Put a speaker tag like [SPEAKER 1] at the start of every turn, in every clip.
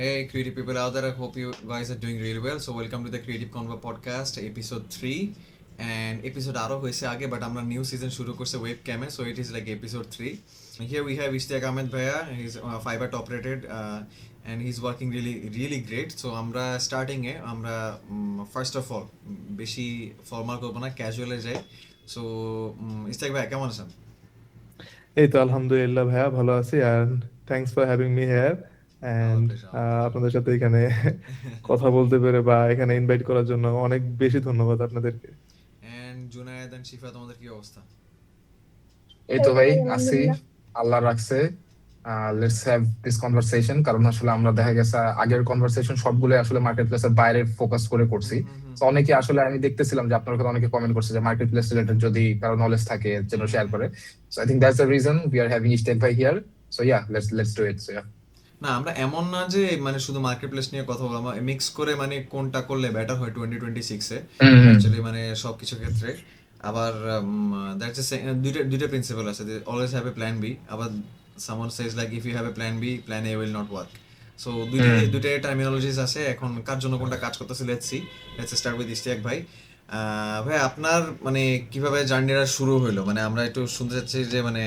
[SPEAKER 1] Hey, creative people out there, I hope you guys are doing really well. So, welcome to the Creative Convo podcast, episode 3. And episode আরও হয়েছে আগে, but আমরা new season শুরু করছে web ক্যামে, so it is like episode 3. Here we have Ishtiaq Ahmed Bhaiya, he's fiber top rated and he's working really, really great. So, আমরা starting আমরা first of all, বেশি formal করবো না, ক্যাজুয়ালে যাই. So, Ishtiaq ভাইয়া কেমন আছেন?
[SPEAKER 2] এই তো আলহামদুলিল্লাহ ভাইয়া ভালো আছি আর thanks for having me here
[SPEAKER 1] আমার
[SPEAKER 2] অ্যান্ড
[SPEAKER 1] pleasure, আমার pleasure.
[SPEAKER 2] আপনাদের সাথে এখানে কথা বলতে পেরে বা এখানে ইনভাইট করার জন্য অনেক বেশি ধন্যবাদ আপনাদেরকে।
[SPEAKER 1] And Junaid and Shifa, তোমাদের কি অবস্থা?
[SPEAKER 3] এই তো ভাই আছি, আল্লাহ রাখছে। লেটস হ্যাভ দিস কনভারসেশন, কারণ আসলে আমরা দেখা গেছে আগের কনভারসেশন সবগুলো আসলে মার্কেট প্লেসের বাইরে ফোকাস করে করছি। তো অনেকে আসলে আমি দেখতেছিলাম যে আপনার কথা অনেকে কমেন্ট করছে যে মার্কেট প্লেস রিলেটেড যদি কারো নলেজ থাকে যেন শেয়ার করে। So I think that's the reason we are having Ishtiaq ভাই here. So yeah, let's do it. So yeah,
[SPEAKER 1] না আমরা এমন না যে মানে শুধু মার্কেট প্লেস নিয়ে কথা বললাম, মিক্স করে মানে কোনটা করলে বেটার হয় 2026-এ অ্যাকচুয়ালি মানে সব কিছু ক্ষেত্রে। আবার দ্যাটস দুইটা দুইটা প্রিন্সিপাল আছে, always have a plan B. আবার someone says like if you have a plan B, plan A will not work. So দুইটাই টার্মিনোলজিস আছে, এখন কার জন্য কোনটা কাজ করতেছে লেটস স্টার্ট উইথ ইশতিয়াক ভাই। ভাই আপনার মানে কিভাবে জার্নিটা শুরু হইলো, মানে আমরা একটু শুনতে চাচ্ছি যে মানে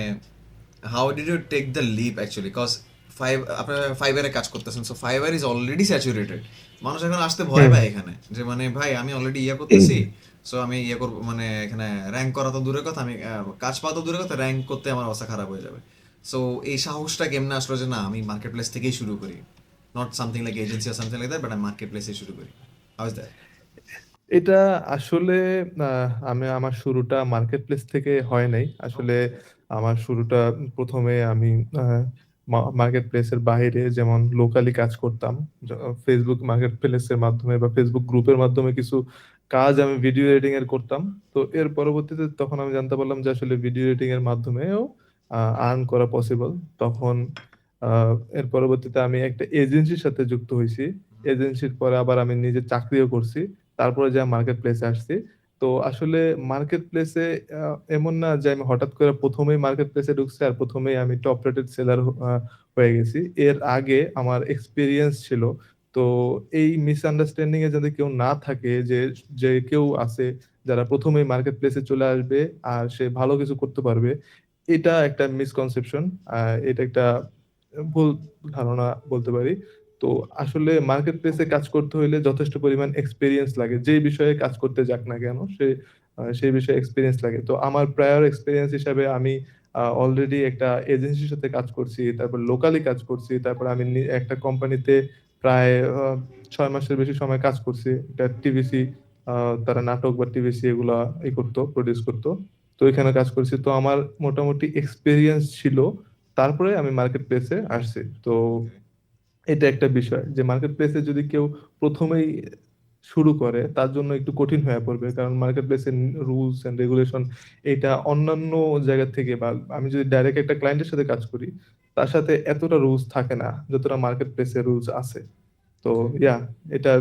[SPEAKER 1] how did you take the leap actually, cause আপনারা ফাইবারে কাজ করতেছেন, so fiber is already saturated. মানুষ এখন আসতে ভয় পায় এখানে, যে মানে ভাই আমি অলরেডি করতেছি, সো আমি করবো মানে এখানে র্যাঙ্ক করা তো দূরের কথা, আমি কাজ পাওয়া তো দূরের কথা, র্যাঙ্ক করতে আমার অবস্থা খারাপ হয়ে যাবে। সো এই সাহসটা কেমনে আসলো যে না আমি মার্কেট প্লেস থেকেই শুরু করি, নট সামথিং লাইক এজেন্সি আর সামথিং লাইক দ্যাট, বাট আমি মার্কেট প্লেসে শুরু করি। How is that?
[SPEAKER 2] এটা আসলে আমি আমার শুরুটা মার্কেট প্লেস থেকে হয় নাই আসলে। আমার শুরুটা প্রথমে আমি মার্কেট প্লেসের বাইরে যেমন লোকালি কাজ করতাম, ফেসবুক মার্কেট প্লেসের মাধ্যমে বা ফেসবুক গ্রুপের মাধ্যমে কিছু কাজ আমি ভিডিও এডিটিং এর করতাম। তো এর পরবর্তীতে তখন আমি জানতে পারলাম যে আসলে ভিডিও এডিটিং এর মাধ্যমেও আর্ন করা পসিবল। তখন এর পরবর্তীতে আমি একটা এজেন্সির সাথে যুক্ত হয়েছি। এজেন্সির পরে আবার আমি নিজে চাকরিও করছি, তারপরে যা মার্কেট প্লেসে আসছি। তো আসলে মার্কেট প্লেসে এমন না যে আমি হঠাৎ করে প্রথমেই মার্কেট প্লেসে ঢুকছি আর প্রথমেই আমি টপ রেটেড সেলার হয়ে গেছি। এর আগে আমার এক্সপিরিয়েন্স ছিল। তো এই মিসআন্ডারস্ট্যান্ডিং এ যদি কেউ না থাকে যে যে কেউ আছে যারা প্রথমেই মার্কেট প্লেসে চলে আসবে আর সে ভালো কিছু করতে পারবে, এটা একটা মিসকনসেপশন। এটা একটা ভুল ধারণা বলতে পারি। তো আসলে মার্কেট প্লেসে কাজ করতে হইলে যথেষ্ট পরিমাণ এক্সপেরিয়েন্স লাগে, যে বিষয়ে কাজ করতে যাক না কেন সে সেই বিষয়ে এক্সপেরিয়েন্স লাগে। তো আমার প্রায়র এক্সপেরিয়েন্স হিসাবে আমি অলরেডি একটা এজেন্সির সাথে কাজ করছি, তারপর লোকালি কাজ করছি, তারপর আমি একটা কোম্পানিতে প্রায় 6 মাসের বেশি সময় কাজ করছি। একটা টিভিসি, তারা নাটক বা টিভিসি এগুলা করতো, প্রডিউস করতো। তো এখানে কাজ করছি, তো আমার মোটামুটি এক্সপেরিয়েন্স ছিল। তারপরে আমি মার্কেট প্লেসে আসছি। তো এটা একটা বিষয় যে মার্কেট প্লেসে যদি কেউ প্রথমেই শুরু করে তার জন্য একটু কঠিন হয়ে পড়বে, কারণ মার্কেট প্লেসের রুলস এন্ড রেগুলেশন এটা অন্যান্য জায়গা থেকে, বা আমি যদি ডাইরেক্ট একটা ক্লায়েন্টের সাথে কাজ করি তার সাথে এতটা রুলস থাকে না যতটা মার্কেট প্লেসে রুলস আছে। তো ইয়া, এটা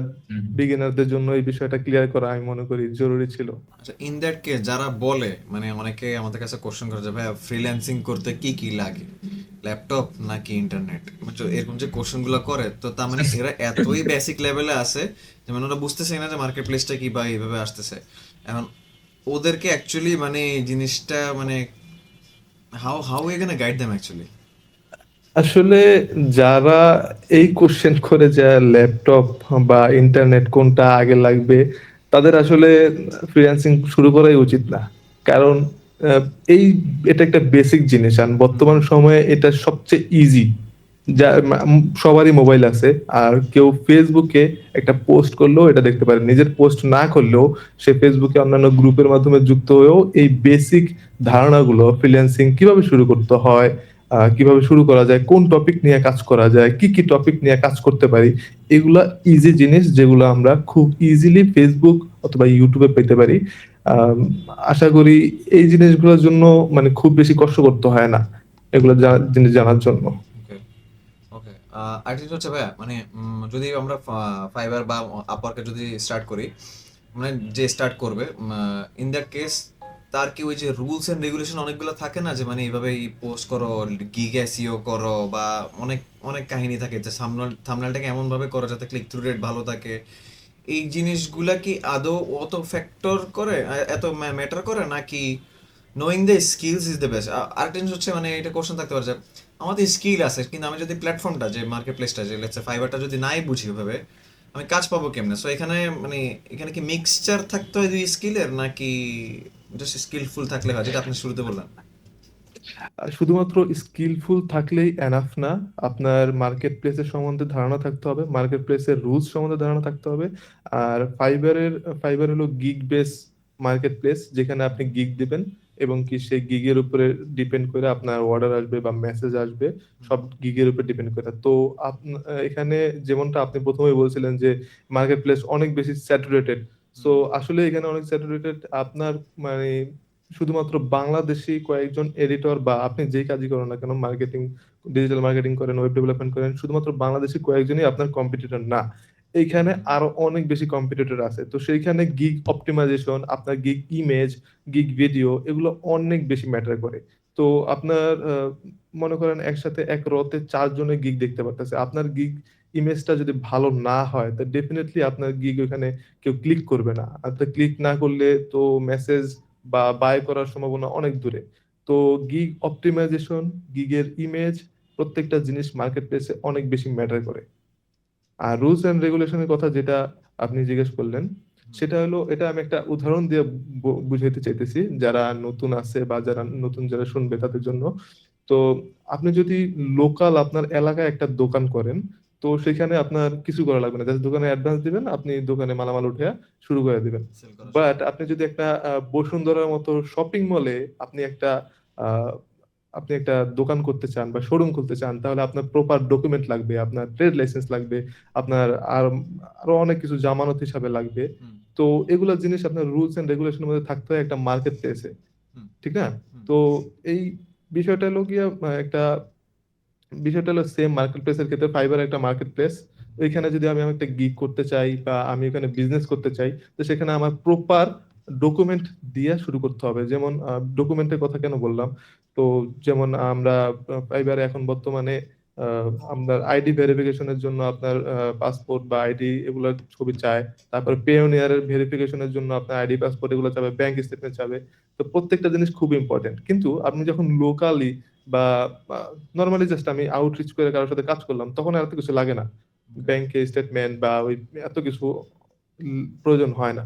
[SPEAKER 2] বিগিনারদের জন্য এই বিষয়টা ক্লিয়ার করা আমি মনে করি জরুরি ছিল।
[SPEAKER 1] আচ্ছা, ইন দ্যাট কেস যারা বলে মানে অনেকে আমাদের কাছে কোশ্চেন করে যে ভাই ফ্রিল্যান্সিং করতে কি কি লাগে, ল্যাপটপ নাকি ইন্টারনেট, বুঝছো এরকম যে কোশ্চেন গুলো করে, তো তার মানে এরা এতই বেসিক লেভেলে আছে যে মানে ওরা বুঝতেছে না যে মার্কেট প্লেসটা কি বা এইভাবে আসতেছে। এখন ওদেরকে অ্যাকচুয়ালি মানে এই জিনিসটা মানে how how you gonna guide them actually?
[SPEAKER 2] আসলে যারা এই কোশ্চেন করে যে ল্যাপটপ বা ইন্টারনেট কোনটা আগে লাগবে, তাদের আসলে ফ্রিল্যান্সিং শুরু করাই উচিত না। কারণ আহ, এই এটা একটা বেসিক জিনিস আর বর্তমান সময়ে এটা সবচেয়ে ইজি। যা সবারই মোবাইল আছে, আর কেউ ফেসবুকে একটা পোস্ট করলেও এটা দেখতে পারে, নিজের পোস্ট না করলেও সে ফেসবুকে অন্যান্য গ্রুপের মাধ্যমে যুক্ত হয়েও এই বেসিক ধারণাগুলো, ফ্রিল্যান্সিং কিভাবে শুরু করতে হয়, কিভাবে শুরু করা যায়, কোন টপিক নিয়ে কাজ করা যায়, কি কি টপিক নিয়ে কাজ করতে পারি, এগুলা ইজি জিনিস যেগুলো আমরা খুব ইজিলি ফেসবুক অথবা ইউটিউবে পেতে পারি। আম, আশা করি এই জিনিসগুলোর জন্য মানে খুব বেশি কষ্ট করতে হয় না এগুলো জিনিস জানার জন্য।
[SPEAKER 1] ওকে, ওকে। আরেকটা হচ্ছে ভাইয়া মানে যদি আমরা ফাইবার বা আপওয়ার্কে যদি স্টার্ট করি, মানে যে স্টার্ট করবে, ইন দ্যাট কেস তার কি ওই যে রুলস এন্ড রেগুলেশন অনেকগুলো থাকে না, যে মানে এইভাবে পোস্ট করো, গিগ এসইও করো, বা অনেক অনেক কাহিনী থাকে যে থাম্বনেলটাকে এমন ভাবে করো যাতে ক্লিক থ্রু রেট ভালো থাকে। এই জিনিসগুলা কি আদৌ অত ফ্যাক্টর করে, এত ম্যাটার করে, নাকি knowing the skills is the best? আরেকটা জিনিস হচ্ছে মানে এটা কোশ্চেন থাকতে পারে যে আমাদের স্কিল আছে কিন্তু আমি যদি প্ল্যাটফর্মটা, যে মার্কেট প্লেসটা, যে লেটস সে ফাইবারটা যদি নাই বুঝি ওইভাবে, আমি কাজ পাবো কেমনে? সো এখানে মানে এখানে কি মিক্সচার থাকতে হয় দুই স্কিলের, নাকি জাস্ট স্কিলফুল থাকলে হয়, যেটা আপনি শুরুতে বললেন?
[SPEAKER 2] শুধুমাত্র স্কিলফুল থাকলেই এনাফ না, আপনার মার্কেট প্লেসের সম্বন্ধে ধারণা থাকতে হবে, মার্কেট প্লেসের রুলস সম্বন্ধে ধারণা থাকতে হবে। আর ফাইবার হলো গিগ বেস মার্কেট প্লেস, যেখানে আপনি গিগ দিবেন এবং কি সেই গিগের উপরে ডিপেন্ড করে আপনার অর্ডার আসবে বা মেসেজ আসবে, সব গিগের উপর ডিপেন্ড করে। তো এখানে যেমনটা আপনি প্রথমেই বলছিলেন যে মার্কেট প্লেস অনেক বেশি স্যাচুরেটেড। সো আসলে এখানে অনেক স্যাচুরেটেড। আপনার মানে শুধুমাত্র বাংলাদেশি কয়েকজন এডিটর, বা আপনি যেই কাজই করেন না কেন, মার্কেটিং, ডিজিটাল মার্কেটিং করেন, ওয়েব ডেভেলপমেন্ট করেন, শুধুমাত্র বাংলাদেশি কয়েকজনই আপনার কম্পিটিটর না। এইখানে আরো অনেক বেশি কম্পিটিটর আছে। তো সেইখানে গিগ অপটিমাইজেশন, আপনার গিগ ইমেজ, গিগ ভিডিও, এগুলো অনেক বেশি ম্যাটার করে। তো আপনার মনে করেন একসাথে এক রতে 4 জনের গিগ দেখতে পারতেছে, আপনার গিগ ইমেজটা যদি ভালো না হয় তা ডেফিনেটলি আপনার গিগ ওখানে কেউ ক্লিক করবে না। আপনার ক্লিক না করলে তো মেসেজ বা বাই করার সম্ভাবনা অনেক দূরে। তো গিগ অপটিমাইজেশন, গিগের ইমেজ, প্রত্যেকটা জিনিস মার্কেট প্লেসে অনেক বেশি ম্যাটার করে। আর রুলস এন্ড রেগুলেশনের কথা যেটা আপনি জিজ্ঞেস করলেন, সেটা হলো, এটা আমি একটা উদাহরণ দিয়ে বুঝাইতে চাইতেছি যারা নতুন আছে বা যারা শুনবে তাদের জন্য। তো আপনি যদি লোকাল আপনার এলাকায় একটা দোকান করেন, তো সেখানে আপনার কিছু করা লাগবে না, জাস্ট দোকানে অ্যাডভান্স দিবেন, আপনি দোকানে মালামাল উঠে শুরু করে দিবেন।
[SPEAKER 1] সেল করা শুরু
[SPEAKER 2] বাট
[SPEAKER 1] করবো।
[SPEAKER 2] আপনি যদি একটা বসুন্ধরার মতো শপিং মলে আপনি একটা আহ, আপনি একটা দোকান করতে চান বা শোরুম খুলতে চান, তাহলে আপনার প্রপার ডকুমেন্ট লাগবে, আপনার ট্রেড লাইসেন্স লাগবে, আপনার আর আরো অনেক কিছু জামানত হিসাবে লাগবে।
[SPEAKER 1] হুম
[SPEAKER 2] তো এগুলা জিনিস আপনার রুলস এন্ড রেগুলেশনের মধ্যে থাকতে হয় একটা মার্কেট প্লেসে,
[SPEAKER 1] হুম
[SPEAKER 2] ঠিক না?
[SPEAKER 1] হুম
[SPEAKER 2] তো এই বিষয়টা হলো গিয়া একটা বিষয়টা হলো সেম মার্কেট প্লেসের ক্ষেত্রে, ফাইবার একটা মার্কেট প্লেস। ওইখানে যদি আমি একটা গিগ করতে চাই বা আমি ওখানে বিজনেস করতে চাই, তো সেখানে আমার প্রপার ডকুমেন্ট দিয়ে শুরু করতে হবে। যেমন ডকুমেন্টের কথা কেন বললাম, তো যেমন আমরা ফাইবারে এখন বর্তমানে আপনার আইডি ভেরিফিকেশনের জন্য আপনার পাসপোর্ট বা আইডি এগুলোর ছবি চায়, তারপরে পেওনিয়ারের ভেরিফিকেশনের জন্য আপনার আইডি পাসপোর্ট এগুলো চাবে, ব্যাংক স্টেটমেন্ট চাবে। তো প্রত্যেকটা জিনিস খুব ইম্পর্টেন্ট। কিন্তু আপনি যখন লোকালি বা নর্মালি জাস্ট আমি আউটরিচ করে কারোর সাথে কাজ করলাম, তখন আর এত কিছু লাগে না,
[SPEAKER 1] ওকে
[SPEAKER 2] ব্যাংকে স্টেটমেন্ট বা ওই এত কিছু প্রয়োজন হয় না।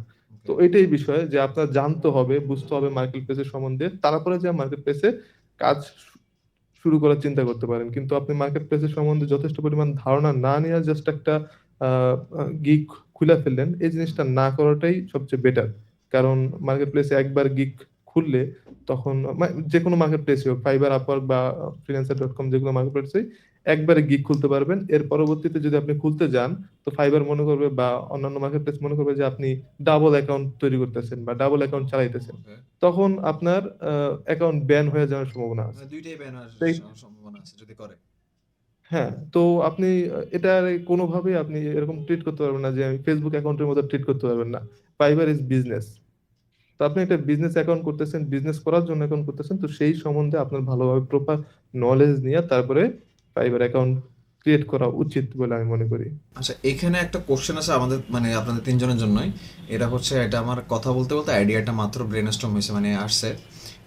[SPEAKER 2] তো
[SPEAKER 1] ওকে
[SPEAKER 2] এটাই বিষয় যে আপনার জানতে হবে, বুঝতে হবে মার্কেট প্লেসের সম্বন্ধে, তারপরে যে মার্কেট প্লেসে কাজ শুরু করার চিন্তা করতে পারেন। কিন্তু আপনি মার্কেট প্লেসের সম্বন্ধে যথেষ্ট পরিমাণ ধারণা না নিয়ে জাস্ট একটা গিগ খুলে ফেললেন, এই
[SPEAKER 1] হুম
[SPEAKER 2] জিনিসটা না করাটাই সবচেয়ে বেটার। কারণ মার্কেট প্লেসে একবার গিগ খুললে তখন যে কোনো মার্কেট প্লেসে হোক, ফাইবার, আপওয়ার্ক বা ফ্রিল্যান্সার.কম, যেগুলো মার্কেট প্লেসে একবারে গিগ খুলতে পারবেন। এর পরবর্তীতে যদি আপনি খুলতে যান, তো ফাইবার মনে করবে বা অন্যান্য মার্কেট প্লেস মনে করবে যে আপনি ডাবল অ্যাকাউন্ট তৈরি করতেছেন বা ডাবল অ্যাকাউন্ট চালাইতেছেন।
[SPEAKER 1] ওকে
[SPEAKER 2] তখন আপনার অ্যাকাউন্ট ব্যান হয়ে যাওয়ার সম্ভাবনা আছে।
[SPEAKER 1] মানে দুইটাই ব্যান হওয়ার
[SPEAKER 2] তাই
[SPEAKER 1] সম্ভাবনা আছে যদি করে।
[SPEAKER 2] হ্যাঁ, তো আপনি এটা কোনোভাবেই আপনি এরকম ট্রিট করতে পারবেন না যে আমি ফেসবুক অ্যাকাউন্টের মতো ট্রিট করতে পারবেন না। Fibre is business. তো আপনি একটা বিজনেস অ্যাকাউন্ট করতেছেন, বিজনেস করার জন্য অ্যাকাউন্ট করতেছেন, তো সেই সম্বন্ধে আপনার ভালোভাবে প্রপার নলেজ নিয়ে তারপরে ফাইবার অ্যাকাউন্ট ক্রিয়েট করা উচিত বলে আমি মনে করি।
[SPEAKER 1] আচ্ছা, এখানে একটা কোশ্চেন আছে আমাদের মানে আপনাদের তিনজনের জন্যই। এটা হচ্ছে, এটা আমার কথা বলতে বলতে আইডিয়াটা মাত্র ব্রেনস্টর্ম হয়েছে, মানে আসছে।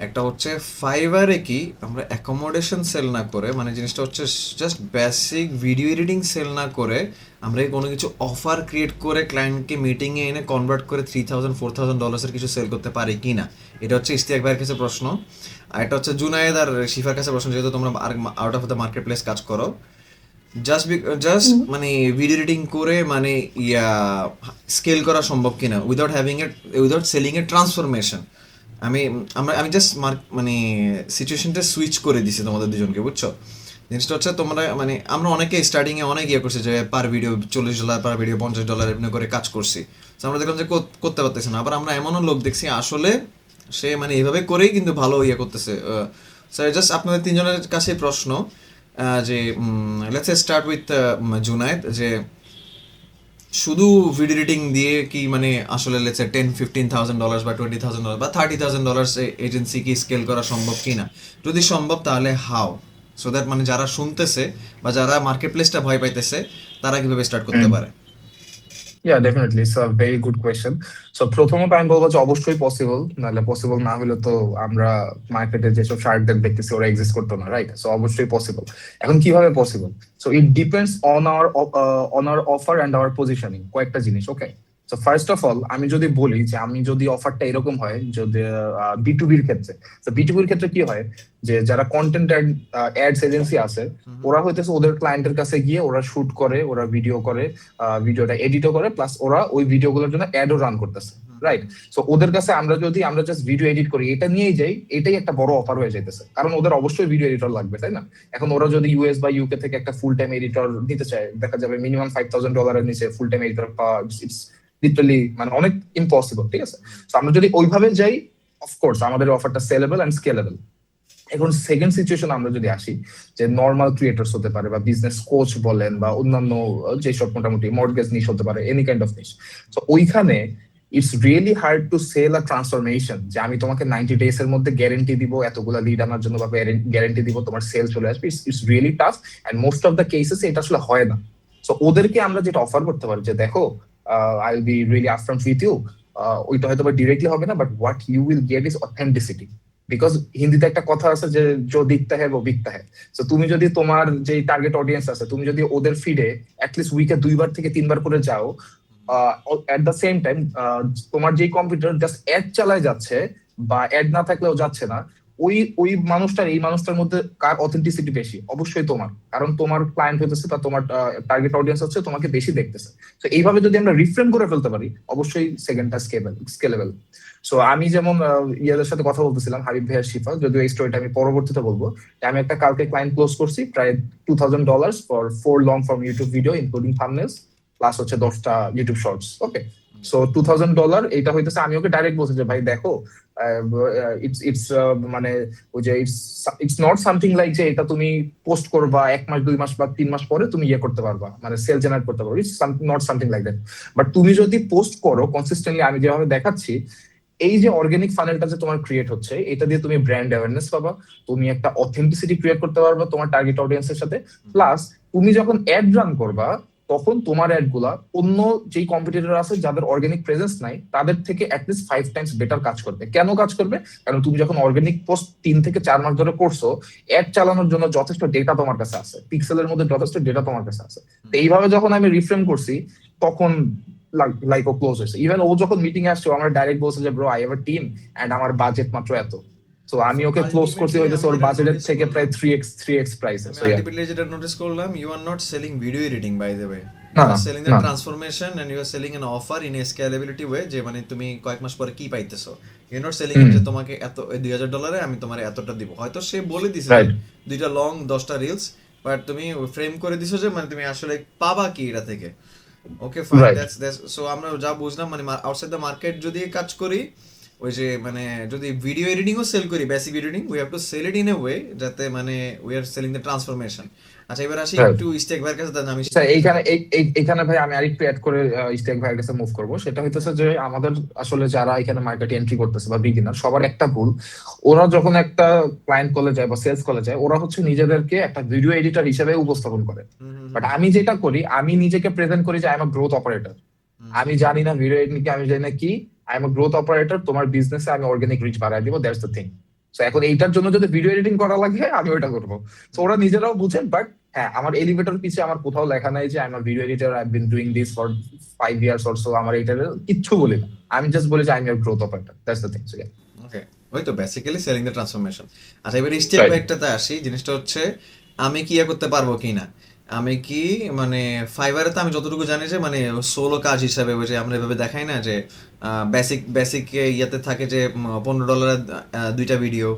[SPEAKER 1] একটা হচ্ছে ফাইবারে কি আমরা অ্যাকোমোডেশন সেল না করে, মানে জিনিসটা হচ্ছে just basic video editing sell না করে আমরা কি কোনো কিছু অফার ক্রিয়েট করে ক্লায়েন্টকে মিটিংয়ে এনে কনভার্ট করে $3,000-4,000 কিছু সেল করতে পারি কি না? এটা হচ্ছে ইশতিয়াক ভাইয়ের কাছে প্রশ্ন। আর এটা হচ্ছে জুনায়েদ আর শিফার কাছে প্রশ্ন, যেহেতু তোমরা out of the market place কাজ করো। জাস্ট মানে ভিডিও এডিটিং করে মানে স্কেল করা সম্ভব কিনা উইদাউট সেলিং এ ট্রান্সফরমেশন। আমি আমি জাস্ট মানে সিচুয়েশনটা সুইচ করে দিছি তোমাদের দুজনকে, বুঝছো? জিনিসটা হচ্ছে তোমরা মানে আমরা অনেকে স্টার্টিং এ অনেক করছি যে পার ভিডিও $40, পার ভিডিও $50 এমনি করে কাজ করছি। তো আমরা দেখলাম যে করতে পারতেছি না। আবার আমরা এমনও লোক দেখছি আসলে সে মানে এইভাবে করেই কিন্তু ভালো করতেছে। স্যার জাস্ট আপনাদের তিনজনের কাছে প্রশ্ন, যে লেটস স্টার্ট উইথ জুনায়েদ, যে শুধু ভিডিও এডিটিং দিয়ে কি মানে আসলে লেটস সে $10,000-15,000 বা $20,000 বা $30,000 এজেন্সি কি স্কেল করা সম্ভব কিনা? যদি সম্ভব তাহলে হাউ? সো দ্যাট মানে যারা শুনতেছে বা যারা মার্কেট প্লেসটা ভয় পাইতেছে তারা কিভাবে স্টার্ট করতে পারে?
[SPEAKER 3] Yeah, definitely. It's a very good question. So প্রথমত আমি বলবো যে অবশ্যই পসিবল, নাহলে পসিবল না হলে তো আমরা মার্কেটে যেসব শার্কদের দেখতেছি ওরা এক্সিস্ট করতো না, রাইট? সো অবশ্যই পসিবল। এখন কিভাবে possible? So it depends on our offer and our positioning, কয়েকটা জিনিস, okay? So first of all আমি যদি বলি যে আমি যদি অফারটা এরকম হয়, যদি B2B-র ক্ষেত্রে, তো B2B-র ক্ষেত্রে কি হয় যে যারা কন্টেন্ট অ্যাডস এজেন্সি আছে ওরা হইতেছে ওদের ক্লায়েন্টের কাছে গিয়ে ওরা শুট করে, ওরা ভিডিও করে, ভিডিওটা এডিটও করে, প্লাস ওরা ওই ভিডিওগুলোর জন্য অ্যাডও রান করতেছে, রাইট? সো ওদের কাছে আমরা জাস্ট ভিডিও এডিট করি এটা নিয়েই যাই, এটাই একটা বড় অফার হয়ে যাইতেছে, কারণ ওদের অবশ্যই ভিডিও এডিটর লাগবে, তাই না? এখন ওরা যদি ইউএস বা ইউকে থেকে একটা ফুল টাইম এডিটর নিতে চায়, দেখা যাবে মিনিমাম $5,000 নিচে ফুল টাইম এডিটর পাওয়া ইটস লিটারালি মানে অনেক ইম্পসিবল, ঠিক আছে? তো আমরা যদি ওইভাবে যাই, অফকোর্স আমাদের অফারটা সেলেবল এন্ড স্কেলেবল। এখন সেকেন্ড সিচুয়েশন আমরা যদি আসি, যে নর্মাল ক্রিয়েটর্স হতে পারে বা বিজনেস কোচ বলেন বা অন্যান্য যেসব মোটামুটি মর্টগেজ নিশ হতে পারে, এনি কাইন্ড অফ নিশ, তো ওইখানে it's really hard to sell a transformation, যে আমি তোমাকে 90 ডেজ এর মধ্যে গ্যারেন্টি দিব, এতগুলা লিড আনার জন্য বা গ্যারেন্টি দিব, তোমার সেল চলে আসবে। It's really tough and most of the cases এটা আসলে হয় না। সো ওদেরকে আমরা যেটা অফার করতে পারি যে দেখো, I will be really upfront with you, ওইটা হয়তো বা ডিরেক্টলি হবে না, but what you will get is authenticity. Because হিন্দিতে একটা কথা আছে যে জো দিখতা হ্যায় वो বিকতা হ্যায়। সো তুমি যদি তোমার যে টার্গেট অডিয়েন্স আছে, তুমি যদি ওদের ফিডে অ্যাটলিস্ট উইকে 2বার থেকে 3বার করে যাও, এট দ্য সেম টাইম তোমার যে কম্পিউটার জাস্ট অ্যাড চালায় যাচ্ছে বা অ্যাড না থাকলেও যাচ্ছে না, ওই ওই মানুষটার এই মানুষটার মধ্যে কার অথেন্টিসিটি বেশি? অবশ্যই তোমার, কারণ তোমার ক্লায়েন্ট হইতেছে বা তোমার টার্গেট অডিয়েন্স হচ্ছে তোমাকে বেশি দেখতেছে। তো এইভাবে যদি আমরা রিফ্রেম করে ফেলতে পারি, অবশ্যই সেকেন্ডটা স্কেলেবল। সো আমি যেমন ইয়াদের সাথে কথা বলতেছিলাম, হাবিব ভাইয়ার শিফা, যদিও এই স্টোরিটা আমি পরবর্তীতে বলবো, যে আমি একটা কালকে ক্লায়েন্ট ক্লোজ করছি প্রায় $2,000 for 4 long form YouTube video including thumbnails plus হচ্ছে 10টা ইউটিউব শর্টস, ওকে? সো $2,000 এটা হইতেছে, আমি ওকে ডাইরেক্ট বলছি যে ভাই দেখো, ইটস মানে ওই যে ইটস নট সামথিং লাইক যে এটা তুমি পোস্ট করবা 1 মাস 2 মাস বা 3 মাস পরে তুমি ইয়ে করতে পারবা, মানে সেল জেনারেট করতে পারবা, it's not something like that. But তুমি যদি পোস্ট করো কনসিস্টেন্টলি, আমি যেভাবে দেখাচ্ছি, এই যে অর্গানিক ফানেলটা যে তোমার ক্রিয়েট হচ্ছে, এটা দিয়ে তুমি ব্র্যান্ড অ্যাওয়ারনেস পাবা, তুমি একটা অথেন্টিসিটি ক্রিয়েট করতে পারবা তোমার টার্গেট অডিয়েন্সের সাথে, প্লাস তুমি যখন অ্যাড রান করবা তখন তোমার অ্যাড গুলা অন্য যেই কম্পিটিটর আছে যাদের অর্গানিক প্রেজেন্স নাই তাদের থেকে অ্যাটলিস্ট 5 টাইমস বেটার কাজ করবে। কেন কাজ করবে? কারণ তুমি যখন অর্গানিক পোস্ট 3 থেকে 4 মাস ধরে করছো, অ্যাড চালানোর জন্য যথেষ্ট ডেটা তোমার কাছে আছে, পিক্সেলের মধ্যে যথেষ্ট ডেটা তোমার কাছে আছে। তো এইভাবে যখন আমি রিফ্রেম করছি তখন লাইক ও ক্লোজ হয়েছে। ইভেন ও যখন মিটিং এ আসছে আমার ডাইরেক্ট বলছে যে bro I have a team and আমার বাজেট মাত্র এত। সো আমি ওকে ক্লোজ করতে হইতেছে ওর বাজেটের থেকে প্রায় 3x প্রাইসে। সো
[SPEAKER 1] আলটিমেটলি যেটা নোটিস করলাম, you are not selling video editing by the way,
[SPEAKER 3] না
[SPEAKER 1] ইউ
[SPEAKER 3] না
[SPEAKER 1] আর সেলিং দ্য
[SPEAKER 3] না
[SPEAKER 1] transformation and you are selling an offer in a scalability way, যে মানে তুমি কয়েক মাস পরে কি পাইতেছো। ইউ নট সেলিং যে তোমাকে এত $2,000 আমি তোমার এতটা দিব, হয়তো সে বলে দিছে
[SPEAKER 3] রাইট
[SPEAKER 1] 2টা লং 10টা রিলস, বাট তুমি ফ্রেম করে দিছো যে মানে তুমি আসলে পাবা কি এটা থেকে। Okay fine,
[SPEAKER 3] right
[SPEAKER 1] that's so আমরা যা বুঝলাম মানে আউটসাইড দ্য মার্কেট যদি কাজ করি, ওই যে মানে যদি ভিডিও এডিটিংও সেল করি, basic editing, we have to sell it in a way যাতে মানে we are selling the transformation. আচ্ছা এবার আসি
[SPEAKER 3] রাইট।
[SPEAKER 1] একটু স্টেক ভাইয়ের কাছে, আমি
[SPEAKER 3] আচ্ছা এইখানে ভাই আমি আরেকটু অ্যাড করে স্টেক ভাইয়ের কাছে মুভ করবো। সেটা হইতেছে যে আমাদের আসলে যারা এখানে মার্কেটে এন্ট্রি করতেছে বা বিগিনার, সবার একটা ভুল, ওরা যখন একটা ক্লায়েন্ট কলে যায় বা সেলস কলে যায়, ওরা হচ্ছে নিজেদেরকে একটা ভিডিও এডিটর হিসেবে উপস্থাপন করে। বাট আমি যেটা করি, আমি নিজেকে প্রেজেন্ট করি যে I am a growth operator. আমি জানি না ভিডিও এডিটিং কি, আমি জানি না কি, I am a growth operator, তোমার বিজনেসে আমি অর্গানিক রিচ বাড়ায় দিব, দ্যাটস দ্য থিং। সো এখন এইটার জন্য যদি ভিডিও এডিটিং করা লাগে আমি ওইটা করবো। তো ওরা নিজেরাও বুঝেন, বাট হ্যাঁ আমার এলিভেটর পিছে আমার কোথাও লেখা নাই যে I am a video editor, I have been doing this for 5 years or so, আমার এইটার কিচ্ছু বলি না, আমি জাস্ট বলি যে I am a growth operator, that's the thing. So
[SPEAKER 1] okay, ওই তো বেসিক্যালি সেলিং দ্য ট্রান্সফরমেশন। আচ্ছা এবার স্টেপ ব্যাকটাতে আসি, জিনিসটা হচ্ছে আমি কি করতে পারবো কিনা। আমি কি মানে ফাইবারে তো আমি যতটুকু জানি যে মানে সোলো কাজ হিসাবে, ওই যে আমরা এভাবে দেখাই না যে বেসিক ইয়াতে থাকে যে $15 2টা ভিডিও,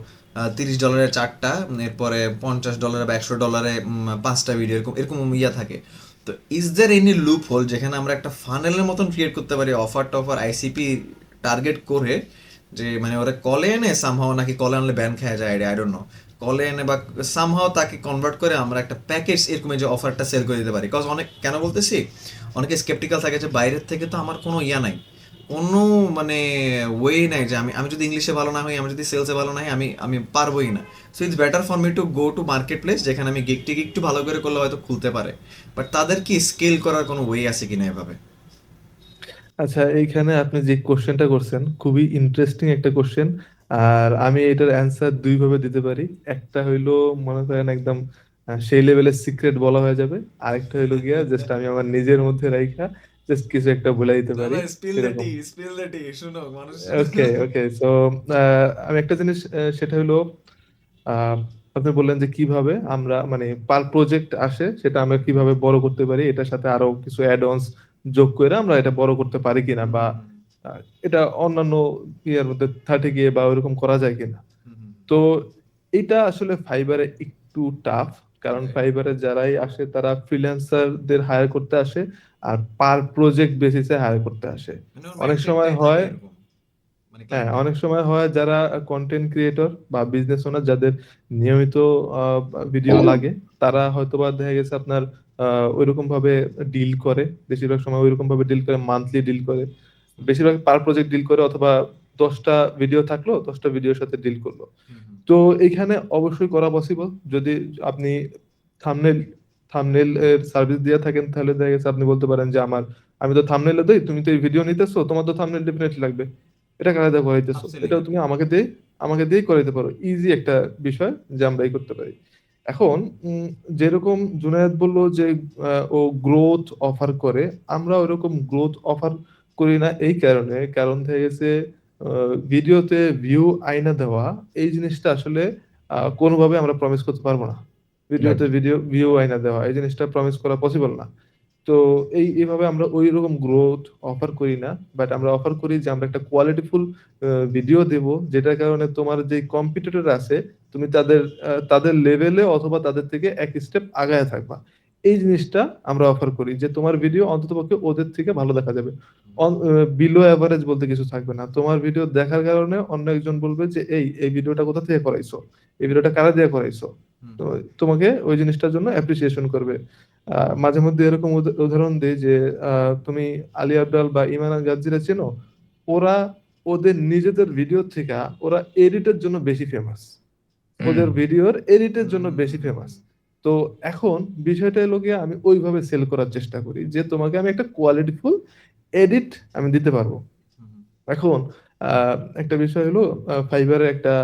[SPEAKER 1] $30 4টা, এরপরে $50 বা $100 5টা ভিডিও, এরকম এরকম ইয়া থাকে। তো is there any loophole যেখানে আমরা একটা ফানেলের মতন ক্রিয়েট করতে পারি অফার টফার আইসিপি টার্গেট করে, যে মানে ওরা কলে এনে সামহাও, নাকি কলে আনলে ব্যান খায় যায়, আই ডোন্ট নো। কলে এনে বা সামহাও তাকে কনভার্ট করে আমরা একটা প্যাকেজ এরকম যে অফারটা সেল করে দিতে পারি। কজ অনেক কেন বলতেছি, অনেকে স্কেপটিক্যাল থাকে যে বাইরের থেকে তো আমার কোনো ইয়া নাই, কোনো মানে ওয়ে নাই যে আমি আমি যদি ইংলিশে ভালো না হই, আমি যদি সেলসে ভালো না হই, আমি আমি পারবোই না। So it's better for me to go to market place, যেখানে আমি গিগটিক একটু ভালো করে করলে হয়তো খুলতে পারে। বাট তাদের কি স্কেল করার কোনো ওয়ে আছে কিনা এভাবে?
[SPEAKER 2] আচ্ছা, এইখানে আপনি যে কোশ্চেনটা করছেন খুবই ইন্টারেস্টিং একটা কোশ্চেন। আর আমি এটার অ্যান্সার দুই ভাবে দিতে পারি। একটা হইলো মনে করেন একদম সেই লেভেলের সিক্রেট বলা হয়ে যাবে। আরেকটা হইলো গিয়া জাস্ট আমি আমার নিজের মধ্যে রাইখা জাস্ট কিছু একটা বলে দিতে
[SPEAKER 1] না
[SPEAKER 2] পারি,
[SPEAKER 1] না, স্পিল দ্য
[SPEAKER 2] সেরকম।
[SPEAKER 1] টি, স্পিল দ্য টি, শুনো মানুষ
[SPEAKER 2] ওকে, ওকে। সো আমি একটা জিনিস, সেটা হলো আহ, আপনি বললেন যে কিভাবে আমরা মানে পার প্রজেক্ট আসে সেটা আমরা কিভাবে বড় করতে পারি, এটার সাথে আরো কিছু অ্যাড অনস যোগ করে আমরা এটা বড় করতে পারি কিনা,
[SPEAKER 1] হুম
[SPEAKER 2] বা
[SPEAKER 1] হুম হুম
[SPEAKER 2] এটা অন্যান্য ইয়ার মধ্যে 30 গিয়ে বা ওইরকম করা যায় কিনা।
[SPEAKER 1] হুম হুম
[SPEAKER 2] তো এটা আসলে ফাইবারে একটু টাফ, কারণ
[SPEAKER 1] রাইট।
[SPEAKER 2] ফাইবারে যারাই আসে তারা ফ্রিল্যান্সারদের হায়ার করতে আসে আর পার প্রজেক্ট বেসিসে হায়ার করতে আসে।
[SPEAKER 1] মানে ওর
[SPEAKER 2] অনেক সময়
[SPEAKER 1] মাইন্ডসেটটাই থাকে
[SPEAKER 2] হয়,
[SPEAKER 1] এরকম, মানে
[SPEAKER 2] হ্যাঁ,
[SPEAKER 1] ক্লায়েন্টের।
[SPEAKER 2] অনেক সময় হয় যারা কন্টেন্ট ক্রিয়েটর বা বিজনেস ওনার যাদের নিয়মিত ভিডিও লাগে, তারা হয়তোবা দেখা গেছে আপনার ওইরকম ভাবে ডিল করে, বেশিরভাগ সময় ওইরকম ভাবে ডিল করে, মান্থলি ডিল করে,
[SPEAKER 1] হুম
[SPEAKER 2] বেশিরভাগ পার প্রজেক্ট ডিল করে, অথবা 10টা ভিডিও থাকলো 10টা ভিডিওর সাথে ডিল করলো।
[SPEAKER 1] হুম হুম
[SPEAKER 2] তো এইখানে অবশ্যই করা পসিবল যদি আপনি থাম্বনেল থাম্বনেল এর সার্ভিস দিয়ে থাকেন, তাহলে দেখা গেছে আপনি বলতে পারেন যে আমার, আমি তো থাম্বনেল দেই, তুমি তো এই ভিডিও নিতেছো, তোমার তো থাম্বনেল ডেফিনেটলি লাগবে, এটা কারা দিয়ে করাইতেছো,
[SPEAKER 1] আপসেলিং।
[SPEAKER 2] এটাও তুমি আমাকে দিয়ে করাইতে পারো। ইজি একটা বিষয় যে আমরা এই করতে পারি। এখন যেরকম জুনায়েদ বললো যে ও গ্রোথ অফার করে, আমরা ওইরকম গ্রোথ অফার করি না। এই কারণে, কারণ দেখা গেছে ভিডিওতে ভিউ আইনা দেওয়া, এই জিনিসটা আসলে কোনোভাবে আমরা প্রমিস করতে পারবো না।
[SPEAKER 3] রাইট।
[SPEAKER 2] ভিডিওতে ভিউ আইনা দেওয়া এই জিনিসটা প্রমিস করা পসিবল না। তো এইভাবে আমরা ওই রকম গ্রোথ অফার করি না, বাট আমরা অফার করি যে আমরা একটা কোয়ালিটিফুল ভিডিও দেব, যেটার কারণে তোমার যে কম্পিটিটর আছে তুমি তাদের লেভেলে অথবা তাদের থেকে এক স্টেপ আগায় থাকবা। এই জিনিসটা আমরা অফার করি যে তোমার ভিডিও অন্ততপক্ষে ওদের থেকে ভালো দেখা যাবে। বিলো অ্যাভারেজ বলতে কিছু থাকবে না, তোমার ভিডিও দেখার কারণে অন্য একজন বলবে যে এই ভিডিওটা কোথা থেকে করাইছো, এই ভিডিওটা কারা দিয়ে করাইছো।
[SPEAKER 1] হুম
[SPEAKER 2] তো
[SPEAKER 1] হুম
[SPEAKER 2] তোমাকে ওই জিনিসটার জন্য অ্যাপ্রিসিয়েশন করবে। মাঝে মধ্যে এরকম উদাহরণ দেই যে তুমি আলী আব্দাল বা ইমান আল গাজ্জিরা চেনো? ওরা ওদের নিজেদের ভিডিও থেকে ওরা এডিটের জন্য বেশি ফেমাস,
[SPEAKER 3] হুম
[SPEAKER 2] ওদের ভিডিওর এডিটের
[SPEAKER 1] হুম
[SPEAKER 2] জন্য
[SPEAKER 1] হুম
[SPEAKER 2] বেশি
[SPEAKER 1] হুম
[SPEAKER 2] ফেমাস।
[SPEAKER 1] হুম
[SPEAKER 2] তো এখন বিষয়টা হলো গিয়ে আমি ওইভাবে সেল করার চেষ্টা করি যে তোমাকে আমি একটা কোয়ালিটিফুল এডিট আমি দিতে পারবো।
[SPEAKER 1] হুম
[SPEAKER 2] এখন একটা বিষয় হলো ফাইবারের একটা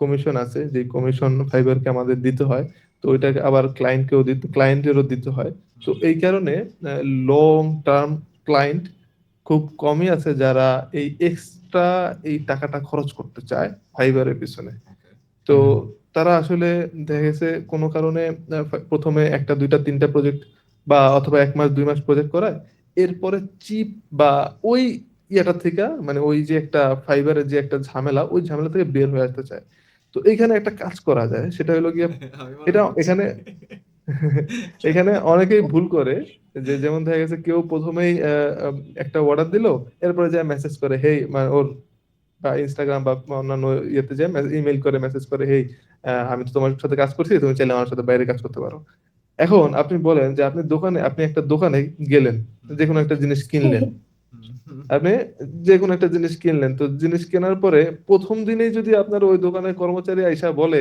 [SPEAKER 2] কমিশন আছে, যে কমিশন ফাইবারকে আমাদের দিতে হয়। তো ওইটাকে আবার ক্লায়েন্টেরও দিতে হয়। তো
[SPEAKER 1] হুম
[SPEAKER 2] এই কারণে লং টার্ম ক্লায়েন্ট খুব কমই আছে যারা এই এক্সট্রা এই টাকাটা খরচ করতে চায় ফাইবারের পিছনে।
[SPEAKER 1] ওকে।
[SPEAKER 2] তো
[SPEAKER 3] হুম
[SPEAKER 2] তারা আসলে দেখা গেছে কোনো কারণে প্রথমে একটা দুইটা তিনটা প্রজেক্ট বা অথবা 1 মাস 2 মাস প্রজেক্ট করায়, এরপরে চিপ বা ওই ইয়াটা থেকে মানে ওই যে একটা ফাইবারের যে একটা ঝামেলা, ওই ঝামেলা থেকে বের হয়ে আসতে চায়। তো এইখানে একটা কাজ করা যায়, সেটা হলো গিয়ে
[SPEAKER 1] আমি মনে
[SPEAKER 2] এটা
[SPEAKER 1] বুঝছি।
[SPEAKER 2] এখানে এখানে অনেকেই ভুল করে, যে যেমন দেখা গেছে কেউ প্রথমেই একটা অর্ডার দিল, এরপরে যায় মেসেজ করে হেই, মানে ওর বা ইনস্টাগ্রাম বা অন্যান্য ইয়েতে যায় ইমেল করে মেসেজ করে, হেই আমি তো তোমার সাথে কাজ করছি, তুমি চাইলে আমার সাথে বাইরে কাজ করতে পারো। এখন আপনি বলেন যে আপনি একটা দোকানে গেলেন,
[SPEAKER 1] হুম
[SPEAKER 2] যে কোনো একটা জিনিস কিনলেন,
[SPEAKER 1] হুম হুম
[SPEAKER 2] আপনি যে কোনো একটা জিনিস কিনলেন, তো জিনিস কেনার পরে প্রথম দিনেই যদি আপনার ওই দোকানের কর্মচারী আইসা বলে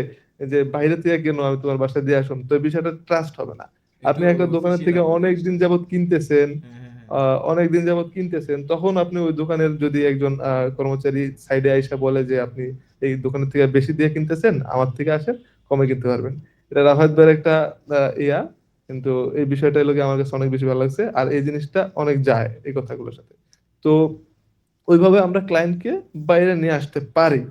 [SPEAKER 2] যে বাইরে থেকে কেন, আমি তোমার বাসায় দিয়ে আসুন, তো এই বিষয়টা ট্রাস্ট হবে না।
[SPEAKER 1] একটু
[SPEAKER 2] আপনি একটা দোকানের
[SPEAKER 1] ফিশি
[SPEAKER 2] থেকে
[SPEAKER 1] লাগবে
[SPEAKER 2] অনেক
[SPEAKER 1] জিনিসটা।
[SPEAKER 2] দিন যাবত কিনতেছেন,
[SPEAKER 1] হ্যাঁ হ্যাঁ হ্যাঁ
[SPEAKER 2] অনেক দিন যাবত কিনতেছেন, তখন আপনি ওই দোকানের যদি একজন কর্মচারী সাইডে আইসা বলে যে আপনি এই দোকানের থেকে বেশি দিয়ে কিনতেছেন, আমার থেকে আসেন, কমে কিনতে পারবেন। এটা রাফাত ভাইয়ের একটা ইয়া, কিন্তু এই বিষয়টা লোকে আমার কাছে অনেক বেশি ভালো লাগছে, আর এই জিনিসটা অনেক যায় এই কথাগুলোর সাথে। তো ওইভাবে আমরা ক্লায়েন্টকে বাইরে নিয়ে আসতে পারি।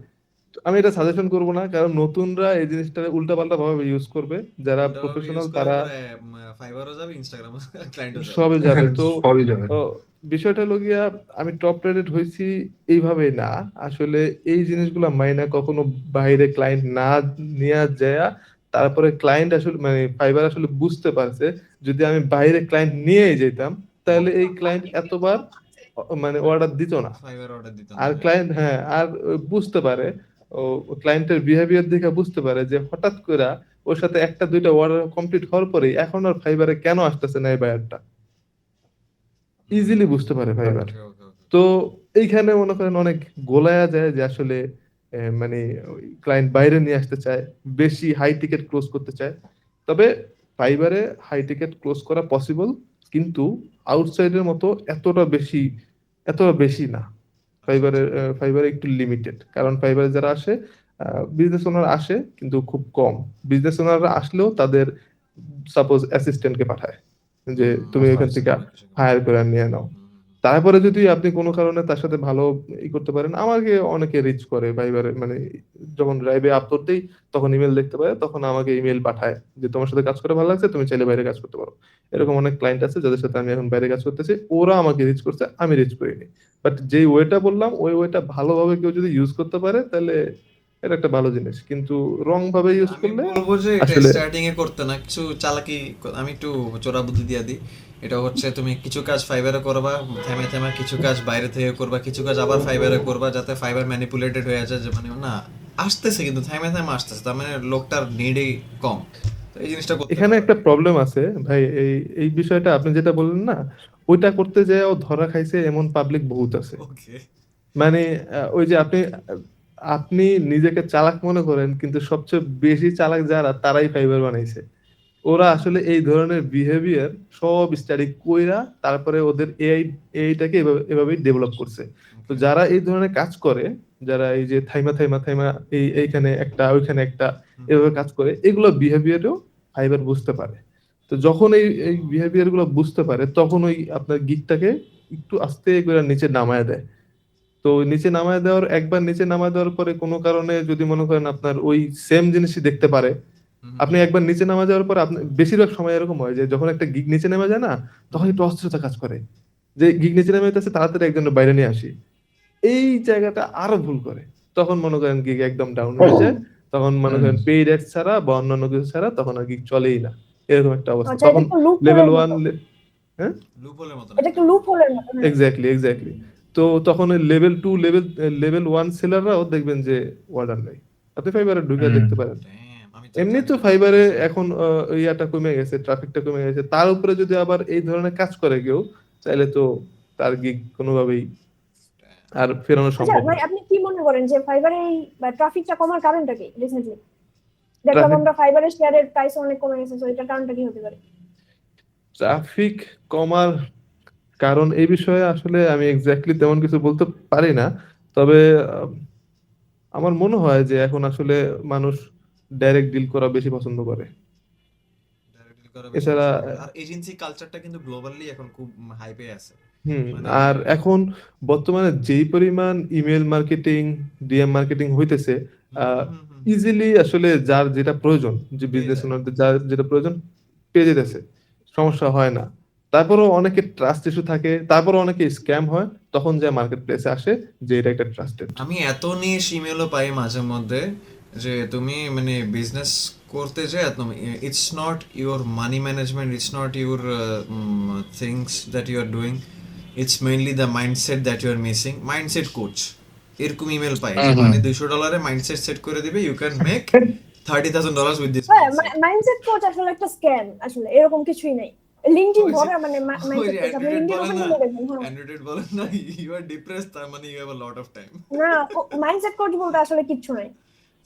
[SPEAKER 2] তো আমি এটা সাজেশন করব না, কারণ নতুনরা এই জিনিসটা উল্টাপাল্টা ভাবে ইউজ করবে, যারা
[SPEAKER 1] উল্টাভাবে ইউজ
[SPEAKER 2] প্রফেশনাল
[SPEAKER 1] করে
[SPEAKER 2] তারা
[SPEAKER 1] পরে ফাইবারও যাবে, ইনস্টাগ্রামও ক্লায়েন্টও যাবে।
[SPEAKER 2] সবে যাবে। তো
[SPEAKER 3] সবই যাবে।
[SPEAKER 2] ও, বিষয়টা হলো গিয়া আমি টপ রেটেড হয়েছি এইভাবে না, আসলে এই জিনিসগুলো মাইনা কখনো বাইরে ক্লায়েন্ট না নিয়ে যায়, তারপরে ক্লায়েন্ট আসলে মানে ফাইবার আসলে বুঝতে পারছে যদি আমি বাইরে ক্লায়েন্ট নিয়ে যেতাম, তাহলে এই ক্লায়েন্ট এতবার মানে অর্ডার দিত না।
[SPEAKER 1] ফাইবার অর্ডার দিত না,
[SPEAKER 2] আর
[SPEAKER 1] রাইট।
[SPEAKER 2] ক্লায়েন্ট, হ্যাঁ, আর বুঝতে পারে ও ক্লায়েন্টের বিহেভিয়ার দেখে বুঝতে পারে যে হঠাৎ করে ওর সাথে একটা দুইটা অর্ডার কমপ্লিট হওয়ার পরেই এখন আর ফাইবারে কেন আসতেছে না এই বায়ারটা, ইজিলি বুঝতে পারে
[SPEAKER 3] রাইট।
[SPEAKER 2] ফাইবার।
[SPEAKER 1] ওকে ওকে ওকে।
[SPEAKER 2] তো এইখানে মনে করেন অনেক গোলায়া যায় যে আসলে মানে ক্লায়েন্ট বাইরে নিয়ে আসতে চায়, বেশি হাই টিকেট ক্লোজ করতে চায়। তবে ফাইবারে হাই টিকেট ক্লোজ করা পসিবল, কিন্তু আউটসাইডের মতো এতটা বেশি না।
[SPEAKER 1] আচ্ছা আচ্ছা।
[SPEAKER 2] ফাইবারে একটু লিমিটেড, কারণ ফাইবারে যারা আসে বিজনেস ওনার আসে কিন্তু খুব কম। বিজনেস ওনাররা আসলেও তাদের সাপোজ অ্যাসিস্ট্যান্টকে পাঠায় যে তুমি এখান
[SPEAKER 1] অথরাইজড
[SPEAKER 2] থেকে
[SPEAKER 1] কোনো কিছু কিন্তু।
[SPEAKER 2] হায়ার করে নিয়ে নাও। তারপরে যদি আপনি কোনো কারণে তার সাথে ভালো করতে পারেন, আমাকে অনেকে রিচ করে ভাইবারে, মানে যখন ড্রাইভে আপলোড দেই তখন ইমেল দেখতে পারে, তখন আমাকে ইমেল পাঠায় যে তোমার সাথে কাজ করে ভালো লাগছে, তুমি চাইলে বাইরে কাজ করতে পারো। এরকম অনেক ক্লায়েন্ট আছে যাদের সাথে আমি এখন বাইরে কাজ করতেছি, ওরা আমাকে রিচ করছে, আমি রিচ করিনি। বাট যেই ওয়েটা বললাম ওই ওয়েটা ভালোভাবে কেউ যদি ইউজ করতে পারে তাহলে এটা একটা ভালো জিনিস, কিন্তু রং ভাবে ইউজ
[SPEAKER 1] আমি
[SPEAKER 2] করলে
[SPEAKER 1] বলবো যে এটা
[SPEAKER 2] আসলে
[SPEAKER 1] স্টার্টিং এ করতে না, কিছু চালাকি আমি একটু চোরা বুদ্ধি দিয়ে দিই। এটা হচ্ছে তুমি কিছু কাজ ফাইবারে করবা, থেমে থেমে কিছু কাজ বাইরে থেকে করবা, কিছু কাজ আবার ফাইবারে করবা, যাতে ফাইবার ম্যানিপুলেটেড হয়ে যায় যে মানে না আসতেছে কিন্তু থেমে থেমে আসতেছে, তার মানে লোকটার নিডই কম। তো এই জিনিসটা করতে
[SPEAKER 2] এখানে
[SPEAKER 1] পারো।
[SPEAKER 2] একটা প্রবলেম আছে ভাই, এই এই বিষয়টা আপনি যেটা বললেন না, ওইটা করতে যেয়ে ও ধরা খাইছে এমন পাবলিক বহুত আছে।
[SPEAKER 1] ওকে।
[SPEAKER 2] মানে ওই যে আপনি নিজেকে চালাক মনে করেন, কিন্তু সবচেয়ে বেশি চালাক যারা তারাই ফাইবার বানাইছে। ওরা আসলে এই ধরনের বিহেভিয়ার সব স্টাডি কইরা তারপরে ওদের এআইটাকে এভাবেই ডেভেলপ করছে। তো
[SPEAKER 1] ওকে।
[SPEAKER 2] যারা এই ধরনের কাজ করে, যারা এই যে থাইমা থাইমা থাইমা এইখানে একটা ওইখানে একটা এভাবে কাজ করে, এগুলো বিহেভিয়ারও ফাইবার বুঝতে পারে। তো যখন এই বিহেভিয়ার গুলো বুঝতে পারে তখন ওই আপনার গিকটাকে একটু আস্তে করে নিচে নামায় দেয়। তো নিচে নামায় দেওয়ার একবার নিচে নামায় দেওয়ার পরে কোনো কারণে যদি মনে করেন আপনার ওই সেম জিনিসই দেখতে পারে, আপনি একবার নিচে নামা যাওয়ার পর আপনি বেশিরভাগ সময় এরকম হয় যে যখন একটা গিগ নিচে নেমে যায় না, তখন একটু অস্থিরতা কাজ করে যে গিগ নিচে নেমে যাচ্ছে, তাড়াতাড়ি একজনের বাইরে নিয়ে আসি। এই জায়গাটা আরো ভুল করে, তখন মনে করেন গিগ একদম ডাউন হয়ে যায়। তখন মনে করেন পেইড অ্যাড ছাড়া বা অন্যান্য কিছু ছাড়া তখন আর গিগ চলেই না, এরকম একটা অবস্থা
[SPEAKER 4] আচ্ছা, এটা
[SPEAKER 2] তখন।
[SPEAKER 4] একটা লুপ
[SPEAKER 2] লেভেল
[SPEAKER 4] হোলের
[SPEAKER 2] ওয়ান,
[SPEAKER 4] মতো।
[SPEAKER 2] হ্যাঁ,
[SPEAKER 1] লুপহোলের মতন
[SPEAKER 4] এটা
[SPEAKER 1] একটা।
[SPEAKER 4] একটা লুপ হোলের মতো, হ্যাঁ।
[SPEAKER 2] এক্স্যাক্টলি। তো তখন ওই লেভেল ওয়ান সেলাররাও দেখবেন যে অর্ডার নেই। আপনি ফাইবারে ঢুকে দেখতে পারেন।
[SPEAKER 1] Damn, আমি তো
[SPEAKER 2] এমনি
[SPEAKER 1] জানি
[SPEAKER 2] তো
[SPEAKER 1] না।
[SPEAKER 2] ফাইবারে এখন ইয়াটা কমে গেছে, ট্রাফিকটা কমে গেছে, তার উপরে যদি আবার এই ধরনের কাজ করে কেউ, তাহলে তো তার গিগ কোনোভাবেই আর ফেরানো
[SPEAKER 4] আচ্ছা
[SPEAKER 2] সম্ভব
[SPEAKER 4] ভাই,
[SPEAKER 2] না।
[SPEAKER 4] আপনি কি মনে করেন যে ফাইবারে এই ট্রাফিকটা কমার কারণটা কি? রিসেন্টলি দেখলাম
[SPEAKER 2] ট্রাফিক
[SPEAKER 4] আমরা ফাইবারের শেয়ারের প্রাইস অনেক কমে গেছে, তো এটার কারণটা কি হতে পারে?
[SPEAKER 2] ট্রাফিক কমার কারণ এই বিষয়ে আসলে আমি এক্স্যাক্টলি তেমন কিছু বলতে পারি না। তবে আমার মনে হয় যে এখন আসলে মানুষ ডাইরেক্ট ডিল করা বেশি পছন্দ করে।
[SPEAKER 1] Directly করা বেশি
[SPEAKER 2] এছাড়া
[SPEAKER 1] পছন্দ করে। আর এজেন্সি কালচারটা কিন্তু গ্লোবালি এখন খুব হাইপে আছে।
[SPEAKER 2] হুম,
[SPEAKER 1] মানে
[SPEAKER 2] আর এখন বর্তমানে যেই পরিমাণ ইমেল মার্কেটিং, ডিএম মার্কেটিং হইতেছে, ইজিলি আসলে যার যেটা প্রয়োজন, যে
[SPEAKER 1] পেয়ে
[SPEAKER 2] বিজনেস
[SPEAKER 1] যায়।
[SPEAKER 2] ওনারদের যার যেটা প্রয়োজন পেয়ে যেতেছে, সমস্যা হয় না। তারপরও অনেকে ট্রাস্ট ইস্যু থাকে, তারপরও অনেকে স্ক্যাম হয়, তখন যে মার্কেট প্লেসে আসে যে এটা একটা ট্রাস্টেড।
[SPEAKER 1] আমি এত নিশ ইমেলও পাই মাঝে মধ্যে যে তুমি মানে বিজনেস করতে যে তুমি it's not your money management, it's not your things that you are doing, it's mainly the mindset that you are missing, mindset coach. এরকম ইমেল পাই যে মানে $200 মাইন্ডসেট সেট করে দিবে, you can make $30,000 with this
[SPEAKER 4] হ্যাঁ,
[SPEAKER 1] mindset.
[SPEAKER 4] Mindset coach আসলে একটা scam, আসলে এরকম কিছুই নাই। লিংকডইন
[SPEAKER 1] ওই যে
[SPEAKER 4] ভরা মানে
[SPEAKER 1] ওই
[SPEAKER 4] মাইন্ডসেট
[SPEAKER 1] যে
[SPEAKER 4] কোচ, আপনি
[SPEAKER 1] অ্যান্ড্রয়েড
[SPEAKER 4] লিংকডইন
[SPEAKER 1] বলে
[SPEAKER 4] ওপেন
[SPEAKER 1] না,
[SPEAKER 4] করলে দেখবেন। হ্যাঁ,
[SPEAKER 1] অ্যান্ড্রয়েড বলে না ইউ আর ডিপ্রেস, তার মানে you have a lot of time.
[SPEAKER 4] না, মাইন্ডসেট কোচ বলতে আসলে কিচ্ছু নাই।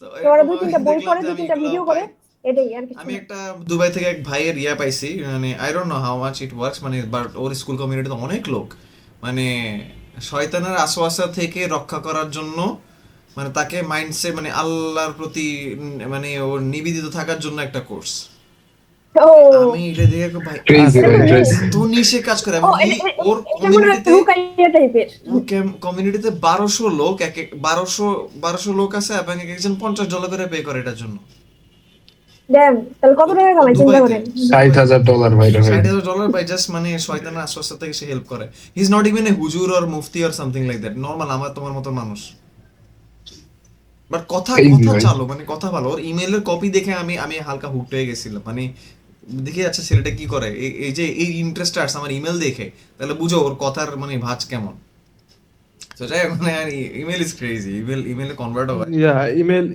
[SPEAKER 1] তো
[SPEAKER 4] তো ওরা
[SPEAKER 1] এরকম আমি
[SPEAKER 4] 2-3টা বই
[SPEAKER 1] দেখলাম
[SPEAKER 4] পড়ে,
[SPEAKER 1] যে আমি
[SPEAKER 4] 2-3টা
[SPEAKER 1] এগুলো
[SPEAKER 4] ভিডিও
[SPEAKER 1] পাই।
[SPEAKER 4] করে, এটাই আর কিছু
[SPEAKER 1] আমি
[SPEAKER 4] না।
[SPEAKER 1] একটা দুবাই থেকে এক ভাইয়ের ইয়া পাইছি, মানে I don't know how much it works, মানে বাট ওর স্কুল কমিউনিটিতে অনেক লোক মানে শয়তানের আসওয়াসা থেকে রক্ষা করার জন্য, মানে তাকে মাইন্ডসেট মানে আল্লাহর প্রতি মানে ওর নিবেদিত থাকার জন্য একটা কোর্স।
[SPEAKER 4] ও,
[SPEAKER 1] আমি এটা দেখে খুব ভাই
[SPEAKER 3] ক্রেজি
[SPEAKER 4] এটা
[SPEAKER 3] ভাই,
[SPEAKER 4] তো
[SPEAKER 3] ক্রেজি।
[SPEAKER 1] এত নিশে কাজ করে,
[SPEAKER 4] ও,
[SPEAKER 1] এমনকি ওর
[SPEAKER 4] এটা মনে হয়
[SPEAKER 1] কমিউনিটিতে
[SPEAKER 4] রুকাইয়া টাইপের।
[SPEAKER 1] কমিউনিটিতে 1200 লোক, এক এক 1200 লোক আছে এবং এক একজন $50 করে পে করে এটার জন্য।
[SPEAKER 4] ড্যাম, তাহলে কত টাকা কামাই চিন্তা
[SPEAKER 1] দুবাইতে
[SPEAKER 4] করেন।
[SPEAKER 3] $60,000 ভাই রে ভাই।
[SPEAKER 1] $60,000 বাই জাস্ট মানে শয়তানের আশ্বাস থেকে সে হেল্প করে। He is not even a হুজুর অর মুফতি or something like that, normal আমার তোমার মতো মানুষ। বাট কথা
[SPEAKER 3] Crazy ভাই।
[SPEAKER 1] চালো, মানে কথা ভালো। ওর ইমেলের কপি দেখে আমি আমি হালকা হুকড হয়ে গেছিলাম, মানে দেখে যাচ্ছে ছেলেটা কি করে, এই যে এই ইন্টারেস্ট আসছে আমার ইমেল দেখে, তাহলে বুঝো ওর কথার মানে ভাঁজ কেমন। তো যাই হোক, মানে ইমেল ইজ ক্রেজি, ইমেলে কনভার্ট হয়।
[SPEAKER 2] ইয়া,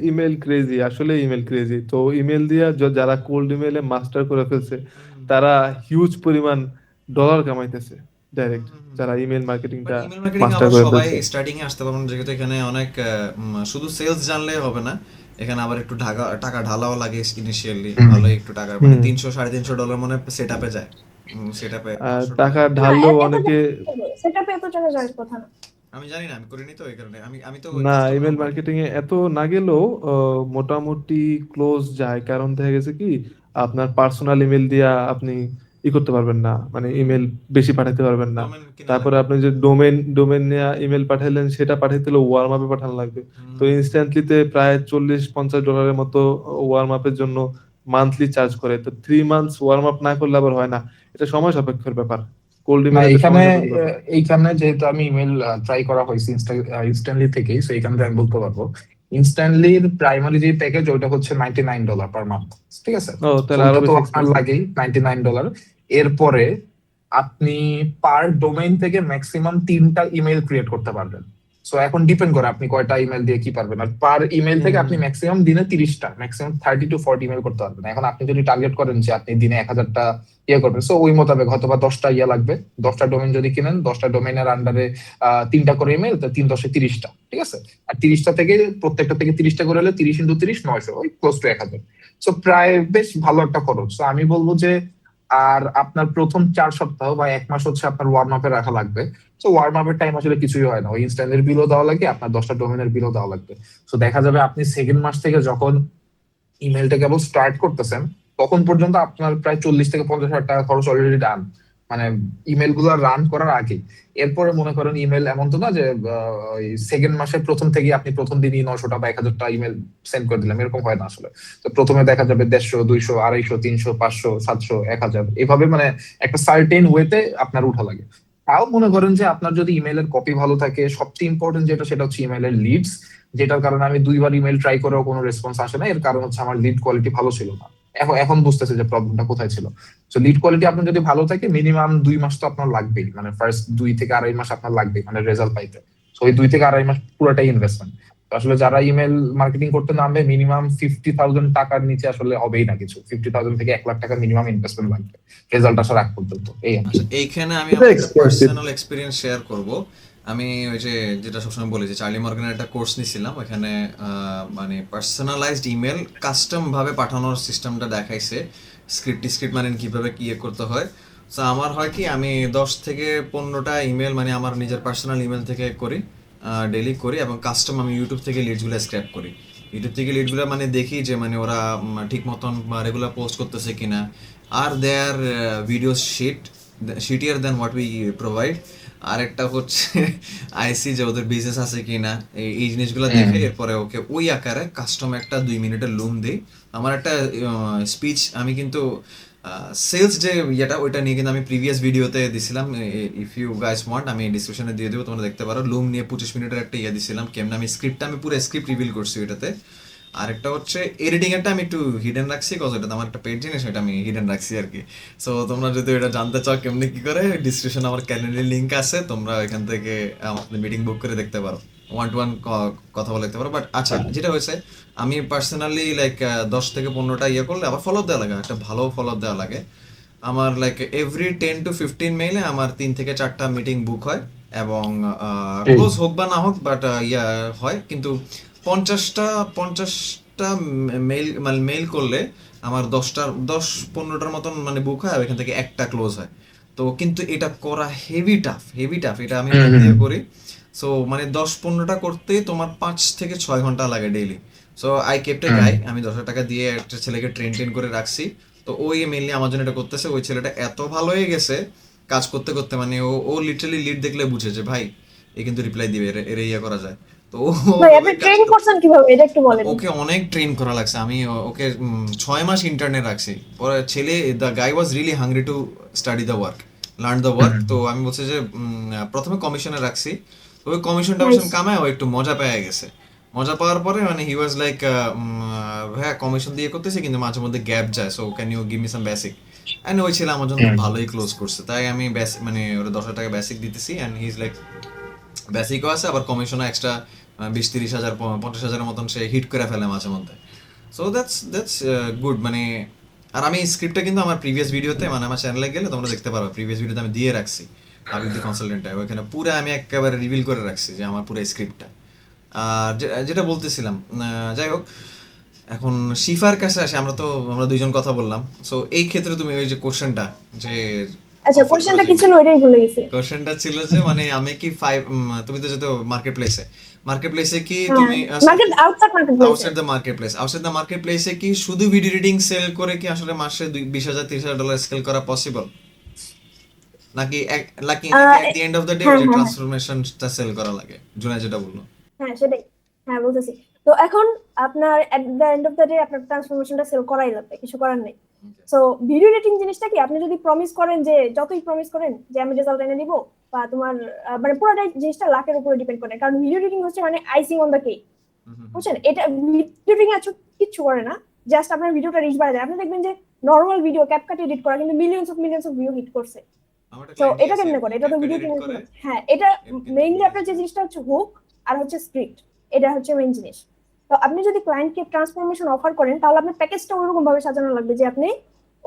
[SPEAKER 2] ইমেল ক্রেজি, আসলে ইমেল ক্রেজি। তো ইমেল দিয়া যারা কোল্ড ইমেলে মাস্টার করে ফেলছে তারা হিউজ পরিমাণ ডলার কামাইতেছে ডাইরেক্ট, যারা ইমেল
[SPEAKER 1] বাট
[SPEAKER 2] মার্কেটিংটা
[SPEAKER 1] ইমেল মার্কেটিং
[SPEAKER 2] মাস্টার
[SPEAKER 1] আবার
[SPEAKER 2] করে
[SPEAKER 1] সবাই
[SPEAKER 2] ফেলছে।
[SPEAKER 1] স্টার্টিং এ আসতে পারবেন, যেহেতু এখানে অনেক শুধু সেলস জানলে হবে না, এখানে আবার একটু টাকা ঢালাও লাগে ইনিশিয়ালি,
[SPEAKER 3] হুম
[SPEAKER 1] ভালো একটু টাকা, মানে
[SPEAKER 2] হুম।
[SPEAKER 1] 300-350 ডলার মনে সেট আপে যায়, সেট আপে
[SPEAKER 2] আর
[SPEAKER 1] 500 ডলার।
[SPEAKER 2] টাকা
[SPEAKER 4] না,
[SPEAKER 2] ঢাললেও
[SPEAKER 4] এত
[SPEAKER 2] অনেকে,
[SPEAKER 4] সেটআপে এত টাকা যাওয়ার কথা না।
[SPEAKER 1] আমি জানি না, আমি করিনি তো এই কারণে, আমি তো
[SPEAKER 2] না,
[SPEAKER 1] কাস্টমারও
[SPEAKER 2] ইমেল
[SPEAKER 1] করিনি।
[SPEAKER 2] মার্কেটিং এ এত না গেলেও মোটামুটি ক্লোজ যায়। কারণ দেখা গেছে কি, আপনার পার্সোনাল ইমেল দিয়া আপনি করতে পারবেন না, মানে ইমেল বেশি পাঠাতে পারবেন না।
[SPEAKER 1] ডোমেন কিনা
[SPEAKER 2] তারপরে
[SPEAKER 1] লাগে।
[SPEAKER 2] আপনি যে ডোমেন নিয়ে ইমেল পাঠাইলেন, সেটা পাঠাইতে হলে ওয়ার্ম আপে পাঠানো লাগবে। তো
[SPEAKER 1] হুম,
[SPEAKER 2] ইনস্ট্যান্টলিতে প্রায় 40-50 ডলারের মতো ওয়ার্ম আপের জন্য মান্থলি চার্জ করে। তো 3 মান্থস ওয়ার্ম আপ না করলে আবার হয় না, এটা সময় সাপেক্ষের ব্যাপার। কোল্ড
[SPEAKER 3] না,
[SPEAKER 2] ইমেল এটা
[SPEAKER 3] এখানে
[SPEAKER 2] সময় সাপেক্ষের ব্যাপার।
[SPEAKER 3] এইখানে যেহেতু আমি ইমেল ট্রাই করা হয়েছে ইনস্ট্যান্টলি থেকেই, সো এখান থেকে আমি বলতে পারবো ইনস্ট্যান্টলির প্রাইমারি যে প্যাকেজ ওইটা হচ্ছে $99 পার মান্থ, ঠিক আছে?
[SPEAKER 2] ও,
[SPEAKER 3] তো
[SPEAKER 2] তাহলে আরো
[SPEAKER 3] ওইটা তো
[SPEAKER 2] বেশি
[SPEAKER 3] আপনার
[SPEAKER 2] এক্সপেন্সিভ।
[SPEAKER 3] লাগেই $99। এরপরে আপনি পার ডোমেইন থেকে ম্যাক্সিমাম 3টা ইমেল ক্রিয়েট করতে পারবেন। সো এখন ডিপেন্ড করে আপনি কয়টা ইমেল দিয়ে কি পারবেন। আর পার ইমেল থেকে আপনি
[SPEAKER 2] হুম
[SPEAKER 3] ম্যাক্সিমাম দিনে 30টা, ম্যাক্সিমাম 30 to 40 ইমেল করতে পারবেন। এখন আপনি যদি টার্গেট করেন যে আপনি দিনে 1000টা করবেন, সো ওই মোতাবেক হয়তো বা 10টা লাগবে। 10টা ডোমেইন যদি কিনেন, 10টা ডোমেইনের আন্ডারে 3টা করে ইমেল, তো 3×10 = 30টা, ঠিক আছে? আর 30টা থেকে প্রত্যেকটা থেকে 30টা করে হলে 30 × 30 900, ওই ক্লোজ টু 1000। সো প্রায় বেশ ভালো একটা খরচ। সো আমি বলবো যে, আর আপনার প্রথম 4 সপ্তাহ বা 1 মাস হচ্ছে আপনার ওয়ার্ম আপে রাখা লাগবে। সো ওয়ার্ম আপের টাইম আসলে কিছুই হয় না, ওই ইনস্ট্যান্টের বিলও দেওয়া লাগে, আপনার 10টা ডোমেনের বিলও দেওয়া লাগবে। সো দেখা যাবে আপনি সেকেন্ড মাস থেকে যখন ইমেলটা কেবল স্টার্ট করতেছেন, তখন পর্যন্ত আপনার প্রায় 40 থেকে 50 হাজার টাকা খরচ অলরেডি ডান, মানে ইমেল গুলো রান করার আগে। এরপরে মনে করেন ইমেল এমন তো না যে সেকেন্ড মাসের প্রথম থেকে আপনি প্রথম দিনই 900টা বা 1000টা ইমেল সেন্ড করে দিলাম, এরকম হয় না আসলে। তো প্রথমে দেখা যাবে 150, 200, 250, 300, 500, 700, 1000, এভাবে মানে একটা সার্টেন ওয়েতে আপনার উঠা লাগে। তাও মনে করেন যে আপনার যদি ইমেলের কপি ভালো থাকে, সবচেয়ে ইম্পর্টেন্ট যেটা সেটা হচ্ছে ইমেলের লিডস, যেটার কারণে আমি 2বার ইমেল ট্রাই করেও কোনো রেসপন্স আসে না। এর কারণ হচ্ছে আমার লিড কোয়ালিটি ভালো ছিল না। এখন এখন বুঝতেছে যে প্রবলেমটা কোথায় ছিল। তো লিড কোয়ালিটি আপনার যদি ভালো থাকে, মিনিমাম 2 মাস তো আপনার লাগবেই, মানে ফার্স্ট 2 থেকে আড়াই মাস আপনার লাগবেই মানে রেজাল্ট পাইতে। তো ওই 2 থেকে আড়াই মাস পুরোটাই ইনভেস্টমেন্ট। তো আসলে যারা ইমেল মার্কেটিং করতে নামবে, মিনিমাম 50,000 টাকার নিচে আসলে হবেই না কিছু। 50,000 থেকে 1 লাখ টাকা মিনিমাম ইনভেস্টমেন্ট লাগবে রেজাল্ট আসার আগ পর্যন্ত, এই আর কি।
[SPEAKER 1] আচ্ছা, এইখানে আমি
[SPEAKER 2] এটা
[SPEAKER 1] আমার একটা
[SPEAKER 2] এক্সপেন্সিভ।
[SPEAKER 1] পার্সোনাল এক্সপিরিয়েন্স শেয়ার করব। আমি ওই যে যেটা সবসময় বলি যে চার্লি মর্গানের একটা কোর্স নিছিলাম, ওখানে মানে পার্সোনালাইজড ইমেল কাস্টম ভাবে পাঠানোর সিস্টেমটা দেখাইছে, স্ক্রিপ্ট মানে কিভাবে কি করতে হয়। তো আমার হয় কি, আমি 10 থেকে 15টা ইমেল মানে আমার নিজের পার্সোনাল ইমেল থেকে করি, ডেলি করি, এবং কাস্টম আমি ইউটিউব থেকে লিডসগুলো স্ক্র্যাপ করি। ইউটিউব থেকে লিডসগুলো মানে দেখি যে মানে ওরা ঠিক মতন রেগুলার পোস্ট করতেছে কিনা, আর দেয়ার ভিডিও শিটিয়ার দেন হোয়াট উই প্রোভাইড। আর একটা হচ্ছে আইসি যে ওদের বিজনেস আছে কিনা, এই জিনিসগুলো দেখে এরপরে ওকে ওই আকারে কাস্টম একটা 2 মিনিটের লুম দিই। আমার একটা স্পিচ, আমি কিন্তু সেলস যে ইয়েটা ওইটা নিয়ে কিন্তু আমি প্রিভিয়াস ভিডিওতে দিছিলাম, ইফ ইউ গাইস ওয়ান্ট আমি ডিসক্রিপশনে দিয়ে দেবো, তোমরা দেখতে পারো। লুম নিয়ে 25 মিনিটের একটা ইয়ে দিছিলাম, কেমন আমি পুরো স্ক্রিপ্ট রিভিল করছি ওইটাতে। আরেকটা হচ্ছে এডিটিং এরটা আমি একটু হিডেন রাখছি, কজ এটা আমার একটা পেড জিনিস, এটা আমি হিডেন রাখছি আর কি। সো তোমরা যদি এটা জানতে চাও কেমনি কি করে, ডিসক্রিপশন আমার ক্যালেন্ডার লিঙ্ক আছে, তোমরা এখান থেকে আমাদের মিটিং বুক করে দেখতে পারো, 1-to-1 কথা বলে দেখতে পারো। বাট আচ্ছা, যেটা হয়েছে, আমি পার্সোনালি লাইক 10 থেকে 15টা ইয়ে করলে আবার ফলো দেওয়া লাগে, একটা ভালো ফলো দেওয়া লাগে। আমার লাইক এভরি 10 to 15 মেইলে আমার 3 থেকে 4টা মিটিং বুক হয়, এবং
[SPEAKER 3] এই
[SPEAKER 1] ক্লোজ হোক বা না হোক, বাট ইয়া হয়। কিন্তু 50টা মেইল মানে মেইল করলে আমার 10-15টার মতন মানে বুক হয়, আর এখান থেকে একটা ক্লোজ হয়। তো কিন্তু এটা করা হেভি টাফ, এটা আমি মন দিয়ে করি। সো মানে 10-15টা করতে তোমার 5 থেকে 6 ঘন্টা লাগে ডেইলি। সো আই কেপ্ট এ গাই, আমি 10,000 টাকা দিয়ে একটা ছেলেকে ট্রেন করে রাখছি। তো ওই মেইনলি আমার জন্য এটা করতেছে। ওই ছেলেটা এত ভালো হয়ে গেছে কাজ করতে করতে, মানে ও লিটারালি লিড দেখলে বুঝে যে ভাই এ কিন্তু রিপ্লাই দিবে, এর ইয়ে করা যায়। তো ও
[SPEAKER 4] ভাই
[SPEAKER 1] ওভাবে
[SPEAKER 4] আপনি
[SPEAKER 1] কাজ
[SPEAKER 4] ট্রেন করছেন কিভাবে এটা একটু বলেন।
[SPEAKER 1] ওকে অনেক ট্রেন করা লাগছে। আমি ওকে 6 মাস ইন্টার্নে রাখছি। পরে ছেলে, the guy was really hungry to study the work, learn the work. তো আমি বলছি যে প্রথমে কমিশনে রাখছি। তো ওই কমিশন
[SPEAKER 4] নাইস।
[SPEAKER 1] টমিশন কামায় ও একটু মজা পেয়ে গেছে। মজা পাওয়ার পরে মানে হি ওয়াজ লাইক, হ্যাঁ কমিশন দিয়ে করতেছে কিন্তু মাঝে মধ্যে গ্যাপ যায়, so can you give me some basic. And ওই ছেলে আমার জন্য ভালোই ক্লোজ করছে, তাই আমি মানে ওরা 10,000 টাকা বেসিক দিতেছি, অ্যান্ড হি ইজ লাইক বেসিকও আছে, আবার কমিশনও এক্সট্রা 20-30 হাজার 50 হাজারের মতন সে হিট করে ফেলে মাঝে মধ্যে। So that's good. মানে আর আমি স্ক্রিপ্টটা কিন্তু আমার প্রিভিয়াস ভিডিওতে, মানে আমার চ্যানেলে গেলে তোমরা দেখতে পারো, প্রিভিয়াস ভিডিওতে আমি দিয়ে রাখছি হাবিব দি কনসালটেন্টে, ওইখানে পুরো আমি একেবারে রিভিল করে রাখছি যে আমার পুরো স্ক্রিপ্টটা। আর যেটা বলতেছিলাম, যাই হোক, এখন শিফার কাছে আসে। আমরা দুইজন কথা বললাম। সো এই ক্ষেত্রে তুমি ওই যে কোশ্চেনটা যে
[SPEAKER 4] আচ্ছা, কোশ্চেনটা কি ছিল ওইটাই ভুলে গেছি।
[SPEAKER 1] কোশ্চেনটা ছিল যে মানে আমি কি তুমি তো যেহেতু মার্কেট প্লেসে কি
[SPEAKER 4] হ্যাঁ,
[SPEAKER 1] তুমি
[SPEAKER 4] market outside market
[SPEAKER 1] outside the market প্লেসে কি শুধু ভিডিও রিডিং সেল করে কি আসলে মাসে 20,000-30,000 ডলার স্কেল করা পসিবল, নাকি নাকি at the end of the day
[SPEAKER 4] হ্যাঁ,
[SPEAKER 1] যে
[SPEAKER 4] হ্যাঁ, হ্যাঁ।
[SPEAKER 1] ট্রান্সফরমেশনটা সেল করা লাগে, জুনাই যেটা বললো?
[SPEAKER 4] হ্যাঁ, সেটাই। হ্যাঁ, বলতেছি। তো এখন আপনার at the end of the day আপনার ট্রান্সফরমেশনটা সেল করাই লাগবে, কিছু করার নেই। সো ভিডিও রেটিং জিনিসটা কি, আপনি যদি প্রমিস করেন যে, যতই প্রমিস করেন যে আমি রেজাল্ট এনে দিব, বা তোমার মানে পুরোটাই জিনিসটা লাকের উপরে ডিপেন্ড করে, কারণ ভিডিও রেটিং হচ্ছে মানে আইসিং অন দ্য কেক, বুঝছেন? এটা ভিডিও রেটিং কিচ্ছু করে না, জাস্ট আপনার ভিডিওটা রিচ বাড়ায় দেয়। আপনি দেখবেন যে নর্মাল ভিডিও ক্যাপকাট এডিট করা কিন্তু মিলিয়নস অফ ভিউ হিট করছে। তো এটা কেমনে করে? এটা তো ভিডিও রেটিং। হ্যাঁ, এটা মেইনলি আপনার যে জিনিসটা হচ্ছে হুক আর হচ্ছে স্ক্রিপ্ট, এটা হচ্ছে মেইন জিনিস। তো আপনি যদি ক্লায়েন্টকে ট্রান্সফরমেশন অফার করেন, তাহলে আপনার প্যাকেজটা ওইরকম ভাবে সাজানো লাগবে যে আপনি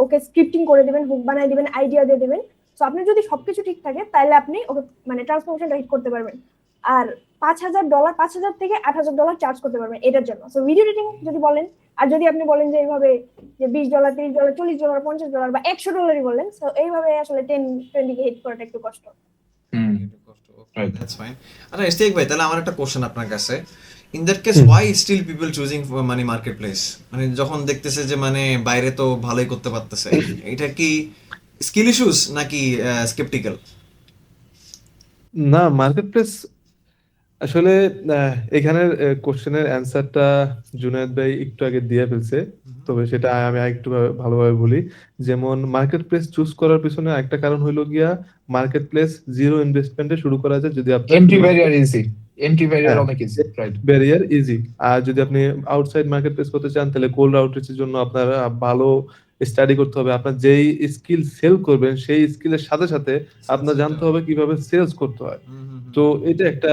[SPEAKER 4] ওকে স্ক্রিপ্টিং করে দিবেন, হুক বানায় দিবেন, আইডিয়া দিয়ে দিবেন। তো আপনি যদি সবকিছু ঠিক থাকে, তাহলে আপনি ওকে মানে ট্রান্সফরমেশনটা হিট করতে পারবেন। আর $5,000 $5,000 থেকে $8,000 চার্জ করতে পারবেন এটার জন্য। সো ভিডিও রেটিং যদি বলেন, আর যদি আপনি বলেন যে এইভাবে যে $20 $30 $40 $50 বা $100 বললেন, তো এইভাবে আসলে 10-20 কে হিট করাটা একটু কষ্ট।
[SPEAKER 1] That's fine. আচ্ছা ইস্তেক ভাই, তাহলে আমার একটা কোশ্চেন আপনার কাছে। In that case why still people choosing মানে মার্কেট প্লেস? মানে যখন দেখতেছে যে মানে বাইরে তো ভালোই করতে পারতেছে, এটা কি স্কিল ইস্যুস নাকি স্কেপটিক্যাল?
[SPEAKER 2] না, মার্কেট প্লেস আসলে এখানের কোশ্চেনের অ্যান্সারটা জুনায়েদ ভাই একটু আগে দিয়ে ফেলছে। তবে সেটা আমি আরেকটু ভালোভাবে বলি। যেমন মার্কেট প্লেস চুজ করার পিছনে একটা কারণ হইলো গিয়া, মার্কেট প্লেস জিরো ইনভেস্টমেন্টে শুরু করা যায় যদি আপনার
[SPEAKER 3] entry barrier easy, entry barrier
[SPEAKER 2] হ্যাঁ,
[SPEAKER 3] অনেক ইজি, রাইট।
[SPEAKER 2] Barrier easy. আর যদি আপনি আউটসাইড মার্কেট প্লেস করতে চান, তাহলে কোল্ড আউটরিচের জন্য আপনার ভালো স্টাডি করতে হবে। আপনার যেই স্কিল সেল করবেন, সেই স্কিলের সাথে সাথে আপনার জানতে হবে কিভাবে সেলস করতে হয়। তো এটা একটা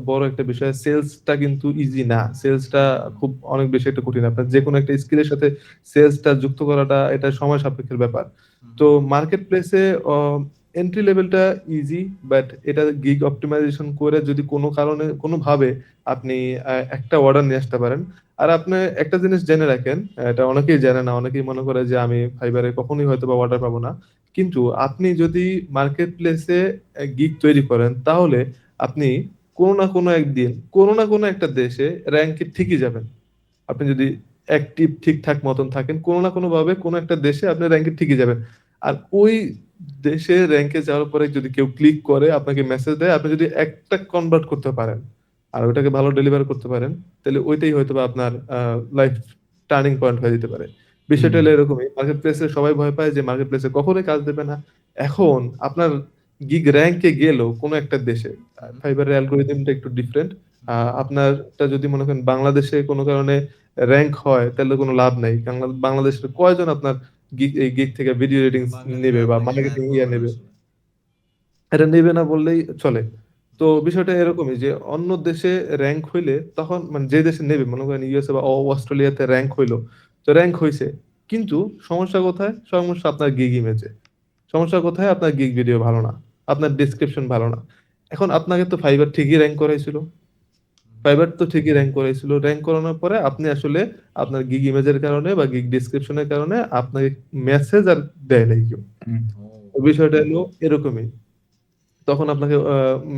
[SPEAKER 2] বড় একটা বিষয়। সেলসটা কিন্তু ইজি না, সেলসটা খুব অনেক বেশি একটা কঠিন। আপনার যে কোনো একটা স্কিলের সাথে সেলসটা যুক্ত করাটা এটা সময় সাপেক্ষের ব্যাপার। তো মার্কেট প্লেসে এন্ট্রি লেভেলটা ইজি, বাট এটা গিগ অপটিমাইজেশন করে যদি কোনো কারণে কোনোভাবে আপনি একটা অর্ডার নিয়ে আসতে পারেন। আর আপনি একটা জিনিস জেনে রাখেন, এটা অনেকেই জানে না, অনেকেই মনে করে যে আমি ফাইবারে কখনোই হয়তো বা অর্ডার পাবো না। কিন্তু আপনি যদি মার্কেট প্লেসে গিগ তৈরি করেন, তাহলে আপনি কোনো না কোনো একদিন কোনো না কোনো একটা দেশে র্যাঙ্কে ঠিকই যাবেন। আপনি যদি অ্যাক্টিভ ঠিকঠাক মতন থাকেন, কোনো না কোনো ভাবে কোনো একটা দেশে আপনি র্যাঙ্কে ঠিকই যাবেন। আর ওই দেশে র্যাঙ্কে যাওয়ার পরে যদি কেউ ক্লিক করে, আপনাকে মেসেজ দেয়, আপনি যদি একটা কনভার্ট করতে পারেন আর ওটাকে ভালো ডেলিভার করতে পারেন, তাহলে ওইটাই হয়তো বা আপনার লাইফ টার্নিং পয়েন্ট হয়ে যেতে পারে। বিষয়টা হলো এরকমই। মার্কেট প্লেসে সবাই ভয় পায় যে মার্কেট প্লেসে কখনোই কাজ দেবে না। এখন আপনার গিগ র্যাঙ্কে গেল কোনো একটা দেশে, ফাইবারের অ্যালগোরিদমটা একটু ডিফারেন্ট। আপনারটা যদি মনে করেন বাংলাদেশে কোনো কারণে র্যাঙ্ক হয়, তাহলে কোনো লাভ নাই। বাংলাদেশের কয়জন আপনার এই গিগ থেকে ভিডিও রেটিং নেবে বা মার্কেটিং নেবে? এটা নেবে না বললেই চলে। তো বিষয়টা এরকমই যে অন্য দেশে র্যাঙ্ক হইলে তখন মানে যে দেশে নেবে, মনে করেন ইউএসএ বা অস্ট্রেলিয়াতে র্যাঙ্ক হইলো, তো র্যাঙ্ক হইছে, কিন্তু সমস্যা কোথায়? সমস্যা আপনার গিগ ইমেজে। সমস্যা কোথায়? আপনার গিগ ভিডিও ভালো না, আপনার ডেসক্রিপশন ভালো না। এখন আপনাকে তো ফাইবার ঠিকই র্যাঙ্ক করাইছিল, ফাইবার তো ঠিকই র্যাঙ্ক করাইছিল। র্যাঙ্ক করানোর পরে আপনি আসলে আপনার গিগ ইমেজের কারণে বা গিগ ডেসক্রিপশনের কারণে আপনাকে মেসেজ আর দেয় নাই কেউ। তো বিষয়টা হলো এরকমই। তখন আপনাকে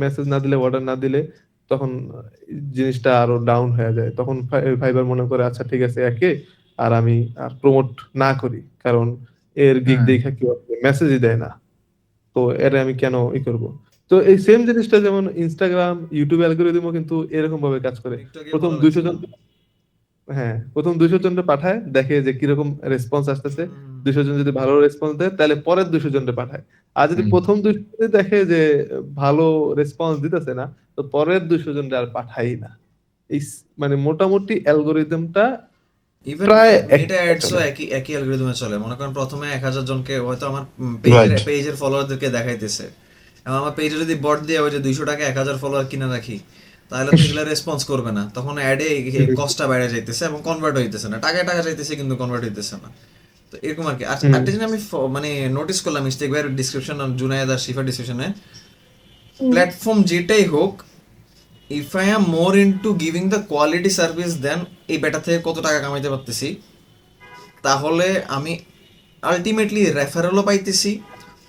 [SPEAKER 2] মেসেজ না দিলে, অর্ডার না দিলে, তখন জিনিসটা আরো ডাউন হয়ে যায়। তখন ফাইবার মনে করে আচ্ছা ঠিক আছে, একে আর আমি প্রমোট না করি, কারণ এর গিগ দেখা কেউ মেসেজই দেয় না, তো এর আমি কেন ই করব। তো এই সেম জিনিসটা যেমন ইনস্টাগ্রাম, ইউটিউব অ্যালগরিদমও কিন্তু এরকম ভাবে কাজ করে। প্রথম 200 জন, হ্যাঁ, প্রথম 200 জনকে পাঠায়, দেখে যে কিরকম রেসপন্স আসতেছে। 200 জন যদি ভালো রেসপন্স দেয়, তাহলে পরের 200 জনকে পাঠায়। আর যদি প্রথম 200 জনে দেখে যে ভালো রেসপন্স দিতেছে না, তো পরের 200 জনকে আর পাঠাই না। এই মানে মোটামুটি অ্যালগরিদমটা
[SPEAKER 1] ইভেন
[SPEAKER 2] প্রায়
[SPEAKER 1] মেটা অ্যাডসও
[SPEAKER 2] চলে।
[SPEAKER 1] একই অ্যালগরিদমে চলে। মনে করেন প্রথমে 1,000 জনকে হয়তো আমার
[SPEAKER 3] রাইট।
[SPEAKER 1] পেজের ফলোয়ারদেরকে দেখাইতেছে, আমার পেজে যদি বট দিয়ে ওই যে 200 টাকা 1000 ফলোয়ার কিনে রাখি, তাহলে তো এগুলা রেসপন্স করবে না, তখন অ্যাডে কস্টটা বেড়ে যাইতেছে এবং কনভার্ট হইতেছে না, টাকায় টাকা যাইতেছে কিন্তু কনভার্ট হইতেছে না। তো এরকম আর কি। আর একটা জিনিস আমি মানে নোটিস করলাম মিস্টেক ভাইয়ের ডিসক্রিপশন, জুনায়েদ আর শিফার ডিসক্রিপশনে, প্ল্যাটফর্ম যেটাই হোক, if I am more into giving the quality service then এই বেটা থেকে কত টাকা কামাইতে পারতেছি, তাহলে আমি আলটিমেটলি রেফারেলও পাইতেছি,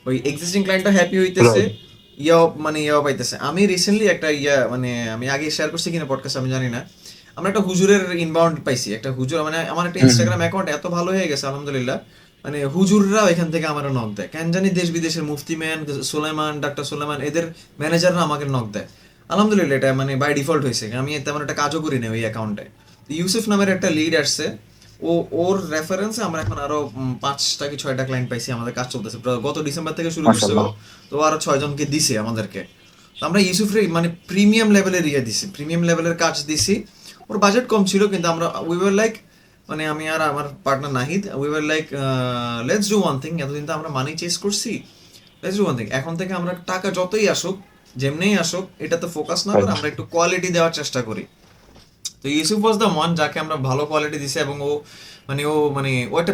[SPEAKER 1] ওই এক্সিস্টিং ক্লায়েন্টটা হ্যাপি হইতেছে, ইয়াও পাইতেছে। আমি রিসেন্টলি একটা মানে আমি আগে শেয়ার করছি কিনা পডকাস্ট আমি জানি না, আমরা একটা হুজুরের ইনবাউন্ড পাইছি, একটা হুজুর, মানে আমার একটা ইনস্টাগ্রাম অ্যাকাউন্ট এত ভালো হয়ে গেছে আলহামদুলিল্লাহ, মানে হুজুররাও এখান থেকে আমার নক দেয়, কেন জানি দেশ বিদেশের মুফতি ম্যান সুলাইমান, ডাক্তার সুলাইমান, এদের ম্যানেজাররা আমাকে নক দেয়। আলহামদুলিল্লাহ, এটা মানে বাই ডিফল্ট হয়েছে, আমি তেমন একটা কাজও করি না ওই অ্যাকাউন্টে। ইউসুফ নামের একটা লিড আসছে, ওর রেফারেন্সে আমরা এখন আরো 5টা কি 6টা ক্লায়েন্ট পাইছি, আমাদের কাজ চলতেছে, গত ডিসেম্বর থেকে শুরু করছে ও, তো আরো 6 জনকে দিছে আমাদেরকে। তো আমরা ইউসুফরে মানে প্রিমিয়াম লেভেলের দিছি, প্রিমিয়াম লেভেলের কাজ দিছি। ওর বাজেট কম ছিল, কিন্তু আমরা উই ওয়ার লাইক, মানে আমি আর আমার partner Nahid, we were like let's do one thing, এতদিন তো আমরা মানি চেস করছি, লেটস ডু ওয়ান থিং, এখন থেকে আমরা টাকা যতই আসুক যেমনিই আসুক এটা তো ফোকাস না করে আমরা একটু কোয়ালিটি দেওয়ার চেষ্টা করি। তো ইউসুফ ওয়াজ দ্য ওয়ান যাকে আমরা ভালো কোয়ালিটি দিছি, এবং ও একটা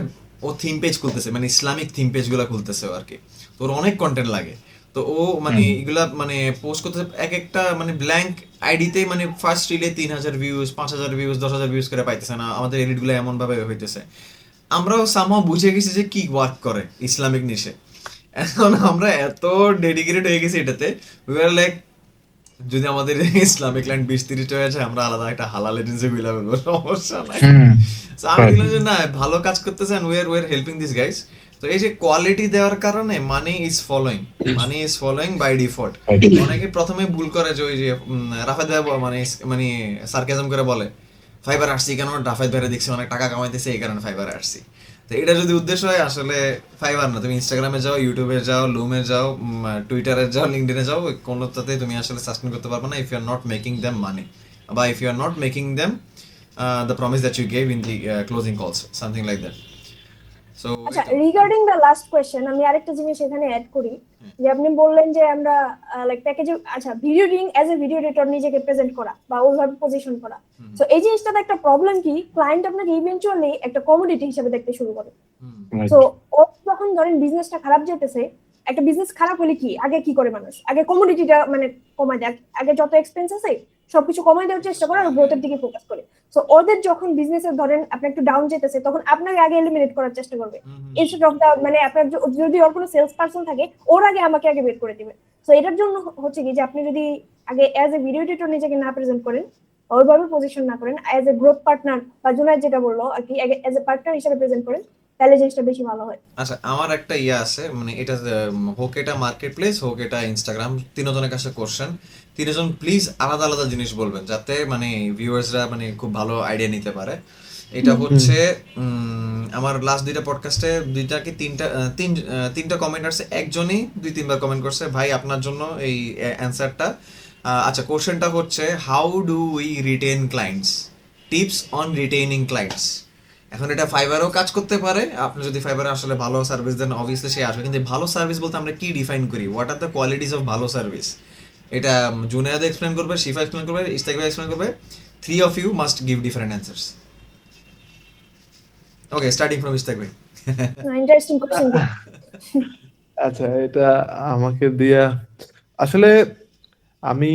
[SPEAKER 1] থিম পেজ খুলতেছে, মানে ইসলামিক থিম পেজ গুলা খুলতেছে আর কি। তো ওর অনেক কন্টেন্ট লাগে, তো ও মানে এগুলা মানে পোস্ট করতেছে এক একটা মানে ব্ল্যাঙ্ক আইডিতে, মানে first relay 3000 views, 5000 views, 10,000 views করে পাইতেছে না, আমাদের এডিট গুলো এমন ভাবে হইতেছে। আমরাও সামহাও বুঝে গেছি যে কি ওয়ার্ক করে ইসলামিক নিশে, এখন আমরা এত ডেডিকেটেড হয়ে গেছি এটাতে, উই আর লাইক যদি আমাদের ইসলামিক ক্লায়েন্ট 20-30টা হয়েছে, আমরা আলাদা একটা হালাল এজেন্সি খুলে ফেলবো, সমস্যা নাই। So আমি দেখলাম যে না, ভালো কাজ করতেছেন, we are helping this guys. তো এই যে কোয়ালিটি দেওয়ার কারণে money is following by default. অনেকে প্রথমে ভুল করে যে ওই যে রাফেদ ভাই মানে সার্কাজম করে বলে ফাইবার আসছি কেন, রাফেদ ভাইরা দেখছি অনেক টাকা কামাইতেছে এই কারণে ফাইবার আসছি। তো এটা যদি উদ্দেশ্য হয়, আসলে ফাইবার না, তুমি ইনস্টাগ্রামে যাও, ইউটিউবে যাও, লুমে যাও, টুইটারে যাও, লিঙ্কডইনে যাও, কোনোটাতে তুমি আসলে সাস্টেন করতে পারবে না if you are not making them money, বা if you are not making them the promise that you gave in the closing calls, something like that. So
[SPEAKER 4] আচ্ছা, রিগার্ডিং দ্য লাস্ট কোয়েশ্চেন, আমি আরেকটা জিনিস এখানে add করি, যে আপনি বললেন যে আমরা লাইক প্যাকেজে, আচ্ছা, video editing as a video editor নিজেকে প্রেজেন্ট করা বা ওইভাবে পজিশন করা, তো এই জিনিসটাতে একটা প্রবলেম কি, ক্লায়েন্ট আপনাকে ইভেন্চুয়ালি একটা কমোডিটি হিসেবে দেখতে শুরু করে। তো ও যখন ধরেন বিজনেসটা খারাপ যেতেছে, একটা বিজনেস খারাপ হলে কি আগে কি করে মানুষ, আগে কমোডিটিটা মানে কমায় দেয়, আগে যত এক্সপেন্স আছে সবকিছু কমাই দেওয়ার চেষ্টা করে আর গ্রোথের দিকে ফোকাস করে। সো ওদের যখন বিজনেসের ধরেন আপনি একটু ডাউন যেতেছে, তখন আপনাকে আগে এলিমিনেট করার চেষ্টা করবে, ইনস্টেড অফ দা, মানে আপনার যদি ওর কোনো সেলস পারসন থাকে, ওর আগে আমাকে আগে বের করে দিবে। সো এটার জন্য হচ্ছে কি যে আপনি যদি আগে অ্যাজ এ ভিডিও এডিটর নিজেকে না প্রেজেন্ট করেন, ওইভাবে পজিশন না করেন, অ্যাজ এ গ্রোথ পার্টনার বা জুনায়েদ যেটা বললো আর কি, অ্যাজ এ পার্টনার হিসেবে প্রেজেন্ট করেন, তাহলে জিনিসটা বেশি ভালো হয়।
[SPEAKER 1] আচ্ছা, আমার একটা আছে, মানে এটা হোক এটা মার্কেট প্লেস, হোক এটা ইনস্টাগ্রাম, তিনজনের কাছে কোশ্চেন, তিনজন প্লিজ আলাদা আলাদা জিনিস বলবেন, যাতে মানে ভিউয়ার্সরা মানে খুব ভালো আইডিয়া নিতে পারে। এটা হচ্ছে আমার লাস্ট 2টা পডকাস্টে 2টা কি 3টা কমেন্ট আসছে, একজনই 2-3বার কমেন্ট করছে, ভাই আপনার জন্য এই অ্যান্সারটা। আচ্ছা, কোশ্চেনটা হচ্ছে how do we written clients, tips on retaining clients. এখন এটা ফাইবারও কাজ করতে পারে, আপনি যদি ফাইবারে আসলে ভালো সার্ভিস দেন অবভিয়াসলি সে আসবে, কিন্তু ভালো সার্ভিস বলতে আমরা কি ডিফাইন করি, what are the qualities of ভালো সার্ভিস, এটা জুনায়েদ এক্সপ্লেন করবে, শিফা এক্সপ্লেন করবে, ইস্তাক ভাই এক্সপ্লেন করবে, 3 of you must give different answers. Okay, starting from Ishtiaq ভাই।
[SPEAKER 4] Interesting question.
[SPEAKER 2] আচ্ছা, এটা আমাকে দিয়া, আসলে আমি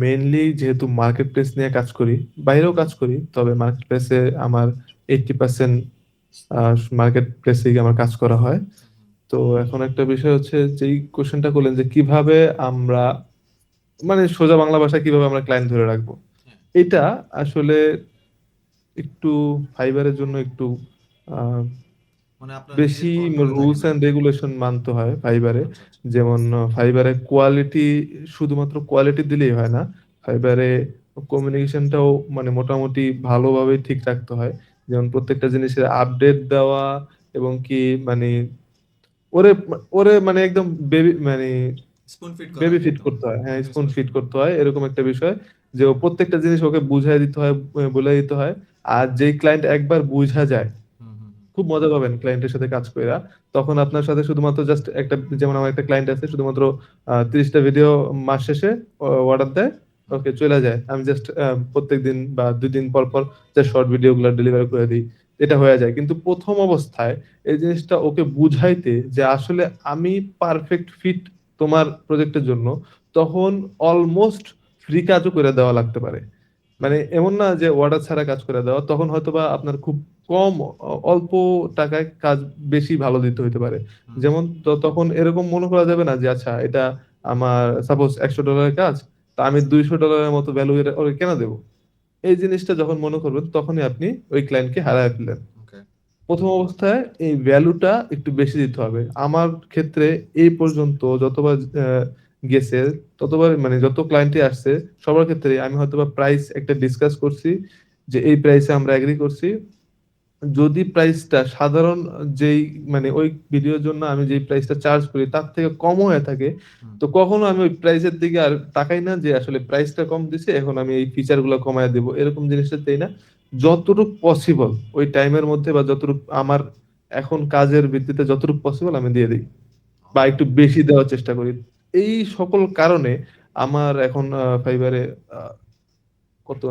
[SPEAKER 2] মেইনলি যেহেতু মার্কেট প্লেস নিয়ে কাজ করি, বাইরেও কাজ করি, তবে মার্কেট প্লেসে আমার 80% মার্কেট প্লেসে আমার কাজ করা হয়। তো এখন একটা বিষয় হচ্ছে, যেই কোশ্চেনটা করলেন যে কিভাবে আমরা, মানে সোজা বাংলা ভাষায় কিভাবে আমরা ক্লায়েন্ট ধরে রাখবো, এটা আসলে একটু ফাইবারের জন্য একটু
[SPEAKER 1] মানে আপনার
[SPEAKER 2] বেশি রুলস এন্ড রেগুলেশন মানতে হয় ফাইবারে। যেমন ফাইবারে কোয়ালিটি, শুধুমাত্র কোয়ালিটি দিলেই হয় না, ফাইবারে কমিউনিকেশনটাও মানে মোটামুটি ভালোভাবে ঠিক রাখতে হয়। যেমন প্রত্যেকটা জিনিসের আপডেট দেওয়া, এবং কি মানে ওরে ওরে মানে একদম বেবি ফিট করতে হয়, হ্যাঁ, স্পুন ফিট করতে হয়, এরকম একটা বিষয় যে ও প্রত্যেকটা জিনিস ওকে বুঝাই দিতে হয়, বলে দিতে হয়। আর যেই ক্লায়েন্ট একবার বুঝা যায়, খুব মজা পাবেন ক্লায়েন্টের সাথে কাজ কইরা। তখন আপনার সাথে শুধুমাত্র জাস্ট একটা, যেমন আমার একটা ক্লায়েন্ট আছে শুধুমাত্র 30টা ভিডিও মাস শেষে অর্ডার দেয়, ওকে চলে যায়। আমি জাস্ট প্রত্যেকদিন বা 2 দিন পর পর জাস্ট শর্ট ভিডিওগুলো ডেলিভারি করে দিই। এটা হয়ে যায়। কিন্তু ১ম অবস্থায় এই জিনিসটা ওকে বুঝাইতে যে আসলে আমি পারফেক্ট ফিট তোমার প্রজেক্টের জন্য, তখন অলমোস্ট ফ্রি কাজও করে দেওয়া লাগতে পারে। মানে এমন না যে অর্ডার ছাড়া কাজ করে দেওয়া, তখন হয়তোবা আপনার খুব কম অল্প টাকায় কাজ বেশি ভালো দিতে হইতে পারে। যেমন তখন এরকম মনে করা যাবে না যে আচ্ছা এটা আমার সাপোজ $100 কাজ, তা আমি $200 মতো ভ্যালু ওরে কেন দেবো? এই জিনিসটা যখন মনে করবেন তখনই আপনি ওই ক্লায়েন্টকে হারায় ফেললেন।
[SPEAKER 1] ওকে।
[SPEAKER 2] প্রথম অবস্থায় এই ভ্যালুটা একটু বেশি দিতে হবে। আমার ক্ষেত্রে এই পর্যন্ত যতবার গেছে, ততবার মানে যত ক্লায়েন্টই আসছে সবার ক্ষেত্রে আমি হয়তোবা প্রাইস একটা ডিসকাস করছি যে এই প্রাইসে আমরা এগ্রি করছি। যদি প্রাইসটা সাধারণ যেই মানে ওই ভিডিওর জন্য আমি যেই প্রাইসটা চার্জ করি তার থেকে কম হয়ে থাকে, তো কখনো আমি ওই প্রাইসের দিকে আর তাকাই না যে আসলে প্রাইসটা কম দিছে এখন আমি এই ফিচার গুলো কমায় দিব, এরকম জিনিসটা দেই না। যতটুকু পসিবল ওই টাইমের মধ্যে বা যতটুকু আমার এখন কাজের ভিত্তিতে যতটুকু পসিবল আমি দিয়ে দিই বা একটু বেশি দেওয়ার চেষ্টা করি। এই সকল কারণে আমার এখন ফাইবারে কত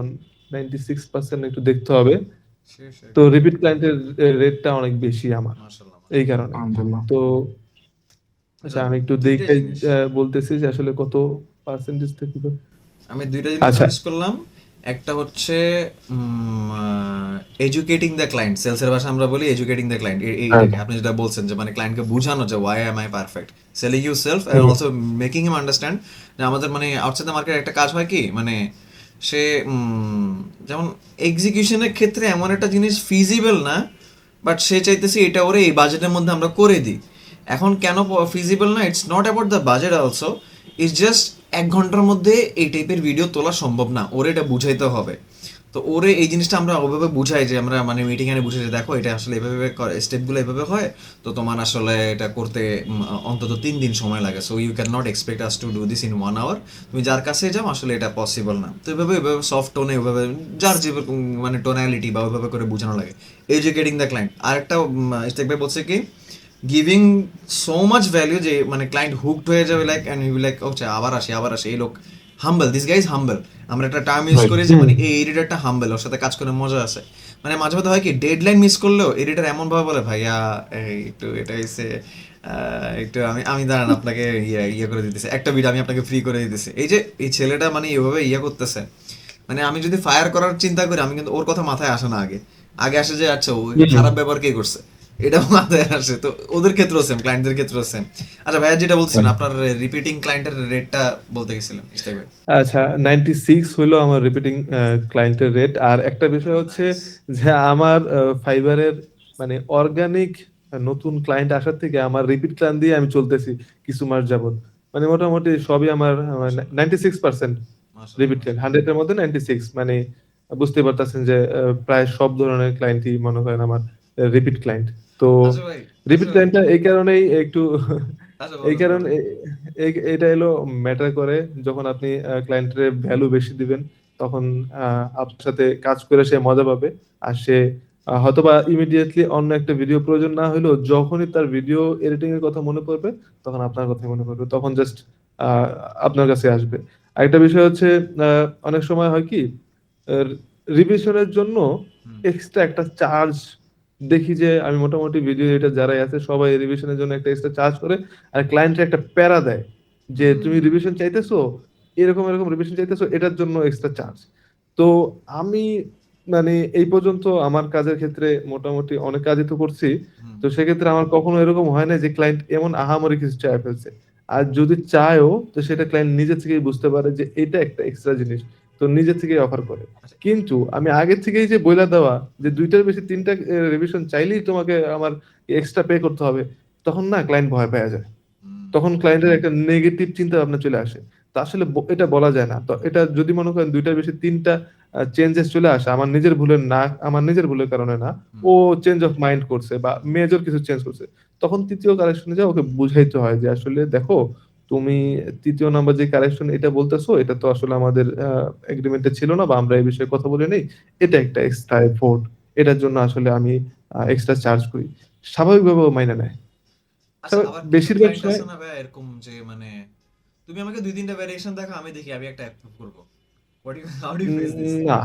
[SPEAKER 2] 96% একটু দেখতে হবে। তো রিপিট ক্লায়েন্টের রেটটা অনেক বেশি আমার
[SPEAKER 1] মাশাআল্লাহ।
[SPEAKER 2] এই কারণে।
[SPEAKER 3] আলহামদুলিল্লাহ।
[SPEAKER 2] তো আচ্ছা আমি একটু
[SPEAKER 1] দুইটা
[SPEAKER 2] দেখে
[SPEAKER 1] জিনিস।
[SPEAKER 2] বলতেছি যে আসলে কত পার্সেন্টেজ থেকে।
[SPEAKER 1] আমি দুইটা জিনিস
[SPEAKER 2] আচ্ছা
[SPEAKER 1] নোটিস করলাম। একটা হচ্ছে এডুকেটিং দ্য ক্লায়েন্ট, সেলসের ভাষা আমরা বলি এডুকেটিং দ্য ক্লায়েন্ট। এইটাকে আপনি যেটা বলছেন যে মানে ক্লায়েন্টকে বোঝানো যে why am I perfect, selling you self and also making him understand যে আমাদের মানে আউটসাইড দ্য মার্কেট একটা কাজ হয় কি মানে সে যেমন এক্সিকিউশনের ক্ষেত্রে এমন একটা জিনিস ফিজিবল না, বাট সে চাইতেছে এটা ওরে এই বাজেটের মধ্যে আমরা করে দিই। এখন কেন ফিজিবল না, it's not about the budget also, it's just 1 ঘন্টার মধ্যে এই টাইপের ভিডিও তোলা সম্ভব না, ওরে এটা বুঝাইতে হবে। তো ওরে এই জিনিসটা আমরা ওভাবে বুঝাই যে আমরা মানে মিটিং এনে বুঝাই যে দেখো এটা আসলে এভাবে স্টেপগুলো এভাবে হয়, তো তোমার আসলে এটা করতে অন্তত 3 দিন সময় লাগে, so you can not expect us to do this in 1 hour. তুমি যার কাছে যাও আসলে এটা পসিবল না। তো এভাবে সফট টোনে ওইভাবে যার যে মানে টোনালিটি বা ওইভাবে করে বোঝানো লাগে, এডুকেটিং দ্য ক্লায়েন্ট। আরেকটা স্টেপ বাই বলছে কি গিভিং সো মাচ ভ্যালু যে মানে ক্লায়েন্ট হুকড হয়ে যাবে like and he will like okay আবার আসে এই লোক হাম্বল, দিস গাই ইজ হাম্বল। আমরা একটা টার্ম ইউজ করি যে মানে এই এডিটরটা হাম্বল, ওর সাথে কাজ করে মজা আছে। মানে মাঝে মধ্যে হয় কি ডেডলাইন মিস করলেও এডিটর এমন ভাবে বলে ভাইয়া একটু এটা হইছে একটু আমি আমি দাঁড়ান আপনাকে ইয়ে করে দিতেছে, একটা ভিডিও আমি আপনাকে ফ্রি করে দিতেছি। এই যে এই ছেলেটা মানে এইভাবে ইয়ে করতেছে, মানে আমি যদি ফায়ার করার চিন্তা করি আমি কিন্তু ওর কথা মাথায় আসে না, আগে আগে আসে যে আচ্ছা ওই খারাপ ব্যবহার কে করছে এটা মাথায় আসে। তো ওদের ক্ষেত্রেও সেম, ক্লায়েন্টদের ক্ষেত্রেও সেম। আচ্ছা ভাইয়া যেটা বলছিলেন আপনার রিপিটিং ক্লায়েন্টের রেটটা বলতে গেছিলেন।
[SPEAKER 2] আচ্ছা 96 হলো আমার রিপিটিং ক্লায়েন্টের রেট। আর একটা বিষয় হচ্ছে যে আমার ফাইবারের মানে অর্গানিক নতুন ক্লায়েন্ট আসার থেকে আমার রিপিট ক্লায়েন্ট দিয়ে আমি চলতেছি কিছু মাস যাবত। মানে মোটামুটি সবই আমার 96% রিপিট ক্লায়েন্ট, 100 এর মধ্যে 96। মানে বুঝতে পারতেছেন যে প্রায় সব ধরনের ক্লায়েন্টই মনে করেন আমার রিপিট ক্লায়েন্ট। তো রিপিট ক্লায়েন্টটা এই কারণেই একটু এই কারণে এটা এলো ম্যাটার করে, যখন আপনি ক্লায়েন্টের ভ্যালু বেশি দিবেন তখন আপনার সাথে কাজ করে সে মজা পাবে। আর সে হয়তোবা ইমিডিয়েটলি অন্য একটা ভিডিও প্রয়োজন না হলেও যখনই তার ভিডিও এডিটিং এর কথা মনে পড়বে তখন আপনার কথা মনে পড়বে, তখন জাস্ট আপনার কাছে আসবে। আরেকটা বিষয় হচ্ছে অনেক সময় হয় কি রিভিশনের জন্য এক্সট্রা একটা চার্জ দেখি যে আমি মোটামুটি ভিডিও এডিটর যারাই আছে সবাই রিভিশনের জন্য একটা এক্সট্রা চার্জ করে, আর ক্লায়েন্টের একটা প্যারা দেয় যে তুমি রিভিশন চাইতেছো, এরকম এরকম রিভিশন চাইতেছো, এটার জন্য এক্সট্রা চার্জ। তো আমি মানে এই পর্যন্ত আমার কাজের ক্ষেত্রে মোটামুটি অনেক কাজই তো করছি, তো সেক্ষেত্রে আমার কখনো এরকম হয় না যে ক্লায়েন্ট এমন আহামরি কিছু চায় ফেলছে। আর যদি চায়ও তো সেটা ক্লায়েন্ট নিজে থেকেই বুঝতে পারে যে এটা একটা এক্সট্রা জিনিস, তো নিজে থেকেই অফার করে। কিন্তু আমি আগে থেকেই যে বইলা দেওয়া যে 2টার বেশি 3টা রিভিশন চাইলেই তোমাকে আমার এক্সট্রা পে করতে হবে, তখন না ক্লায়েন্ট ভয় পেয়ে যায়, তখন ক্লায়েন্টের একটা নেগেটিভ চিন্তা ভাবনা চলে আসে। তো আসলে এটা বলা যায় না। তো এটা যদি মনে করেন 2টার বেশি 3টা চেঞ্জেস চলে আসে আমার নিজের ভুলের না, আমার নিজের ভুলের কারণে না, ও চেঞ্জ অফ মাইন্ড করছে বা মেজর কিছু চেঞ্জ করছে, তখন তৃতীয় কারেকশনে যা ওকে বুঝাইতে হয় যে আসলে দেখো তুমি 3য় নাম্বার যে কারেকশন এটা বলতেছো এটা তো আসলে আমাদের এগ্রিমেন্টে ছিল না বা আমরা এই বিষয়ে কথা বলে নেই, এটা একটা এক্সট্রা এফোর্ট, এটার জন্য আসলে আমি এক্সট্রা চার্জ করি, স্বাভাবিকভাবে ও মাইনে নেয়।
[SPEAKER 1] আচ্ছা,
[SPEAKER 2] তবে
[SPEAKER 1] আবার কিছু
[SPEAKER 2] বেশিরভাগ
[SPEAKER 1] ক্লায়েন্ট
[SPEAKER 2] সময়
[SPEAKER 1] আছে না ভাই এরকম যে মানে তুমি আমাকে 2-3টা ভ্যারিয়েশন দেখো, আমি দেখি আমি একটা অ্যাপ্রুভ করব। How do you face this?
[SPEAKER 2] না,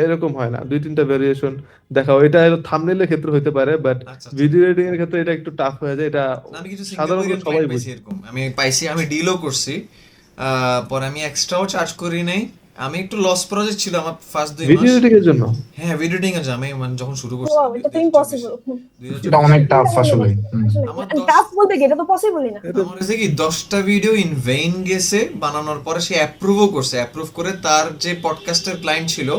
[SPEAKER 2] এরকম হয় না। ২-৩ টা ভেরিয়েশন দেখাও। এটা হলো থাম্বনেইলের ক্ষেত্রে হইতে পারে, বাট
[SPEAKER 1] আচ্ছা, আচ্ছা।
[SPEAKER 2] ভিডিও এডিটিং এর ক্ষেত্রে এটা একটু টাফ হয়ে যায়। এটা
[SPEAKER 1] না, আমি কিছু
[SPEAKER 2] সাধারণত
[SPEAKER 1] সিঙ্গাপুরিয়ান
[SPEAKER 2] সবাই
[SPEAKER 1] ক্লায়েন্ট পাইছি
[SPEAKER 2] বুঝে।
[SPEAKER 1] এরকম। আমি পাইছি, আমি ডিলও করছি। পরে আমি এক্সট্রাও চার্জ করি নাই। আমি একটু লস প্রজেক্ট ছিল আমার ফার্স্ট 2 মাস।
[SPEAKER 2] ভিডিও এডিটিং এর জন্য?
[SPEAKER 1] হ্যাঁ, ভিডিও এডিটিং এর আমি মানে যখন শুরু করছি
[SPEAKER 4] ওয়াও, এটা তো
[SPEAKER 1] 2024
[SPEAKER 4] ইম্পসিবল।
[SPEAKER 3] এটা
[SPEAKER 1] 2024
[SPEAKER 3] অনেক
[SPEAKER 1] এ
[SPEAKER 3] টাফ আসলে।
[SPEAKER 4] আসলে
[SPEAKER 1] আমার 10
[SPEAKER 4] টাফ বলতে কি, এটা তো পসিবলই না।
[SPEAKER 2] এটা
[SPEAKER 1] আমার হয়েছে কি 10টা ভিডিও ইন ভেইন গেছে বানানোর পরে, সে অ্যাপ্রুভও করছে। অ্যাপ্রুভ করে তার যে পডকাস্টের ক্লায়েন্ট ছিল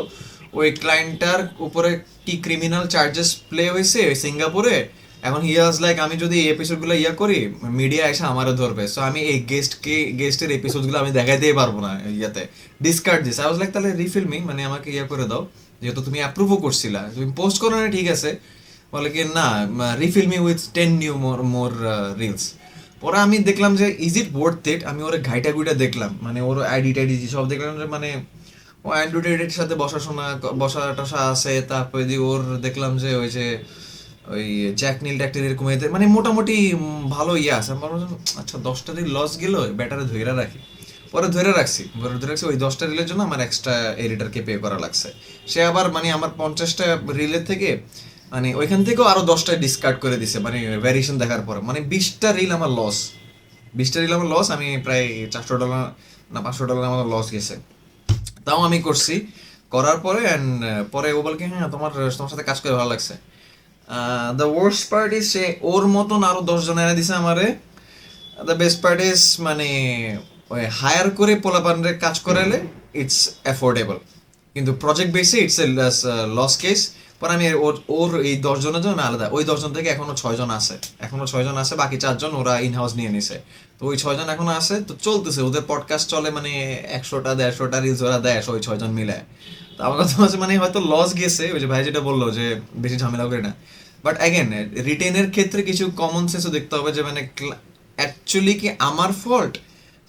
[SPEAKER 1] ওই ক্লায়েন্টটার উপরে কি ক্রিমিনাল চার্জেস প্লে হয়েছে ওই সিঙ্গাপুরে। এখন হি ওয়াজ লাইক আমি যদি এই এপিসোডগুলো ইয়া করি মিডিয়া এসে আমারও ধরবে, সো আমি এই গেস্টের এপিসোডগুলো আমি দেখাইতেই পারবো না ইয়াতে, discard this. I was like তাহলে রিফিল্মিং মানে আমাকে ইয়া করে দাও, যেহেতু তুমি অ্যাপ্রুভও করছিলা, তুমি পোস্ট করো না ঠিক আছে। বলে কি না, refill me with 10 new more reels. পরে আমি দেখলাম যে ইজ ইট ওয়ার্থ ইট। আমি ওর ঘাইটা গুইটা দেখলাম, মানে ওর আইডি টাইডি সব দেখলাম যে মানে ও অ্যান্ড্রয়েডের সাথে বসা টসা আছে। তারপরে দিয়ে ওর দেখলাম যে ওই যে ওই জ্যাকনিল ট্যাকনিল এরকম এদের মানে মোটামুটি ভালো ইয়ে আছে। আমি ভাবলাম আচ্ছা 10টা রিল লস গেল, ব্যাটারে ধরে রাখি। পরে ধরে রাখছি ওই 10টা রিলের জন্য আমার এক্সট্রা এডিটরকে পে করা লাগছে। সে আবার মানে আমার 50টা রিলের থেকে মানে ওইখান থেকেও আরো 10টা ডিসকার্ড করে দিছে মানে ভ্যারিয়েশন দেখার পরে, মানে 20টা রিল আমার লস। 20টা রিল আমার লস। আমি প্রায় $400 না $500 আমার লস গেছে। তাও আমি করছি। করার পরে পরে ও বলকে হ্যাঁ তোমার সাথে কাজ করে ভালো লাগছে। দ্য ওয়ার্স্ট পার্ট ইজ সে ওর মতন আরো 10 জন এনে দিছে আমারে। দ্য বেস্ট পার্ট ইজ মানে ওই হায়ার করে পোলাপানরে কাজ করালে ইটস অ্যাফোর্ডেবল, কিন্তু প্রজেক্ট বেসে ইটস এ লস কেস। পরে আমি ওর এই 10 জনের জন্য আলাদা, ওই 10 জন থেকে এখনো 6 জন আছে, বাকি 4 জন ওরা ইন হাউস নিয়ে নিছে। তো ওই 6 জন এখনো আছে, তো চলতেছে ওদের পডকাস্ট চলে মানে 100টা 150টা রিলস ওরা দেয় ওই 6 জন মিলে। তো আমার কথা হচ্ছে মানে হয়তো লস গেছে, ওই যে ভাই যেটা বললো যে বেশি ঝামেলা করে না। বাট অ্যাগেন রিটেনের ক্ষেত্রে কিছু কমন সেন্সও দেখতে হবে যে মানে অ্যাকচুয়ালি কি আমার ফল্ট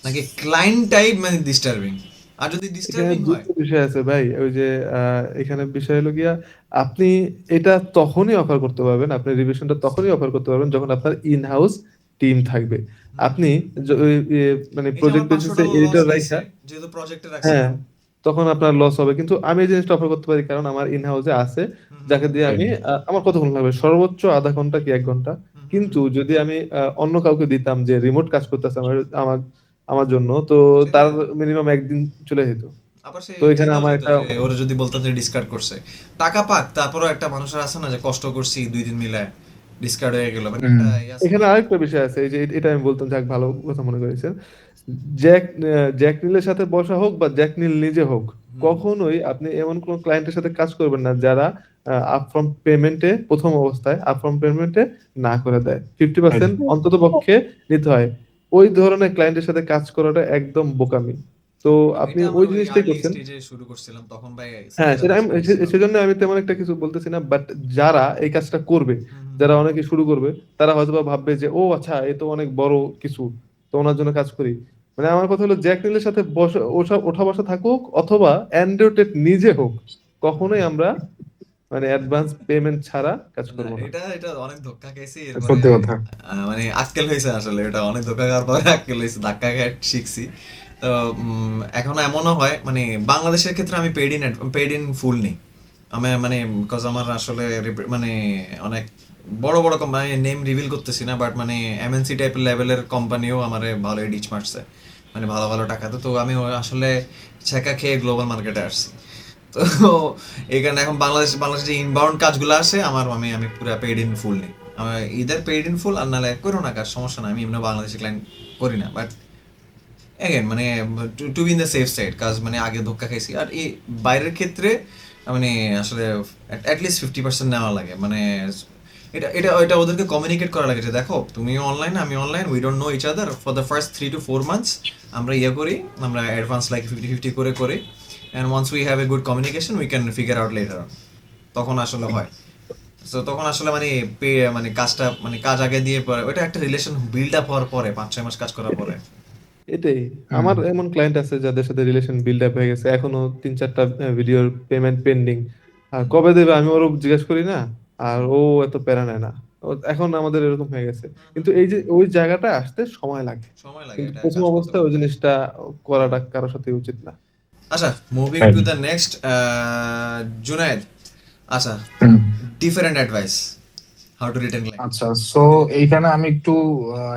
[SPEAKER 1] নাকি ক্লায়েন্ট টাইপ মানে ডিস্টার্বিং। আর যদি
[SPEAKER 2] এখানে
[SPEAKER 1] ডিস্টার্বিং হয়,
[SPEAKER 2] দুটো বিষয় আছে ভাই। ওই যে এখানে বিষয় হলো গিয়া, আপনি এটা তখনই অফার করতে পারবেন, আপনি রিভিশনটা তখনই অফার করতে পারবেন যখন আপনার ইন হাউস টিম থাকবে। আপনি মানে
[SPEAKER 1] এই যে আমার
[SPEAKER 2] প্রজেক্ট বেসিসে
[SPEAKER 1] $500 লস
[SPEAKER 2] এডিটর
[SPEAKER 1] গেছে
[SPEAKER 2] রাখা,
[SPEAKER 1] যেহেতু প্রজেক্টে
[SPEAKER 2] হ্যাঁ,
[SPEAKER 1] রাখছিলাম।
[SPEAKER 2] তখন আপনার লস হবে। কিন্তু আমি এই জিনিসটা অফার করতে পারি কারণ আমার ইন হাউসে আছে,
[SPEAKER 1] হুম হুম
[SPEAKER 2] যাকে দিয়ে আমি আমার কতক্ষণ লাগবে, সর্বোচ্চ আধা ঘন্টা কি 1 ঘন্টা।
[SPEAKER 1] হুম হুম
[SPEAKER 2] কিন্তু
[SPEAKER 1] হুম।
[SPEAKER 2] যদি আমি অন্য কাউকে দিতাম যে রিমোট কাজ করতেছে আমার আমার আমার জন্য, তো
[SPEAKER 1] সেটা
[SPEAKER 2] তার মিনিমাম 1 দিন চলে যেত।
[SPEAKER 1] আবার সে
[SPEAKER 2] তো এখানে
[SPEAKER 1] জেনেও
[SPEAKER 2] আমার
[SPEAKER 1] যেত
[SPEAKER 2] একটা,
[SPEAKER 1] যে ওরা যদি বলতাম যে ডিসকার্ড করছে টাকা পাক, তারপরও একটা মানুষের আছে না যে কষ্ট করছি 2 দিন মিলে ডিসকার্ড হয়ে গেল, মানে একটা ইয়ে আছে
[SPEAKER 2] এখানে
[SPEAKER 1] না।
[SPEAKER 2] আরেকটা বিষয় আছে, এই যে এটা আমি বলতাম, যাক ভালো কথা মনে করেছেন। জ্যাক জ্যাক নিলের সাথে বসা হোক বা জ্যাক নিল নিজে হোক,
[SPEAKER 1] হুম হুম
[SPEAKER 2] কখনোই আপনি এমন কোন ক্লায়েন্টের সাথে কাজ করবেন না যারা আপফ্রন্ট পেমেন্টে, প্রথম অবস্থায় আপফ্রন্ট পেমেন্টে না করে দেয়। 50% অন্তত পক্ষে নিতে হয়। ওই ধরনের ক্লায়েন্টের সাথে কাজ করাটা একদম বোকামি। তো আপনি
[SPEAKER 1] এটা আমার
[SPEAKER 2] ওই
[SPEAKER 1] ওই
[SPEAKER 2] জিনিসটাই
[SPEAKER 1] আর্লি
[SPEAKER 2] করছেন।
[SPEAKER 1] স্টেজে শুরু করছিলাম তখন ভাই
[SPEAKER 2] হ্যাঁ,
[SPEAKER 1] স্যালারিটা
[SPEAKER 2] সেটা
[SPEAKER 1] 10
[SPEAKER 2] আমি
[SPEAKER 1] মিনিট ছিল।
[SPEAKER 2] সেজন্য আমি তেমন একটা কিছু বলতেছি না, বাট যারা এই কাজটা করবে,
[SPEAKER 1] হুম হুম
[SPEAKER 2] যারা
[SPEAKER 1] হুম।
[SPEAKER 2] অনেকে শুরু করবে, তারা হয়তোবা ভাববে যে ও আচ্ছা, এ তো অনেক বড় কিছু, তো ওনার জন্য কাজ করি। মানে আমার কথা হলো, জ্যাক নিলের সাথে বসা ওঠা বসা থাকুক অথবা অ্যান্ড্রয়েড নিজে হোক, কখনোই আমরা মানে অ্যাডভান্স পেমেন্ট ছাড়া কাজ
[SPEAKER 1] না,
[SPEAKER 2] করব না।
[SPEAKER 1] এটা এটা অনেক ধোক্কা খাইছি এরপরে।
[SPEAKER 3] সত্যি কথা।
[SPEAKER 1] মানে আক্কেল হয়েছে আসলে, এটা অনেক ধোক্কা খাওয়ার পরে আক্কেল হয়েছে, ধাক্কা খেয়ে শিখছি। তো এখনো এমনও হয় মানে বাংলাদেশের ক্ষেত্রে আমি পেইড ইন ফুল নেই। আমি মানে বিকজ আমার আসলে মানে অনেক বড় বড় কোম্পানি, নেম রিভিল করতেছি না, বাট মানে এমএনসি টাইপের লেভেলের কোম্পানিও আমারে ভালো ডিচ মারছে, মানে ভালো ভালো টাকাতে। তো আমি আসলে ছেঁকা খেয়ে গ্লোবাল মার্কেটে আসছি। তো এখানে এখন বাংলাদেশে যে ইনবাউন্ড কাজগুলো আসে আমার আমি পুরো পেইড ইন ফুল নেই। আমার ইদার পেইড ইন ফুল আর নাহলে করো না কাজ, সমস্যা না, আমি এমনি বাংলাদেশি ক্লায়েন্ট করি না। বাট এগেন মানে to be in the safe side, কাজ মানে আগে ধোক্কা খাইছি। আর এই বাইরের ক্ষেত্রে মানে আসলে অ্যাটলিস্ট 50% নেওয়া লাগে, মানে এটা এটা এটা ওদেরকে কমিউনিকেট করা লাগে যে দেখো তুমিও অনলাইন আমি online, we don't know each other for the first 3 to 4 months। আমরা করি, আমরা অ্যাডভান্স লাইক 50-50 করে করি, and once we have a good communication we can figure out later on. তখন আসলে হয়। তো তখন আসলে মানে মানে কাজটা মানে কাজ আগে দিয়ে পরে ওটা একটা রিলেশন বিল্ড আপ হওয়ার পরে 5-6 মাস কাজ করার পরে।
[SPEAKER 2] এটাই, আমার এমন ক্লায়েন্ট আছে যাদের সাথে রিলেশন বিল্ড আপ হয়ে গেছে, এখনো 3-4টা ভিডিওর পেমেন্ট পেন্ডিং। আর কবে দেবে আমি ওরও জিজ্ঞেস করি না, আর ও এত প্যারা নেয় না। এখন আমাদের এরকম হয়ে গেছে, কিন্তু এই যে ওই জায়গাটা আসতে সময় লাগে,
[SPEAKER 1] সময় লাগে
[SPEAKER 2] কিন্তু
[SPEAKER 1] এটা
[SPEAKER 2] প্রথম
[SPEAKER 1] adjust করতে
[SPEAKER 2] অবস্থায় ওই
[SPEAKER 1] করতে।
[SPEAKER 2] জিনিসটা করাটা কারোর সাথে উচিত না।
[SPEAKER 1] আচ্ছা, moving
[SPEAKER 3] Right.
[SPEAKER 1] To the next, Junaid. আচ্ছা,
[SPEAKER 3] হুম।
[SPEAKER 1] Different advice how to retain client.
[SPEAKER 3] আচ্ছা, সো এইখানে আমি একটু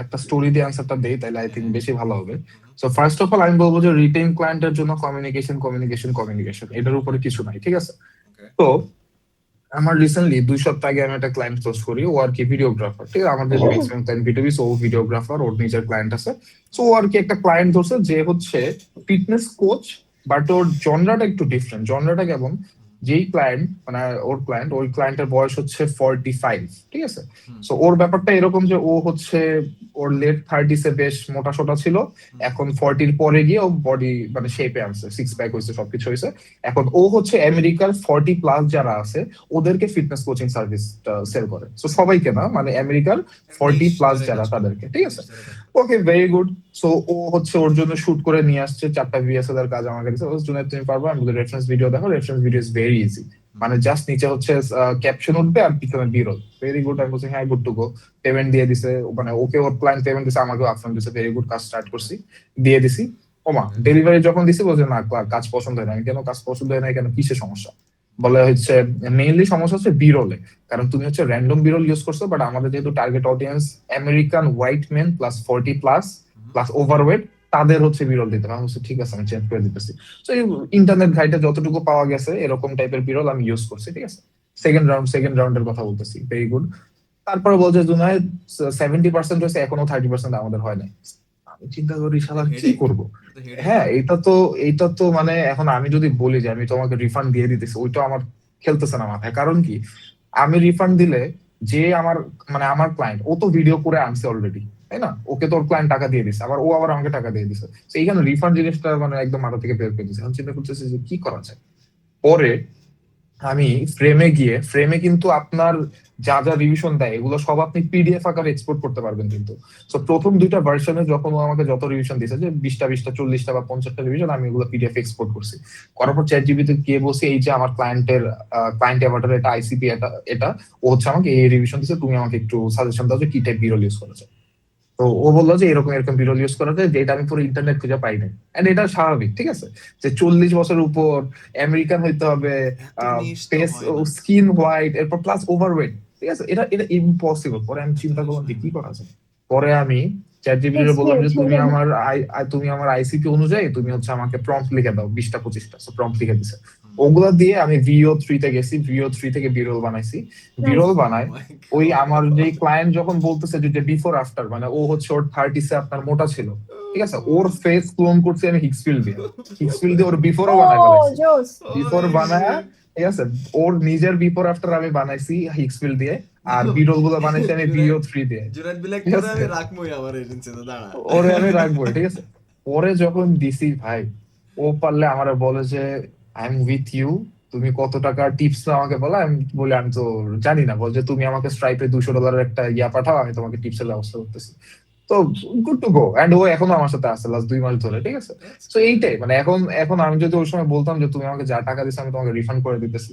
[SPEAKER 3] একটা স্টোরি দিয়ে অ্যান্সারটা দেই, তাহলে আই থিঙ্ক বেশি ভালো হবে। সো ফার্স্ট অফ অল আমি বলবো যে রিটেইন ক্লায়েন্টের জন্য কমিউনিকেশন কমিউনিকেশন কমিউনিকেশন, এটার উপরে কিছু নাই, ঠিক আছে?
[SPEAKER 1] ওকে।
[SPEAKER 3] তো আমার রিসেন্টলি 2 সপ্তাহ আগে আমি একটা ক্লায়েন্ট ক্লোজ করি, ও আর কি ভিডিওগ্রাফার, ঠিক আছে? আমাদের ম্যাক্সিমাম ক্লায়েন্ট বিটুবি, সো ও ভিডিওগ্রাফার, ওর নিজের ক্লায়েন্ট আছে। সো ও আর কি একটা ক্লায়েন্ট ধরছে যে হচ্ছে ফিটনেস কোচ, বাট ওর জনরাটা একটু ডিফারেন্ট। জনরাটা কেমন, যেই ক্লায়েন্ট মানে ওর ক্লায়েন্ট, ওই ক্লায়েন্টের বয়স হচ্ছে 45, ঠিক আছে? সো ওর ব্যাপারটা এরকম যে ও হচ্ছে ওর লেট 30s-এ বেশ মোটা সোটা ছিল, এখন 40-র পরে গিয়ে ও বডি মানে শেপে আনছে, সিক্স প্যাক হয়েছে, সবকিছু হয়েছে। এখন ও হচ্ছে আমেরিকার 40+ যারা আছে ওদেরকে ফিটনেস কোচিং সার্ভিসটা সেল করে। সো সবাইকে না, মানে আমেরিকার 40+ যারা তাদেরকে, ঠিক আছে? ওকে, ভেরি গুড। সো ও হচ্ছে ওর জন্য শুট করে নিয়ে আসছে 4টা VSL এর কাজ আমাকে দিচ্ছে। ও জুনাইদ তুমি পারবা? আমি রেফারেন্স ভিডিও দেখো, reference video is very easy. মানে জাস্ট নিচে হচ্ছে ক্যাপশন উঠবে আর পিছনে বিরল। Very good. আমি বলছি হ্যাঁ, গুড টু গো। পেমেন্ট দিয়ে দিছে, মানে ওকে ওর ক্লায়েন্ট পেমেন্ট দিছে, আমাকেও আপফ্রন্ট দিছে। ভেরি গুড, কাজ স্টার্ট করছি, দিয়ে দিছি। ওমা ডেলিভারি যখন দিছি বলছে না কাজ পছন্দ হয় না। আমি কেন কাজ পছন্দ হয় না, কেন কিসের সমস্যা? বলে হচ্ছে মেইনলি সমস্যা হচ্ছে বিরলে, কারণ তুমি হচ্ছে র্যান্ডম বিরল ইউজ করছো, বাট আমাদের যেহেতু target audience American white men plus 40+ plus overweight, তাদের হচ্ছে বিরল দিতে হবে। আমি বলছি ঠিক আছে, আমি চেঞ্জ করে দিতেছি। তো ইন্টারনেট ঘাইটে যতটুকু পাওয়া গেছে এরকম টাইপের বিরল আমি ইউজ করছি, ঠিক আছে? সেকেন্ড রাউন্ডের কথা বলতেছি, ভেরি গুড। তারপরে বলছে জুনায়েদ 70% হয়েছে, এখনো 30% আমাদের হয় নাই। আমি চিন্তা করি শালা কি করবো। হ্যাঁ, এটা তো মানে এখন আমি যদি বলি যে আমি তোমাকে রিফান্ড দিয়ে দিতেছি, ওইটা আমার খেলতেছে না মাথায়। কারণ কি, আমি রিফান্ড দিলে যে আমার মানে আমার ক্লায়েন্ট, ও তো ভিডিও করে আনছে অলরেডি, তাই না? ওকে তো ওর ক্লায়েন্ট টাকা দিয়ে দিছে, আবার ও আবার আমাকে টাকা দিয়ে দিছে। তো এইখানে রিফান্ড জিনিসটা মানে একদম মাথা থেকে বের করে দিচ্ছে। এখন চিন্তা করতেছি যে কি করা যায়। পরে আমি ফ্রেমে কিন্তু আপনার যা যা রিভিশন দেয় এগুলো সব আপনি PDF আকারে এক্সপোর্ট করতে পারবেন কিন্তু। তো প্রথম 2টা ভার্সনে যখন ও আমাকে যত রিভিশন দিয়েছে, যে 20টা 40টা বা 50টা রিভিশন, আমি এগুলো PDF এক্সপোর্ট করছি। করার পর ChatGPT তে গিয়ে বলছি এই যে আমার ক্লায়েন্ট অ্যাভাটার এটা ICP, এটা ও হচ্ছে আমাকে এই রিভিশন দিচ্ছে, তুমি আমাকে একটু সাজেশন দাও যে কি টাইপ বিরল ইউজ করা যায়। তো ও বললো যে এরকম এরকম বিরল ইউজ করা যায়, যেটা আমি পুরো ইন্টারনেট খুঁজে পাই নাই। এন্ড এটা স্বাভাবিক, ঠিক আছে? যে 40 বছর উপর, আমেরিকান হইতে হবে, ফেস স্কিন হোয়াইট, এরপর প্লাস ওভারওয়েট, ঠিক আছে? এটা এটা ইম্পসিবল। পরে আমি চিন্তা করলাম যে কি করা যায়। পরে আমি ChatGPT কে বললাম যে তুমি আমার ICP অনুযায়ী তুমি হচ্ছে আমাকে প্রম্পট লিখে দাও 20টা 25টা। সো প্রম্পট লিখে দিছে। ওগুলা দিয়ে আমি VO3 তে গেছি, VO3 থেকে বিরল বানাইছি। বিরল বানায় ওই আমার যে ক্লায়েন্ট যখন বলতেছে যে বিফোর আফটার, মানে ও হচ্ছে ওর 30s-এ আপনার মোটা ছিল, ঠিক আছে? ওর ফেস ক্লোন করছি আমি হিক্সফিল্ড দিয়ে ওর বিফোরও বানাই ফেলাইছি।
[SPEAKER 4] জোস।
[SPEAKER 3] বিফোর বানায়, ঠিক আছে? ওর নিজের বিফোর আফটার আমি বানাইছি হিক্সফিল্ড দিয়ে, আর বিরল গুলো বানাইছি আমি VO3 দিয়ে।
[SPEAKER 1] জুনায়েদ বিলে করে আমি রাখমই আমার এজেন্সিতে, দাঁড়া।
[SPEAKER 3] ওরে আমি রাখবো, ঠিক আছে? পরে যখন দিছি ভাই, ও পারলে আমারে বলে যে আই এম উইথ ইউ, তুমি কত টাকা টিপস আমাকে বলো। আমি বলি আমি তো জানি না। বল যে তুমি আমাকে স্ট্রাইপে $200 একটা ইয়া পাঠাও, আমি তোমাকে টিপসের ব্যবস্থা করতেছি। তো গুড টু গো। এন্ড ও এখনো আমার সাথে আছে লাস্ট 2 মাস ধরে, ঠিক আছে? তো এইটাই মানে এখন এখন আমি যদি ওই সময় বলতাম যে তুমি আমাকে যা টাকা দিছো আমি তোমাকে রিফান্ড করে দিতেছি,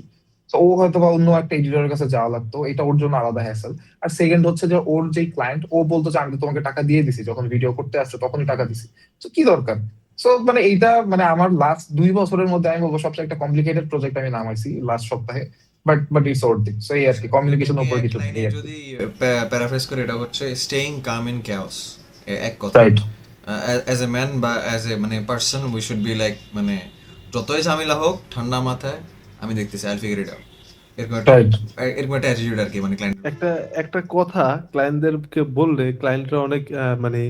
[SPEAKER 3] তো ও হয়তো বা অন্য একটা এডিটরের কাছে যাওয়া লাগতো, এটা ওর জন্য আলাদা হ্যাসেল। আর সেকেন্ড হচ্ছে যে ওর যে ক্লায়েন্ট, ও বলতো যে আমি তো তোমাকে টাকা দিয়ে দিছি, যখন ভিডিও করতে আসছো তখনই টাকা দিছি, তো কি দরকার? সো মানে এইটা মানে আমার লাস্ট 2 বছরের মধ্যে আমি বলবো সবচেয়ে একটা কমপ্লিকেটেড প্রজেক্ট আমি নামাইছি লাস্ট সপ্তাহে। বাট ইটস ওর দিক। সো এই আর কি, কমিউনিকেশন উপর কিছু নেই আর কি।
[SPEAKER 1] যদি প্যারাফ্রেজ করে, এটা হচ্ছে স্টেইং কাম ইন chaos, এক কথা।
[SPEAKER 3] রাইট।
[SPEAKER 1] অ্যাজ এ ম্যান বা অ্যাজ এ মানে person, we should be like, মানে যতই ঝামেলা হোক ঠান্ডা মাথায় আমি দেখতেছি, আই ফিগার ইট আউট। এরকম একটা অ্যাটিটিউড আর কি, মানে ক্লায়েন্ট।
[SPEAKER 2] একটা একটা কথা ক্লায়েন্টদেরকে বললে ক্লায়েন্টরা অনেক মানে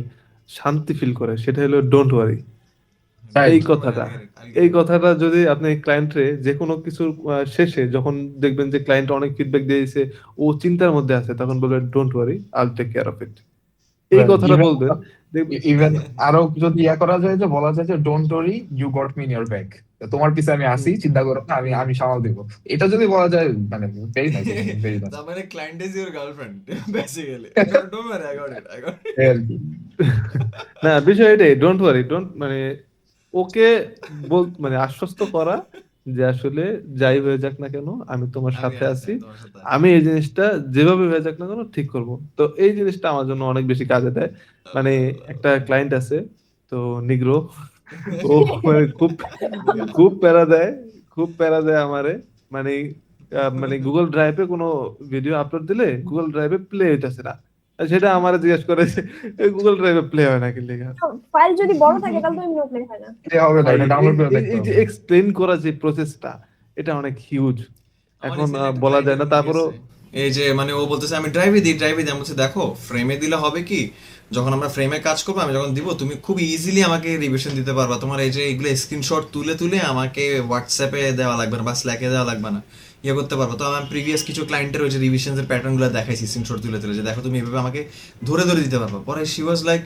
[SPEAKER 2] শান্তি ফিল করে, সেটা হলো ডোন্ট ওয়ারি। এই কথাটা এই কথাটা যদি আপনি ক্লায়েন্টরে যে কোনো কিছুর শেষে যখন দেখবেন যে ক্লায়েন্ট অনেক ফিডব্যাক দিয়ে দিয়েছে, ও চিন্তার মধ্যে আছে, তখন বলবেন ডোন্ট ওয়ারি, আইল টেক কেয়ার অফ ইট। এই কথাটা বলবেন, দেখবেন
[SPEAKER 3] ইভেন আরো যদি ইয়া করা যায় যে বলা যায় যে don't worry, you got me in your bag, তোমার পিছে আমি আসি, চিন্তা করো না, আমি সামাল দিব। এটা যদি বলা যায় মানে ভেরি নাইস, ভেরি নাইস।
[SPEAKER 1] তার মানে client is your girlfriend basically. Don't worry, I got it.
[SPEAKER 2] না, বিষয় এটাই, ডোন্ট ওয়ারি, ডোন্ট মানে ওকে মানে আশ্বস্ত করা যে আসলে যাই হয়ে যাক না কেন আমি তোমার
[SPEAKER 1] আমি
[SPEAKER 2] সাথে
[SPEAKER 1] আছি,
[SPEAKER 2] আছি,
[SPEAKER 1] আমি তোমার সাথে আছি।
[SPEAKER 2] আমি এই জিনিসটা যেভাবে হয়ে যাক না কেন ঠিক করব। তো এই জিনিসটা আমার জন্য অনেক বেশি কাজে দেয়। মানে
[SPEAKER 1] আল্লাহ আল্লাহ
[SPEAKER 2] একটা
[SPEAKER 1] আল্লাহ।
[SPEAKER 2] ক্লায়েন্ট আছে, তো নিগ্রো, ও মানে খুব খুব প্যারা দেয়, খুব প্যারা দেয় আমারে। মানে মানে গুগল ড্রাইভে কোনো ভিডিও আপলোড দিলে গুগল ড্রাইভে প্লে হইতেছে না, আর সেটা আমারে জিজ্ঞেস করে যে গুগল ড্রাইভে প্লে হয় না কি লেখা।
[SPEAKER 4] ফাইল যদি বড় থাকে তাহলে তো এমনিও প্লে হয় না।
[SPEAKER 3] এটা হবে না,
[SPEAKER 2] ভাই
[SPEAKER 3] এটা
[SPEAKER 2] এই
[SPEAKER 3] ডাউনলোড করে
[SPEAKER 2] এই
[SPEAKER 3] দেখতে
[SPEAKER 2] এই যে
[SPEAKER 3] হবে।
[SPEAKER 2] এক্সপ্লেন করা যে প্রসেসটা, এটা অনেক হিউজ।
[SPEAKER 1] আমার
[SPEAKER 2] এখন
[SPEAKER 1] রিসেন্টলি একটা
[SPEAKER 2] বলা
[SPEAKER 1] ক্লায়েন্ট
[SPEAKER 2] যায় না,
[SPEAKER 1] এরকম হয়ে
[SPEAKER 2] তারপরও
[SPEAKER 1] গেছে। এই যে মানে ও বলতেছে আমি ড্রাইভে দিই, আমি বলছি দেখো ফ্রেমে দিলে হবে কি, যখন আমরা ফ্রেমে কাজ করবো আমি যখন দিব তুমি খুব ইজিলি আমাকে রিভিশন দিতে পারবা, তোমার এই যে এগুলো স্ক্রিনশট তুলে তুলে আমাকে হোয়াটসঅ্যাপে দেওয়া লাগবে না বা স্ল্যাকে দেওয়া লাগবে না, ইয়ে করতে পারবো। তো আমার প্রিভিয়াস কিছু ক্লায়েন্টের ওই যে রিভিশনের প্যাটার্নগুলো দেখাইছি স্ক্রিনশট তুলে তুলে, যে দেখো তুমি এভাবে আমাকে ধরে ধরে দিতে পারবা। পরে শি ওয়াজ লাইক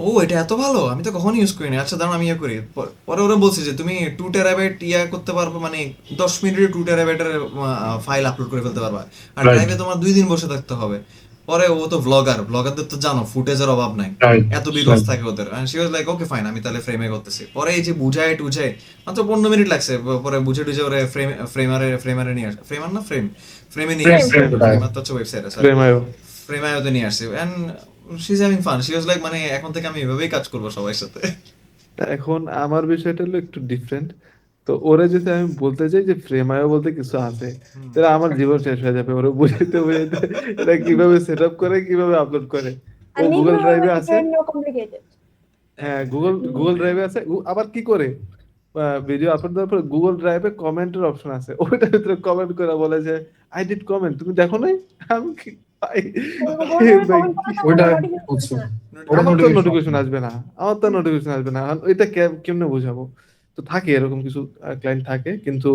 [SPEAKER 1] ও এটা এত ভালো, আমি তো কখনো ইউজ করিনি, আচ্ছা দাঁড়ান আমি ইয়ে করি। পরে ওরা বলছে যে তুমি 2 টেরাবাইট ইয়া করতে পারবো, মানে 10 মিনিটে 2 টেরাবাইটের ফাইল আপলোড করে ফেলতে পারবা, আর
[SPEAKER 3] রাইট,
[SPEAKER 1] ড্রাইভে তোমার 2 দিন বসে থাকতে হবে। পরে ও তো ব্লগারদের তো জানো ফুটেজের অভাব নাই,
[SPEAKER 3] রাইট,
[SPEAKER 1] এত বিকজ থাকে ওদের। She was like okay fine, আমি তাহলে ফ্রেমে করতেছি। পরে এই যে বুঝায় টুঝায় মাত্র 15 মিনিট লাগছে, পরে বুঝে টুঝে ওরে ফ্রেমারে নিয়ে আসে, ফ্রেমার না ফ্রেমে নিয়ে
[SPEAKER 3] ফ্রেম,
[SPEAKER 1] আসছে।
[SPEAKER 3] Frame, right.
[SPEAKER 1] ফ্রেমার তো হচ্ছে ওয়েবসাইট আছে,
[SPEAKER 2] প্রেমায়ও
[SPEAKER 1] ফ্রেমায়োতে নিয়ে আসছে, and she is having fun. She was like মানে এখন থেকে আমি এভাবেই কাজ করবো সবার সাথে।
[SPEAKER 2] এখন আমার বিষয়টা হলো একটু ডিফারেন্ট। তো ওরে যদি আমি বলতে চাই যে প্রেমায়ও বলতে কিছু আছে, তাহলে আমার জীবন শেষ হয়ে যাবে ওরে বুঝাইতে বুঝাইতে এটা কিভাবে সেট আপ করে, কিভাবে আপলোড করে। ও
[SPEAKER 4] আর
[SPEAKER 2] গুগল
[SPEAKER 4] নিগ্রো
[SPEAKER 2] ড্রাইভে
[SPEAKER 4] একটু
[SPEAKER 2] আছে,
[SPEAKER 4] কমপ্লিকেটেড।
[SPEAKER 2] হ্যাঁ গুগল গুগল ড্রাইভে আছে, আবার কি করে ভিডিও আপলোড দেওয়ার পর গুগল ড্রাইভে কমেন্টের অপশন আছে, ওইটার ভিতরে কমেন্ট করে বলে যে আই ডিড কমেন্ট, তুমি দেখো নাই? আমি কি ভাই,
[SPEAKER 4] গুগল ড্রাইভে
[SPEAKER 2] ভাই,
[SPEAKER 4] কমেন্ট করলে তো
[SPEAKER 3] ওইটা
[SPEAKER 4] নোটিফিকেশন
[SPEAKER 3] বুঝছো,
[SPEAKER 4] আসে না।
[SPEAKER 3] ওটা
[SPEAKER 2] আমার তো
[SPEAKER 3] নোটিফিকেশন আসবে
[SPEAKER 2] নোটিফিকেশন
[SPEAKER 3] না।
[SPEAKER 2] আসবে না, আমার তো নোটিফিকেশন আসবে না, আর এটা কেমনে বোঝাবো? তো থাকে এরকম কিছু ক্লায়েন্ট থাকে, কিন্তু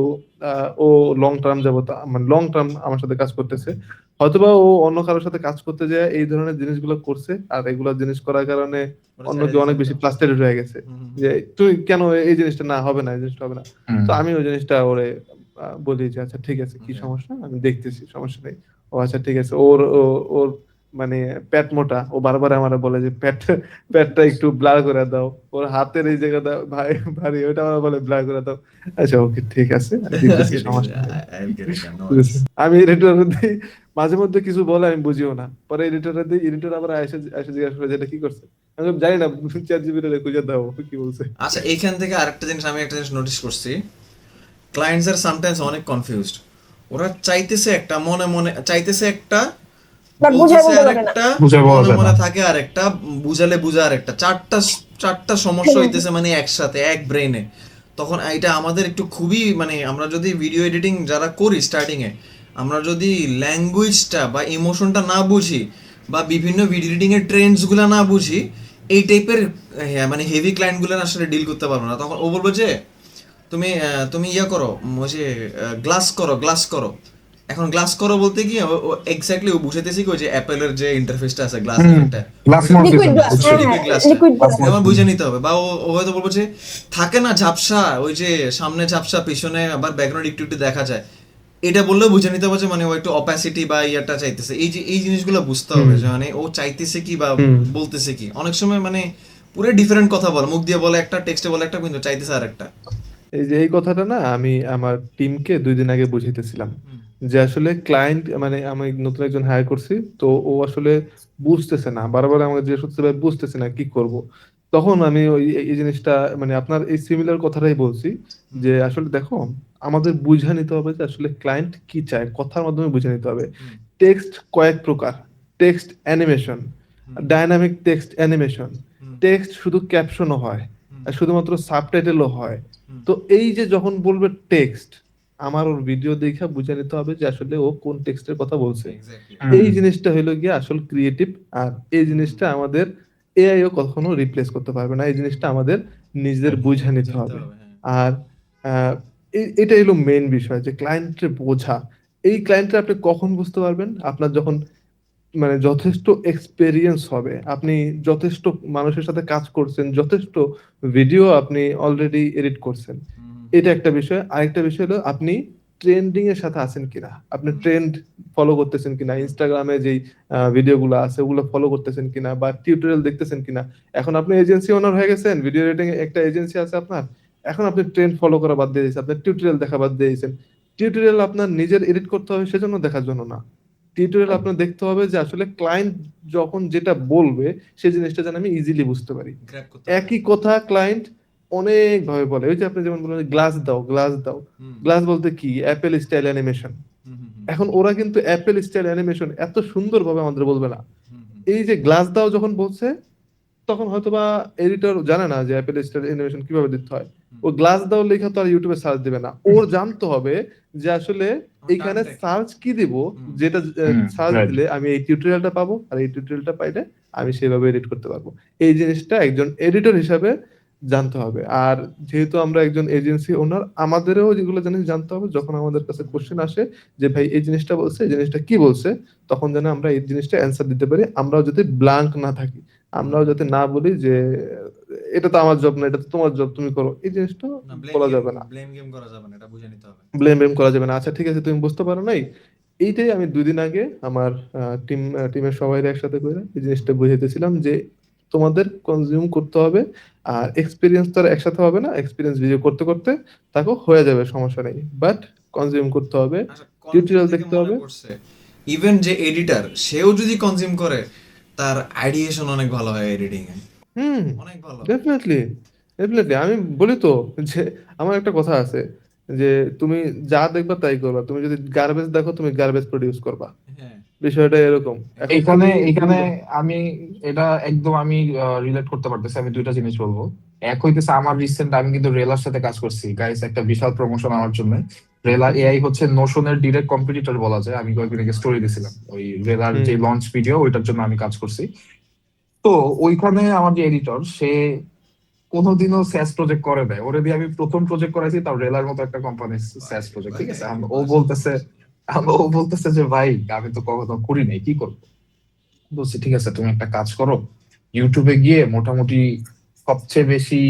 [SPEAKER 2] ও লং টার্ম যাবত মানে লং টার্ম আমার সাথে কাজ করতেছে। হয়তোবা ও অন্য কারোর সাথে কাজ করতে যায় এই ধরনের জিনিসগুলো করছে, আর এগুলো জিনিস করার কারণে
[SPEAKER 1] ওরা
[SPEAKER 2] অন্য
[SPEAKER 1] ছেড়ে
[SPEAKER 2] কেউ
[SPEAKER 1] দিছে
[SPEAKER 2] অনেক বেশি
[SPEAKER 1] একদম।
[SPEAKER 2] ফ্রাস্ট্রেটেড হয়ে গেছে যে তুই কেন এই জিনিসটা না হবে না, এই জিনিসটা হবে না।
[SPEAKER 3] হুম,
[SPEAKER 2] তো আমি ওই জিনিসটা ওরে বলি যে আচ্ছা ঠিক আছে, কি
[SPEAKER 1] Okay.
[SPEAKER 2] সমস্যা আমি দেখতেছি, সমস্যা নেই। ও আচ্ছা ঠিক আছে, ওর মানে পেট মোটা, ও বারবার আমার বলে যে পেটটা একটু ব্লার করে দাও, ওর হাতের এই জায়গাটা ভাই ভারী, ওটা আমার বলে ব্লার করে দাও। আচ্ছা ওকে ঠিক আছে, আমি দিতেছি,
[SPEAKER 1] Okay, ঠিক আছে,
[SPEAKER 2] সমস্যা নেই।
[SPEAKER 1] I'll get it done, no
[SPEAKER 2] ঠিক আছে,
[SPEAKER 1] worries.
[SPEAKER 2] আমি এডিটর দিই, মাঝে মধ্যে কিছু বলে আমি বুঝিও না, পরে এডিটরে দিই, এডিটর আবার এসে এসে জিজ্ঞাসা করে যে এটা কি করছে, আমি বলি, জানি না, চ্যাট জিপিটি খুঁজে দাও কি বলছে।
[SPEAKER 1] আচ্ছা এইখান থেকে আরেকটা জিনিস, আমি একটা জিনিস নোটিস করছি, ক্লায়েন্টস আর সামটাইমস অনেক কনফিউজড। ওরা চাইতেছে একটা, মনে মনে চাইতেছে একটা,
[SPEAKER 4] বাট বুঝাই
[SPEAKER 1] বলতেছে
[SPEAKER 4] বলতে পারে না।
[SPEAKER 1] আরেকটা,
[SPEAKER 3] বুঝে পাওয়া
[SPEAKER 1] মনে
[SPEAKER 3] যায়
[SPEAKER 1] মনে
[SPEAKER 3] না।
[SPEAKER 1] থাকে আরেকটা, বুঝালে বুঝা আরেকটা, চারটা সমস্যা হইতেছে মানে একসাথে এক ব্রেনে। তখন এটা আমাদের একটু খুবই মানে, আমরা যদি ভিডিও এডিটিং যারা করি স্টার্টিং এ, আমরা যদি ল্যাঙ্গুয়েজটা বা ইমোশনটা না বুঝি বা বিভিন্ন ভিডিও এডিটিং এর ট্রেন্ডস গুলা না বুঝি, এই টাইপের মানে হেভি ক্লায়েন্ট গুলো আসলে ডিল করতে পারবো না। তখন ও বলবো যে তুমি ইয়া করো, ওই যে গ্লাস করো। এখন গ্লাস করো বলতে কি ও এক্স্যাক্টলি ও বুঝাইতেছি কি ওই যে অ্যাপেলের যে ইন্টারফেসটা আছে গ্লাস
[SPEAKER 3] হুম,
[SPEAKER 1] এফেক্টটা,
[SPEAKER 3] গ্লাস
[SPEAKER 1] ওইটা
[SPEAKER 3] মোড
[SPEAKER 4] লিকুইড
[SPEAKER 3] দিছেন,
[SPEAKER 4] গ্লাস,
[SPEAKER 3] বুঝছি।
[SPEAKER 4] হ্যাঁ
[SPEAKER 1] লিকুইড
[SPEAKER 4] হ্যাঁ,
[SPEAKER 1] গ্লাসটা
[SPEAKER 4] লিকুইড গ্লাস।
[SPEAKER 3] Glass
[SPEAKER 1] আমার
[SPEAKER 3] mold
[SPEAKER 1] বুঝে
[SPEAKER 3] দিছেন।
[SPEAKER 1] নিতে হবে। বা ও হয়তো বলবো যে থাকে না ঝাপসা, ওই যে সামনে ঝাপসা পিছনে আবার ব্যাকগ্রাউন্ড একটু একটু দেখা যায়, এটা বললেও বুঝে নিতে হবে যে মানে ও একটু অপাসিটি বা ইয়াটা চাইতেছে। এই যে এই জিনিসগুলো বুঝতে হবে যে মানে ও চাইতেছে কি বা
[SPEAKER 2] হুম।
[SPEAKER 1] বলতেছে কি। অনেক সময় মানে পুরো ডিফারেন্ট কথা বলে, মুখ দিয়ে বলে একটা, টেক্সটে বলে একটা, কিন্তু চাইতেছে আর একটা।
[SPEAKER 2] এই যে এই কথাটা না আমি আমার টিমকে 2 দিন আগে বুঝাইতেছিলাম, যে আসলে ক্লায়েন্ট মানে আমি নতুন একজন হায়ার করছি, তো ও আসলে বুঝতেছে না, বারবার আমাকে জিজ্ঞেস করতেছে ভাই বুঝতেছে না কি করব। তখন আমি ওই এই জিনিসটা মানে আপনার এই সিমিলার কথাটাই বলছি, যে আসলে দেখো আমাদের বুঝে নিতে হবে যে আসলে ক্লায়েন্ট কি চায়, কথার মাধ্যমে বুঝে নিতে হবে। টেক্সট কয়েক প্রকার, text animation, dynamic text animation, text শুধু ক্যাপশনও হয়, আর শুধুমাত্র সাবটাইটেলও হয়। তো এই যে যখন বলবে টেক্সট, আমার ওর ভিডিও দেখে বুঝে নিতে হবে যে আসলে ও কোন টেক্সটের কথা বলছে।
[SPEAKER 1] এক্স্যাক্টলি।
[SPEAKER 2] এই জিনিসটা হলো গিয়ে আসল ক্রিয়েটিভ, আর এই জিনিসটা আমাদের এআই ও কখনো রিপ্লেস করতে পারবে না, এই জিনিসটা আমাদের নিজেদের বুঝে নিতে
[SPEAKER 1] বুঝে নিতে
[SPEAKER 2] হবে।
[SPEAKER 1] হবে, হ্যাঁ।
[SPEAKER 2] আর এটা হলো মেইন বিষয়, যে ক্লায়েন্টের বোঝা। এই ক্লায়েন্টটা আপনি কখন বুঝতে পারবেন? আপনার যখন মানে যথেষ্ট এক্সপেরিয়েন্স হবে, আপনি যথেষ্ট মানুষের সাথে কাজ করছেন, যথেষ্ট ভিডিও আপনি অলরেডি এডিট করছেন, এটা একটা বিষয়। আরেকটা বিষয় হলো আপনি ট্রেন্ডিং এর সাথে আছেন কিনা, আপনি ট্রেন্ড ফলো করতেছেন কিনা, ইনস্টাগ্রামে যেই ভিডিওগুলো আছে ওগুলো ফলো করতেছেন কিনা, বা টিউটোরিয়াল দেখতেছেন কিনা। এখন আপনি এজেন্সি ওনার হয়ে গেছেন, ভিডিও এডিটিং একটা এজেন্সি আছে আপনার, এখন আপনি ট্রেন্ড ফলো করা বাদ দিয়ে দিয়েছেন, আপনি টিউটোরিয়াল দেখা বাদ দিয়ে দিয়েছেন। টিউটোরিয়াল আপনার নিজের এডিট করতে হবে সেজন্য দেখার জন্য না, টিউটোরিয়াল আপনার দেখতে হবে যে আসলে ক্লায়েন্ট যখন যেটা বলবে সেই জিনিসটা যেন আমি ইজিলি বুঝতে পারি।
[SPEAKER 1] গ্র্যাব করতে
[SPEAKER 2] একই কথা ক্লায়েন্ট অনেক ভাবে বলে, ওই যে আপনি যেমন বলেন গ্লাস দাও, গ্লাস দাও। গ্লাস বলতে কি? Apple style animation. এখন ওরা কিন্তু অ্যাপেল স্টাইল অ্যানিমেশন এত সুন্দরভাবে আমাদের বলবে না। এই যে গ্লাস দাও যখন বলছে, তখন হয়তোবা এডিটর জানে না যে অ্যাপেল স্টাইল অ্যানিমেশন কিভাবে দিতে হয়। ও গ্লাস দাও লেখা তো আর ইউটিউবে সার্চ দিবে না, ওর জানতে হবে যে আসলে এইখানে সার্চ কি দিব, যেটা সার্চ
[SPEAKER 3] Right.
[SPEAKER 2] দিলে আমি এই টিউটোরিয়ালটা পাবো, আর এই টিউটোরিয়ালটা পাইলে আমি সেভাবে এডিট করতে পারবো। এই জিনিসটা একজন এডিটর হিসাবে জানতে হবে। আর যেহেতু আমরা একজন এজেন্সি ওনার, আমাদেরও যেগুলো জিনিস জানতে হবে, যখন আমাদের কাছে কোশ্চেন আসে যে ভাই এই জিনিসটা বলছে, এই জিনিসটা কি বলছে, তখন যেন আমরা এই জিনিসটা অ্যান্সার দিতে পারি, আমরাও যাতে ব্ল্যাঙ্ক না থাকি, আমরাও যাতে না বলি যে এটা তো আমার জব না, এটা তো তোমার জব, তুমি করো। এই জিনিসটা বলা যাবে না,
[SPEAKER 1] ব্লেম গেম করা যাবে না, এটা বুঝে নিতে হবে।
[SPEAKER 2] ব্লেম করা যাবে না। আচ্ছা ঠিক আছে, তুমি বুঝতে পারো নাই, এইটাই আমি 2 দিন আগে আমার টিমের সবাই একসাথে করে এই জিনিসটা বুঝাইতেছিলাম যে তোমাদের কনজিউম করতে হবে, আর এক্সপিরিয়েন্স তো আর একসাথে হবে না, এক্সপিরিয়েন্স ভিডিও করতে করতে তাকে হয়ে যাবে, সমস্যা নেই, বাট কনজিউম করতে হবে,
[SPEAKER 1] আচ্ছা,
[SPEAKER 2] টিউটোরিয়াল
[SPEAKER 1] content থেকে
[SPEAKER 2] দেখতে
[SPEAKER 1] মনে
[SPEAKER 2] হবে।
[SPEAKER 1] পড়ছে, ইভেন যে এডিটর সেও যদি কনজিউম করে, তার আইডিয়েশন অনেক ভালো হয় এডিটিং এ,
[SPEAKER 2] হুম,
[SPEAKER 1] অনেক ভালো।
[SPEAKER 2] Definitely, definitely. আমি বলি তো যে আমার একটা কথা আছে যে তুমি যা দেখবা তাই করবা, তুমি যদি গার্বেজ দেখো তুমি গার্বেজ প্রডিউস করবা,
[SPEAKER 1] হ্যাঁ,
[SPEAKER 2] বিষয়টা এরকম। এখন
[SPEAKER 3] এখানে
[SPEAKER 2] তুমি
[SPEAKER 3] এখানে আমি এটা একদম আমি রিলেট করতে পারতেছি। আমি দুইটা জিনিস বলবো। এক হইতেছে আমার রিসেন্ট, আমি কিন্তু রেলার সাথে কাজ করছি গাইস, একটা বিশাল প্রমোশন আমার জন্য। রেলার এআই হচ্ছে নোশনের ডিরেক্ট কম্পিটিটর বলা যায়। আমি কয়েকদিন আগে স্টোরি দিছিলাম ওই রেলার যে লঞ্চ ভিডিও, ওইটার জন্য আমি কাজ করছি। তো ওইখানে আমার যে এডিটর, সে কোনোদিনও স্যাস প্রজেক্ট করে দেয়। ওরে দিয়ে আমি প্রথম প্রজেক্ট করাইছি, তাও রেলার মতো একটা কোম্পানির স্যাস প্রজেক্ট, ঠিক আছে। ও বলতেছে যে ভাই আমি তো কখনো করি নাই, কি করবো? বলছি ঠিক আছে, তুমি একটা কাজ করো, ইউটিউবে গিয়ে মোটামুটি সবচেয়ে বেশি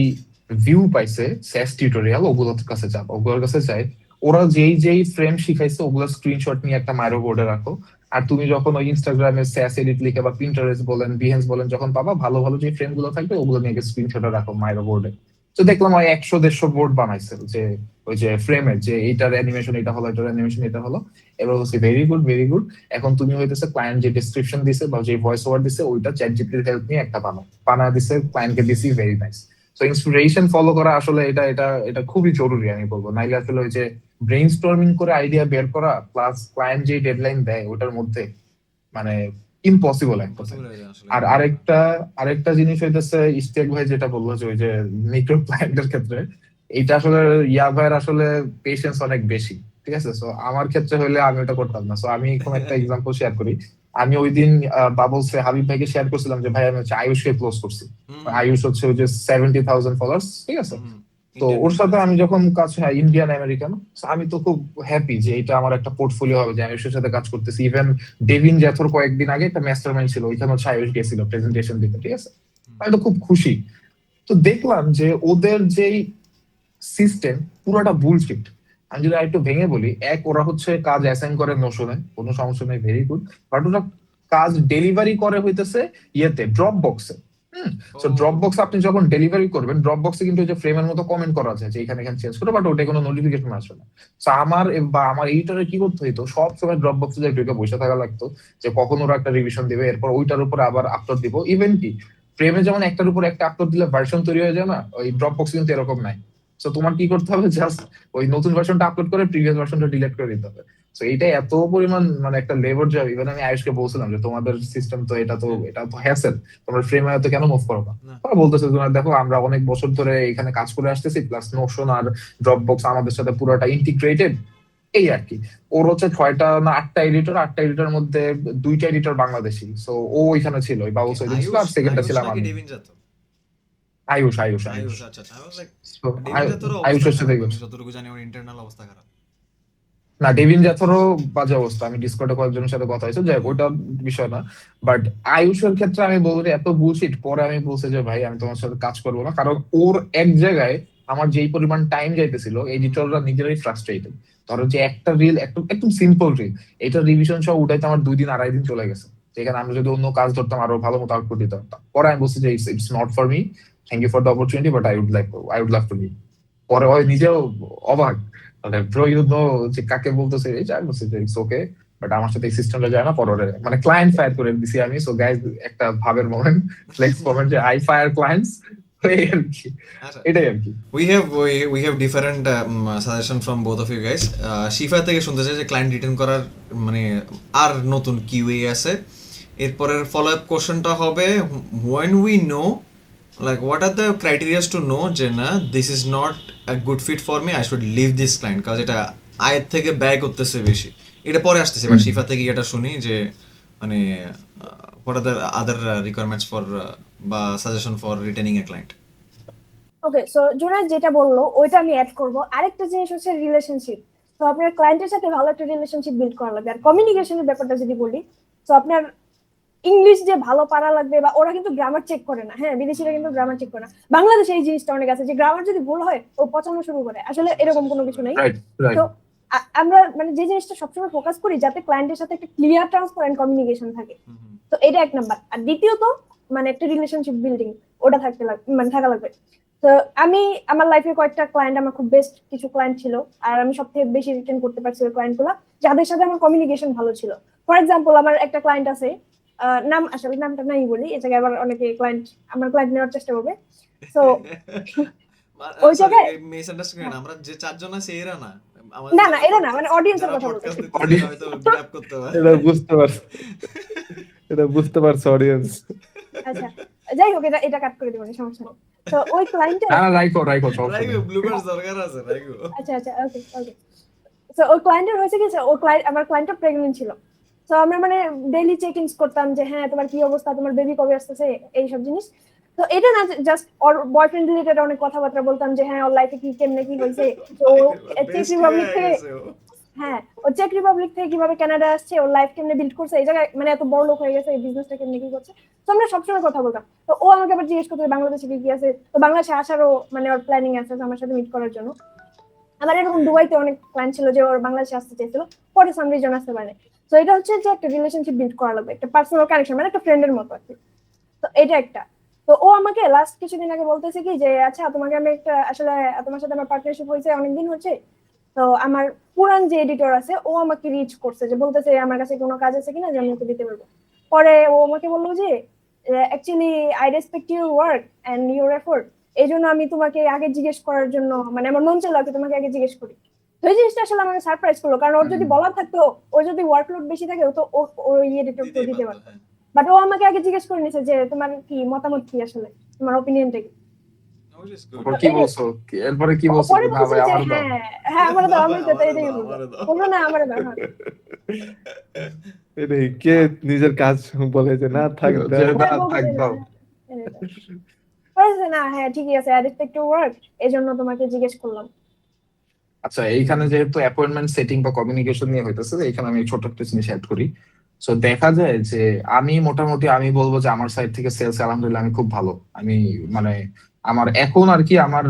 [SPEAKER 3] ভিউ পাইছে স্যাস টিউটোরিয়াল, ওগুলোর কাছে যাও, ওগুলোর কাছে যাই, ওরা যেই যেই ফ্রেম শিখাইছে ওগুলোর স্ক্রিনশট নিয়ে একটা মাইরো বোর্ডে রাখো। আর তুমি যখন ওই ইনস্টাগ্রামে স্যাস এডিট লিখে বা পিন্টারেস্ট বলেন, বিহেন্স বলেন, যখন পাবা ভালো ভালো যে ফ্রেম গুলো থাকবে ওগুলো নিয়ে স্ক্রিনশট রাখো মাইরো বোর্ডে। তো দেখলাম ওই 100-150 বোর্ড বানাইছে, যে ওই যে ফ্রেমের যে এইটার অ্যানিমেশন এটা হলো, এটার অ্যানিমেশন এটা হলো। এবার হচ্ছে ভেরি গুড, ভেরি গুড। এখন তুমি হইতেছে ক্লায়েন্ট যে ডেসক্রিপশন দিছে বা যে ভয়েস ওভার দিছে, ওইটা চ্যাট জিপিটির হেল্প নিয়ে একটা বানায় দিছে, ক্লায়েন্টকে দিছি, very nice. So inspiration follow করা আসলে এটা এটা এটা খুবই জরুরি আমি বলবো। নাইলে আসলে ওই যে ব্রেইন স্টর্মিং করে আইডিয়া বের করা প্লাস ক্লায়েন্ট যে ডেডলাইন দেয় ওটার মধ্যে মানে ইম্পসিবল একটা thing।
[SPEAKER 1] পসিবল হয়ে যায় আসলে।
[SPEAKER 3] আর আরেকটা জিনিস হইতেছে ইস্তেক ভাই যেটা বললো যে ওই যে মিক্রো ক্লায়েন্টের ক্ষেত্রে, এইটা আসলে ইয়া ভাইয়ের আসলে পেশেন্স অনেক বেশি, ঠিক আছে। সো আমার ক্ষেত্রে হইলে আমি ওটা করতাম না। সো আমি কোন একটা এক্সাম্পল শেয়ার করি। আমি ওই দিন বাবলসে হাবিব ভাইকে শেয়ার করছিলাম যে ভাই আমি হচ্ছে আয়ুষকে ক্লোজ করছি। আয়ুষ হচ্ছে ওই যে 70,000 ফলোয়ার্স, ঠিক আছে। তো ওর সাথে আমি যখন কাজ, হ্যাঁ ইন্ডিয়ান আমেরিকান, আমি তো খুব হ্যাপি যে এটা আমার একটা পোর্টফোলিও হবে যে আয়ুষের সাথে কাজ করতেছি। ইভেন ডেভিন জ্যাথর কয়েকদিন আগে একটা মাস্টারমাইন্ড ছিল, ওইখানে হচ্ছে আয়ুষ গেছিল প্রেজেন্টেশন দিতে, ঠিক আছে। আমি তো খুব খুশি। তো দেখলাম যে ওদের যেই সিস্টেম পুরোটা বুলশিট। আমি যদি আরেকটু ভেঙে বলি, ওরা হচ্ছে কাজ অ্যাসাইন করে নোশনে, কোনো সমস্যা নেই, ভেরি গুড। বাট ওরা কাজ ডেলিভারি করে হইতেছে ইয়েতে, ড্রপ বক্সে। তো ড্রপ বক্স আপনি যখন ডেলিভারি করবেন, ড্রপ বক্সে কিন্তু যে ফ্রেমের মতো কমেন্ট করা যায় যে এখানে এখানে চেঞ্জ করো, বাট ওটা কোনো নোটিফিকেশন আসবে না। তো আমার এইটারে কি করতে হইতো, সব সময় ড্রপ বক্সে যে ঢুকে বসে থাকা লাগতো যে কখন ওরা একটা রিভিশন দিবে, এরপর ওইটার উপরে আবার আপলোড দিব। ইভেন কি ফ্রেমে যেমন একটার উপর একটা আপলোড দিলে ভার্সন তৈরি হয়ে যায় না, ওই ড্রপ বক্স কিন্তু এরকম নাই। তো তোমার কি করতে হবে, জাস্ট ওই নতুন ভার্সনটা আপলোড করে প্রিভিয়াস ভার্সনটা ডিলিট করে দিতে হবে। তো এইটা এত পরিমাণ মানে একটা লেবার জব। ইভেন আমি আয়ুষকে বলছিলাম যে তোমাদের সিস্টেম তো এটা তো হ্যাসেল, তোমরা ফ্রেমে তো কেন মুভ করো না? ওরা বলতেছে তোমার দেখো আমরা অনেক বছর ধরে এখানে কাজ করে আসতেছি, প্লাস নোশন আর ড্রপ বক্স আমাদের সাথে পুরোটা ইন্টিগ্রেটেড, এই আর কি। ওর হচ্ছে 6টা না 8টা এডিটর, 8টা এডিটর মধ্যে 2টা এডিটর বাংলাদেশি। সো ও ওইখানে ছিল, ওই বাবু সৈদিন ছিল, আর সেকেন্ডটা ছিলাম আমি। আয়ুষ আয়ুষ আয়ুষ
[SPEAKER 1] আচ্ছা আচ্ছা, I was like,
[SPEAKER 3] So,
[SPEAKER 1] ডেভিন জাতরও
[SPEAKER 3] আয়ুষের
[SPEAKER 1] অবস্থা
[SPEAKER 3] সাথে
[SPEAKER 1] খারাপ, আমি যতটুকু জানি ওর ইন্টারনাল অবস্থা খারাপ।
[SPEAKER 3] না, ডেভিন জ্যাথরও বাজে অবস্থা। আমি ডিসকর্ডে কয়েকজনের সাথে কথা হয়েছে, যাই হোক, ওইটা বিষয় না। বাট আয়ুষের ক্ষেত্রে আমি বলবো যে এত বুলশিট। পরে আমি বলছি যে ভাই আমি তোমার সাথে কাজ করবো না, কারণ ওর এক জায়গায় আমার যেই পরিমাণ টাইম যাইতেছিল, এডিটররা নিজেরাই ফ্রাস্ট্রেটেড। ধরো যে একটা রিল, একদম সিম্পল রিল, এটা রিভিশন সহ উঠাইতে আমার 2 দিন 2.5 দিন চলে গেছে। যেখানে আমি যদি অন্য কাজ ধরতাম আরো ভালো মতো আউটপুট দিতে পারতাম। পরে আমি বলছি যে it's not for me, thank you for the opportunity, but I would love to leave. পরে ওই নিজেও অবাক, মানে ব্রো ইউ নো যে কাকে বলতেছে, এই যাই বলছে যে ইটস ওকে, বাট আমার সাথে এই সিস্টেমটা যায় না। পরে মানে ক্লায়েন্ট ফায়ার করে দিছি আমি। সো গাইস, একটা ভাবের মোমেন্ট, ফ্লেক্স মোমেন্ট, যে আই ফায়ার ক্লায়েন্টস। এই আর কি,
[SPEAKER 1] আচ্ছা,
[SPEAKER 3] এটাই আর কি।
[SPEAKER 1] we have different suggestion from both of you guys. শিফা থেকে শুনতে চাই যে ক্লায়েন্ট রিটার্ন করার মানে আর নতুন কি ওয়ে আছে। এরপরের ফলো আপ কোশ্চেনটা হবে when we know like what are the criteria to know যে না this is not a good fit for me, I should leave this client, কারণ এটা আয়ের থেকে ব্যয় করতেছে বেশি। এটা পরে আসতেছে, বাট শিফা থেকে এটা শুনি যে মানে what are the other requirements for বা suggestion for retaining a client.
[SPEAKER 4] Okay, so Jonas যেটা বললো ওইটা আমি অ্যাড করব। আরেকটা জিনিস হচ্ছে রিলেশনশিপ। তো আপনার ক্লায়েন্টের সাথে ভালো একটা রিলেশনশিপ বিল্ড করা লাগবে। আর কমিউনিকেশনের ব্যাপারটা যদি বলি, তো আপনার ইংলিশ যে ভালো পারা লাগবে, বা ওরা কিন্তু গ্রামার চেক করে না। হ্যাঁ, বিদেশিরা কিন্তু গ্রামার চেক করে না। বাংলাদেশে এই জিনিসটা অনেক আছে যে গ্রামার যদি ভুল হয় ও পচানো শুরু করে। আসলে এরকম কোনো কিছু নেই।
[SPEAKER 3] Right right.
[SPEAKER 4] তো আমরা মানে যে জিনিসটা সবসময় ফোকাস করি যাতে ক্লায়েন্টের সাথে একটা ক্লিয়ার ট্রান্সপারেন্ট কমিউনিকেশন থাকে। তো এটা এক নাম্বার। আর দ্বিতীয়ত মানে একটা রিলেশনশিপ বিল্ডিং, ওটা থাকতে লাগবে, মানে থাকা লাগবে। তো আমি আমার লাইফে কয়েকটা ক্লায়েন্ট, আমার খুব বেস্ট কিছু ক্লায়েন্ট ছিল, আর আমি সবথেকে বেশি রিটেন করতে পারছি ওই ক্লায়েন্টগুলো যাদের সাথে আমার কমিউনিকেশন ভালো ছিল। ফর এক্সাম্পল, আমার একটা ক্লায়েন্ট আছে, নাম আসলে নামটা নাই বলি, এই জায়গায় আবার অনেকে ক্লায়েন্ট আমার ক্লায়েন্ট নেওয়ার চেষ্টা করবে। তো ওই জায়গায়
[SPEAKER 1] মিসআন্ডারস্ট্যান্ডিং, আমরা যে চারজন আছে এরা না,
[SPEAKER 4] না না, এরা না, মানে অডিয়েন্সের কথা বলতেছি।
[SPEAKER 1] হয়তো গ্র্যাব করতে পারে।
[SPEAKER 2] এটা বুঝতে পারছি, এটা বুঝতে পারছে অডিয়েন্স।
[SPEAKER 4] আচ্ছা, যাই হোক, এটা কাট করে দেবো, সমস্যা নেই। তো ওই ক্লায়েন্টের
[SPEAKER 3] না রাইকো রাইকো সব
[SPEAKER 1] রাইগো ব্লুবার্স দরকার আছে রাইগো।
[SPEAKER 4] আচ্ছা আচ্ছা, ওকে ওকে। তো ওই ক্লায়েন্টের হয়েছে কি, ও ক্লায়েন্ট, আমার ক্লায়েন্টটা প্রেগন্যান্ট ছিল। তো আমরা মানে ডেইলি চেক ইনস করতাম যে হ্যাঁ তোমার কি অবস্থা, তোমার বেবি কবে আসতেছে, এইসব জিনিস। তো এটা না জাস্ট ওর বয়ফ্রেন্ড রিলেটেড অনেক কথাবার্তা বলতাম যে হ্যাঁ ওর লাইফে কি কেমনে কি হয়েছে। তো চেক রিপাবলিক থেকে, হ্যাঁ ও চেক রিপাবলিক থেকে কিভাবে কানাডা আসছে, ওর লাইফ কেমনে বিল্ড করছে, এই জায়গায় মানে এত বড় লোক হয়ে গেছে, এই বিজনেসটা কেমনে কি করছে। তো আমরা সবসময় কথা বলতাম। তো ও আমাকে আবার জিজ্ঞেস করতো বাংলাদেশে কি কি আছে। তো বাংলাদেশে আসারও মানে ওর প্ল্যানিং আছে আমার সাথে মিট করার জন্য। আমার এরকম দুবাইতে অনেক প্ল্যান ছিল যে ওর বাংলাদেশে আসতে চেয়েছিল, পরে সাম রিজন আসতে পারে। তো এটা হচ্ছে যে একটা রিলেশনশিপ বিল্ড করা লাগবে, একটা পার্সোনাল কানেকশন, মানে একটা ফ্রেন্ডের মতো আর কি। তো এটা একটা। তো ও আমাকে লাস্ট কিছুদিন আগে বলতেছে কি যে আচ্ছা তোমাকে আমি একটা, আসলে তোমার সাথে আমার পার্টনারশিপ হয়েছে অনেকদিন হচ্ছে। তো আমার পুরান যে এডিটর আছে ও আমাকে রিচ করছে, যে বলতেছে আমার কাছে কোনো কাজ আছে কিনা যে আমি ওকে দিতে পারবো। পরে ও আমাকে বললো যে actually I respect your work and your effort, এই জন্য আমি তোমাকে আগে জিজ্ঞেস করার জন্য, মানে আমার মন চাইলো কি তোমাকে আগে জিজ্ঞেস করি। তো এই জিনিসটা আসলে আমাকে সারপ্রাইজ করলো, কারণ ওর যদি বলা থাকতো, ওর যদি ওয়ার্কলোড বেশি থাকে তো ওর এডিটর তো দিতে পারতো। বাট ও আমাকে আগে জিজ্ঞেস করে নিছে যে তোমার কি মতামত, কি আসলে তোমার ওপিনিয়নটা কি।
[SPEAKER 3] কি বলছো, এরপরে কি বলছো?
[SPEAKER 4] পরে
[SPEAKER 3] না
[SPEAKER 4] বলছে
[SPEAKER 3] ভাই
[SPEAKER 4] যে
[SPEAKER 3] আমার দাও।
[SPEAKER 4] হ্যাঁ হ্যাঁ আমার দাও, আমি তো এটাই বলবো, বললো না আমার দাও। হ্যাঁ
[SPEAKER 2] এটাই, কে নিজের কাজ বলে যে না থাক
[SPEAKER 3] যে
[SPEAKER 2] দাও।
[SPEAKER 3] না,
[SPEAKER 4] হ্যাঁ, বলবো
[SPEAKER 3] থাক
[SPEAKER 4] যে
[SPEAKER 3] দাও।
[SPEAKER 4] বলছে না হ্যাঁ ঠিকই আছে, আই রেসপেক্ট ইউর ওয়ার্ক, এই জন্য তোমাকে জিজ্ঞেস করলাম।
[SPEAKER 3] আচ্ছা, এইখানে যেহেতু অ্যাপয়েন্টমেন্ট সেটিং বা কমিউনিকেশন নিয়ে হইতেছে, এইখানে আমি ছোট একটা জিনিস অ্যাড করি। সো দেখা যায় যে আমি মোটামুটি আমি বলবো যে আমার সাইড থেকে সেলস আলহামদুলিল্লাহ আমি খুব ভালো। আমি মানে আমার এখন আর কি আমার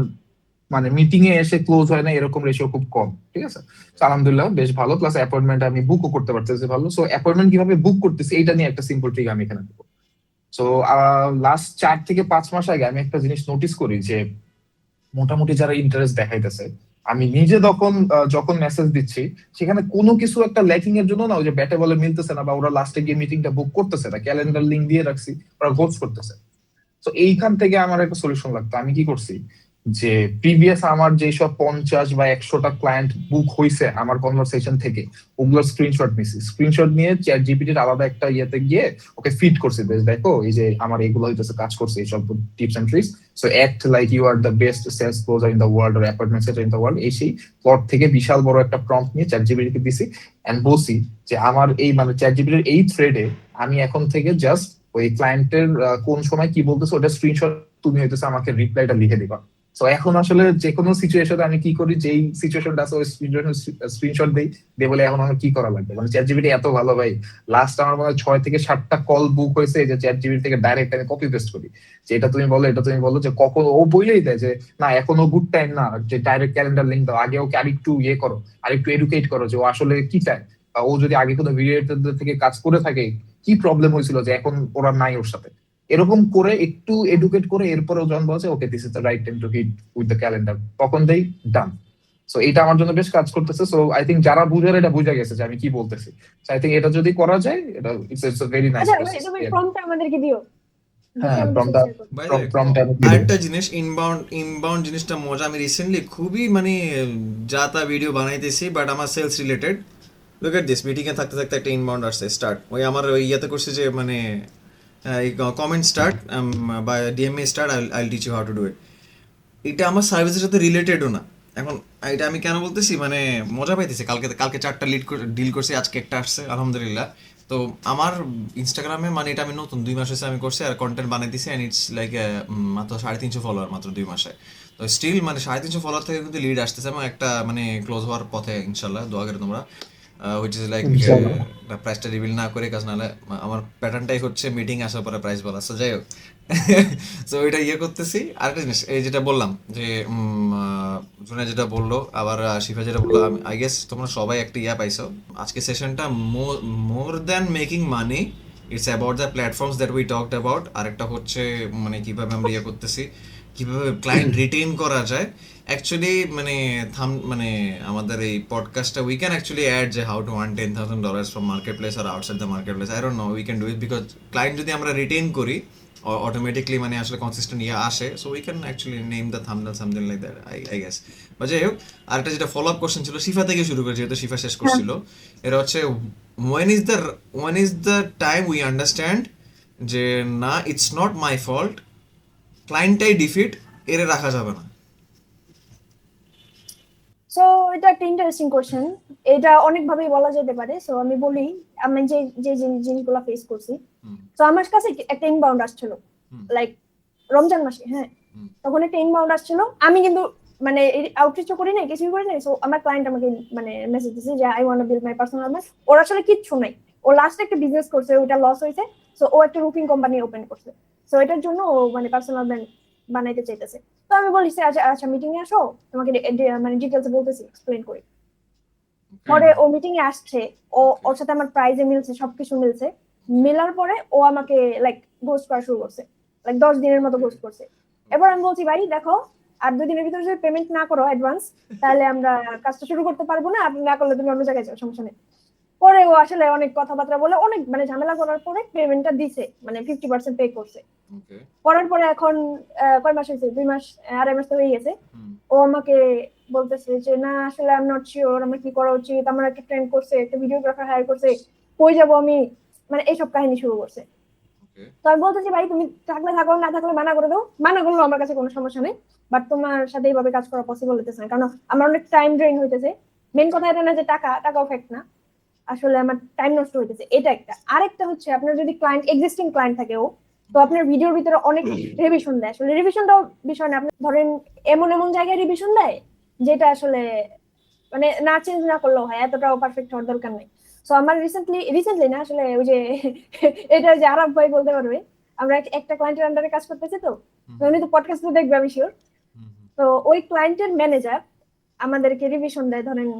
[SPEAKER 3] মানে মিটিং এ এসে ক্লোজ হয় না এরকম রেশিও খুব কম, ঠিক আছে? তো আলহামদুলিল্লাহ বেশ ভালো, প্লাস অ্যাপয়েন্টমেন্ট আমি বুকও করতে পারতেছি ভালো। সো অ্যাপয়েন্টমেন্ট কিভাবে বুক করতেছি এটা নিয়ে একটা সিম্পল ট্রিক আমি এখানে দেবো। সো লাস্ট 4 থেকে 5 মাস আগে আমি একটা জিনিস নোটিস করি যে মোটামুটি যারা ইন্টারেস্ট দেখাইতেছে, আমি নিজে যখন মেসেজ দিচ্ছি সেখানে কোনো কিছু একটা ল্যাকিং এর জন্য না, ওই যে ব্যাটে বলে মিলতেছে না, বা ওরা লাস্টে গিয়ে মিটিংটা বুক করতেছে না, ক্যালেন্ডার লিংক দিয়ে রাখছি, ওরা গোস্ট করতেছে। তো এইখান থেকে আমার একটা সলিউশন লাগতো। আমি কি করছি যে প্রিভিয়াস আমার যেসব 50 বা 100টা ক্লায়েন্ট বুক হয়েছে আমার কনভারসেশন থেকে, ওগুলোর স্ক্রিনশট নিছি। স্ক্রিনশট নিয়ে চ্যাট জিপিটির আলাদা একটা ইয়েতে গিয়ে ওকে ফিড করছি, বেশ দেখো এই যে আমার এগুলো হইতেছে, কাজ করছে এইসব tips and tricks. So act like you are the best sales closer in the world or appointment setter in the world. এই সেই প্লট থেকে বিশাল বড় একটা প্রম্পট নিয়ে চ্যাট জিপিটিকে দিছি এন্ড বলছি যে আমার এই মানে চ্যাট জিপিটির এই থ্রেডে আমি এখন থেকে জাস্ট ওই ক্লায়েন্টের কোন সময় কি বলতেছে ওটা স্ক্রিনশট তুমি হইতেছে আমাকে রিপ্লাইটা লিখে দিবা। তো এখন আসলে যে কোনো সিচুয়েশনে আমি কি করি, যেই সিচুয়েশনটা আছে ওই স্ক্রিনশট দেই, দিয়ে বলে এখন আমার কি করা লাগবে। মানে চ্যাট জিপিটি এত ভালো ভাই, লাস্ট আমার মনে হয় 6 থেকে 7টা কল বুক হয়েছে যে চ্যাট জিপিটি থেকে ডাইরেক্ট আমি কপি পেস্ট করি যে এটা তুমি বলো, এটা তুমি বলো, যে কখন ও বলেই দেয় যে না এখনো গুড টাইম না, যে ডাইরেক্ট ক্যালেন্ডার লিংক দাও, আগে ওকে আরেকটু ইয়ে করো, আরেকটু এডুকেট করো যে ও আসলে কি চায়, বা ও যদি আগে কোনো ভিডিও থেকে কাজ করে থাকে কি প্রবলেম হয়েছিল যে এখন ওরা নাই ওর সাথে। এরকম করে একটু এডুকেট করে এরপরেও জন বলছে okay this is the right time to hit with the calendar, তখন দেই ডান। সো এটা আমার জন্য বেশ কাজ করতেছে। সো আই থিঙ্ক যারা বুঝার এটা বুঝা গেছে যে আমি কি বলতেছি। সো আই থিঙ্ক এটা যদি করা যায়, এটা ইটস ভেরি নাইস
[SPEAKER 4] আচ্ছা
[SPEAKER 3] প্রসেস।
[SPEAKER 4] তুমি ফর্মটা আমাদেরকে দিও,
[SPEAKER 3] হ্যাঁ,
[SPEAKER 4] আমি
[SPEAKER 3] ফ্রমটা
[SPEAKER 4] share করবো।
[SPEAKER 1] বাই দ্য
[SPEAKER 3] ফ্রমটা
[SPEAKER 1] আরেকটা জিনিস, ইনবাউন্ড জিনিসটা মজা। আমি রিসেন্টলি খুবই মানে যা তা ভিডিও বানাইতেছি, বাট আমার sales related. Look at this, meeting এ থাকতে থাকতে একটা ইনবাউন্ড আসছে, স্টার্ট ওই আমার ওই ইয়াতে করছে যে মানে কমেন্ট স্টার্ট বা ডিএমএ start, I teach you how to do it. এটা আমার সার্ভিসের সাথে রিলেটেডও না। এখন এটা আমি কেন বলতেছি, মানে মজা পাইতেছি। কালকে 4টা ডিল করছি, আজকে একটা আসছে আলহামদুলিল্লাহ। তো আমার ইনস্টাগ্রামে মানে এটা আমি নতুন 2 মাস হয়েছে আমি করছি, আর কন্টেন্ট বানাইতেছি, অ্যান্ড ইটস লাইক মাত্র 350 ফলোয়ার মাত্র 2 মাসে। তো স্টিল মানে 350 ফলোয়ার থেকে কিন্তু লিড আসতেছে, এবং একটা মানে ক্লোজ হওয়ার পথে ইনশাল্লাহ, দোয়া করে তোমরা। হুইচ ইজ লাইক
[SPEAKER 3] ইনশাআল্লাহ।
[SPEAKER 1] প্রাইসটা রিভিল না করে কাজ, নাহলে আমার প্যাটার্নটাই হচ্ছে মিটিং আসার পরে প্রাইস বলা। সো যাই হোক, সো এটা ইয়ে করতেছি। আরেকটা জিনিস, এই যেটা বললাম যে জুনা যেটা বললো, আবার শিফা যেটা বললো, আই গেস তোমরা সবাই একটা ইয়া পাইছো আজকে সেশনটা। More than making money, it's about the platforms that we talked about. আরেকটা হচ্ছে মানে কিভাবে আমরা ইয়ে করতেছি, কিভাবে ক্লায়েন্ট রিটেইন করা যায়। অ্যাকচুয়ালি মানে আমাদের এই পডকাস্টটা উই ক্যান অ্যাকচুয়ালি অ্যাড যে how to earn $10,000 from market place আর outside the market place. I don't know, we can do it because client যদি আমরা রিটেইন করি অটোমেটিকলি মানে আসলে কনসিস্টেন্ট ইয়ে আসে। So we can actually name the thumbnail something like that, I guess. বা যাই হোক, আরেকটা যেটা ফলো আপ কোশ্চেন ছিল শিফা থেকে শুরু করে, যেহেতু শিফা শেষ করছিল, এটা হচ্ছে when is the time we understand যে না, ইটস নট মাই ফল্ট, ক্লায়েন্টটাই ডিফিট, এর রাখা যাবে না।
[SPEAKER 4] সো এটা একটা ইন্টারেস্টিং কোশ্চেন, এটা অনেক ভাবেই বলা যেতে পারে। সো আমি বলি, আমি যে যে জিনিসগুলো ফেস করছি। তো আমার কাছে একটা ইনবাউন্ড আসছিল লাইক রমজান মাসে, হ্যাঁ, তখন একটা ইনবাউন্ড আসছিল। আমি কিন্তু মানে আউটরিচও করি নাই, কিছুই করি নাই। সো আমার ক্লায়েন্ট আমাকে মানে মেসেজ দিছে যে I want to build my personal brand. ওর আসলে কিচ্ছু নাই, ও লাস্টে একটা বিজনেস করছে, ওটা লস হয়েছে। সো ও একটা রুফিং কোম্পানি ওপেন করছে। সো এটার জন্য ও মানে পার্সোনাল ব্র্যান্ড বানাইতে চাইতেছে। তো আমি বলি আচ্ছা আচ্ছা মিটিং এ আসো, তোমাকে মানে ডিটেলস বলতেছি, এক্সপ্লেইন করি। পরে ও মিটিং এ আসছে, ওর সাথে আমার প্রাইজে মিলছে, সবকিছু মিলছে। মেলার পরে ও আমাকে লাইক গোস্ট করা শুরু করছে, লাইক 10 দিনের মতো গোস্ট করছে। এবার আমি বলছি ভাই দেখো, আর 2 দিনের ভিতরে যদি পেমেন্ট না করো অ্যাডভান্স, তাহলে আমরা কাজটা শুরু করতে পারবো না, আপনি না করলে তুমি অন্য জায়গায় যাও, সমস্যা নেই। পরে ও আসলে অনেক কথাবার্তা বলে, অনেক মানে ঝামেলা করার পরে পেমেন্টটা দিছে, মানে 50% পে করছে। করার পরে এখন কয় মাস হয়েছে, 2 মাস 2.5 মাস তো হয়ে গেছে। ও আমাকে বলতেছে যে না আসলে আই এম নট শিওর আমার কি করা উচিত, আমার একটা ট্রেন্ড করছে, একটা ভিডিওগ্রাফার হায়ার করছে, কই যাবো আমি, মানে এইসব কাহিনী শুরু করছে। তো আমি বলতেছি ভাই তুমি থাকলে থাকো, না থাকলে মানা করে দাও। মানা করলেও আমার কাছে কোনো সমস্যা নেই, বাট তোমার সাথে এইভাবে কাজ করা পসিবল হতেছে না, কারণ আমার অনেক টাইম ড্রেইন হইতেছে। মেন কথা এটা না যে টাকাও ফ্যাক্ট না, আসলে আমার টাইম নষ্ট হইতেছে, এটা একটা। আরেকটা হচ্ছে আপনার যদি ক্লায়েন্ট এক্সিস্টিং ক্লায়েন্ট থাকে, ও তো আপনার ভিডিওর ভিতরে অনেক রিভিশন দেয়। আসলে রিভিশনটাও বিষয় না, আপনি ধরেন এমন জায়গায় রিভিশন দেয় যেটা আসলে মানে না চেঞ্জ না করলেও হয়, এতটাও পারফেক্ট হওয়ার দরকার নেই। সো আমার রিসেন্টলি না আসলে ওই যে এটা যে আরাফ ভাই বলতে পারবে, আমরা একটা ক্লায়েন্টের আন্ডারে কাজ করতেছি। তো উনি তো পডকাস্ট দেখবে আমি শিওর। তো ওই ক্লায়েন্টের ম্যানেজার আমাদেরকে রিভিশন দেয়, ধরেন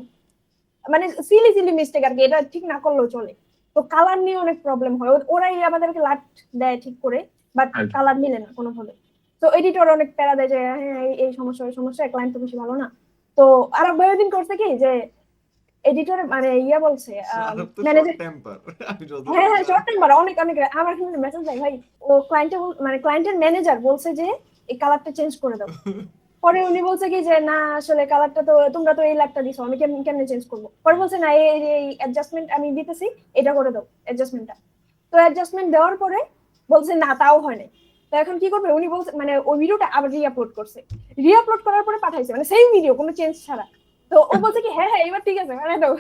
[SPEAKER 4] মানে সিলি মিস্টেক আর কি, এটা ঠিক না করলেও চলে। তো কালার নিয়ে অনেক প্রবলেম হয়, ওরাই আমাদেরকে লাট দেয় ঠিক করে, বাট কালার মিলে না কোনোভাবে। তো এডিটর অনেক প্যারা দেয় যে হ্যাঁ এই সমস্যা ক্লায়েন্ট তো বেশি ভালো না। তো আরব ভাই দিন করছে কি যে এডিটর মানে ইয়া বলছে ম্যানেজার, হ্যাঁ শর্ট টেম্পার অনেক আমার কিন্তু মেসেজ দেয় ভাই, ও ক্লায়েন্টের ম্যানেজার বলছে যে এই কালারটা চেঞ্জ করে দাও। পরে উনি বলছে কি যে না আসলে কালারটা তো তোমরা তো এই লাইটটা দিছো, আমি কেমনে চেঞ্জ করবো। পরে বলছে না এই অ্যাডজাস্টমেন্ট আমি দিতেছি, এটা করে দাও অ্যাডজাস্টমেন্টটা। তো অ্যাডজাস্টমেন্ট দেওয়ার পরে বলছে না তাও হয় না। তো এখন কি করবে, উনি বলছে মানে ওই ভিডিওটা আবার রিআপলোড করছে, রিআপলোড করার পরে পাঠাইছে, মানে সেম ভিডিও কোনো চেঞ্জ ছাড়া। তো ও বলছে কি হ্যাঁ এবার ঠিক আছে মানে দাও।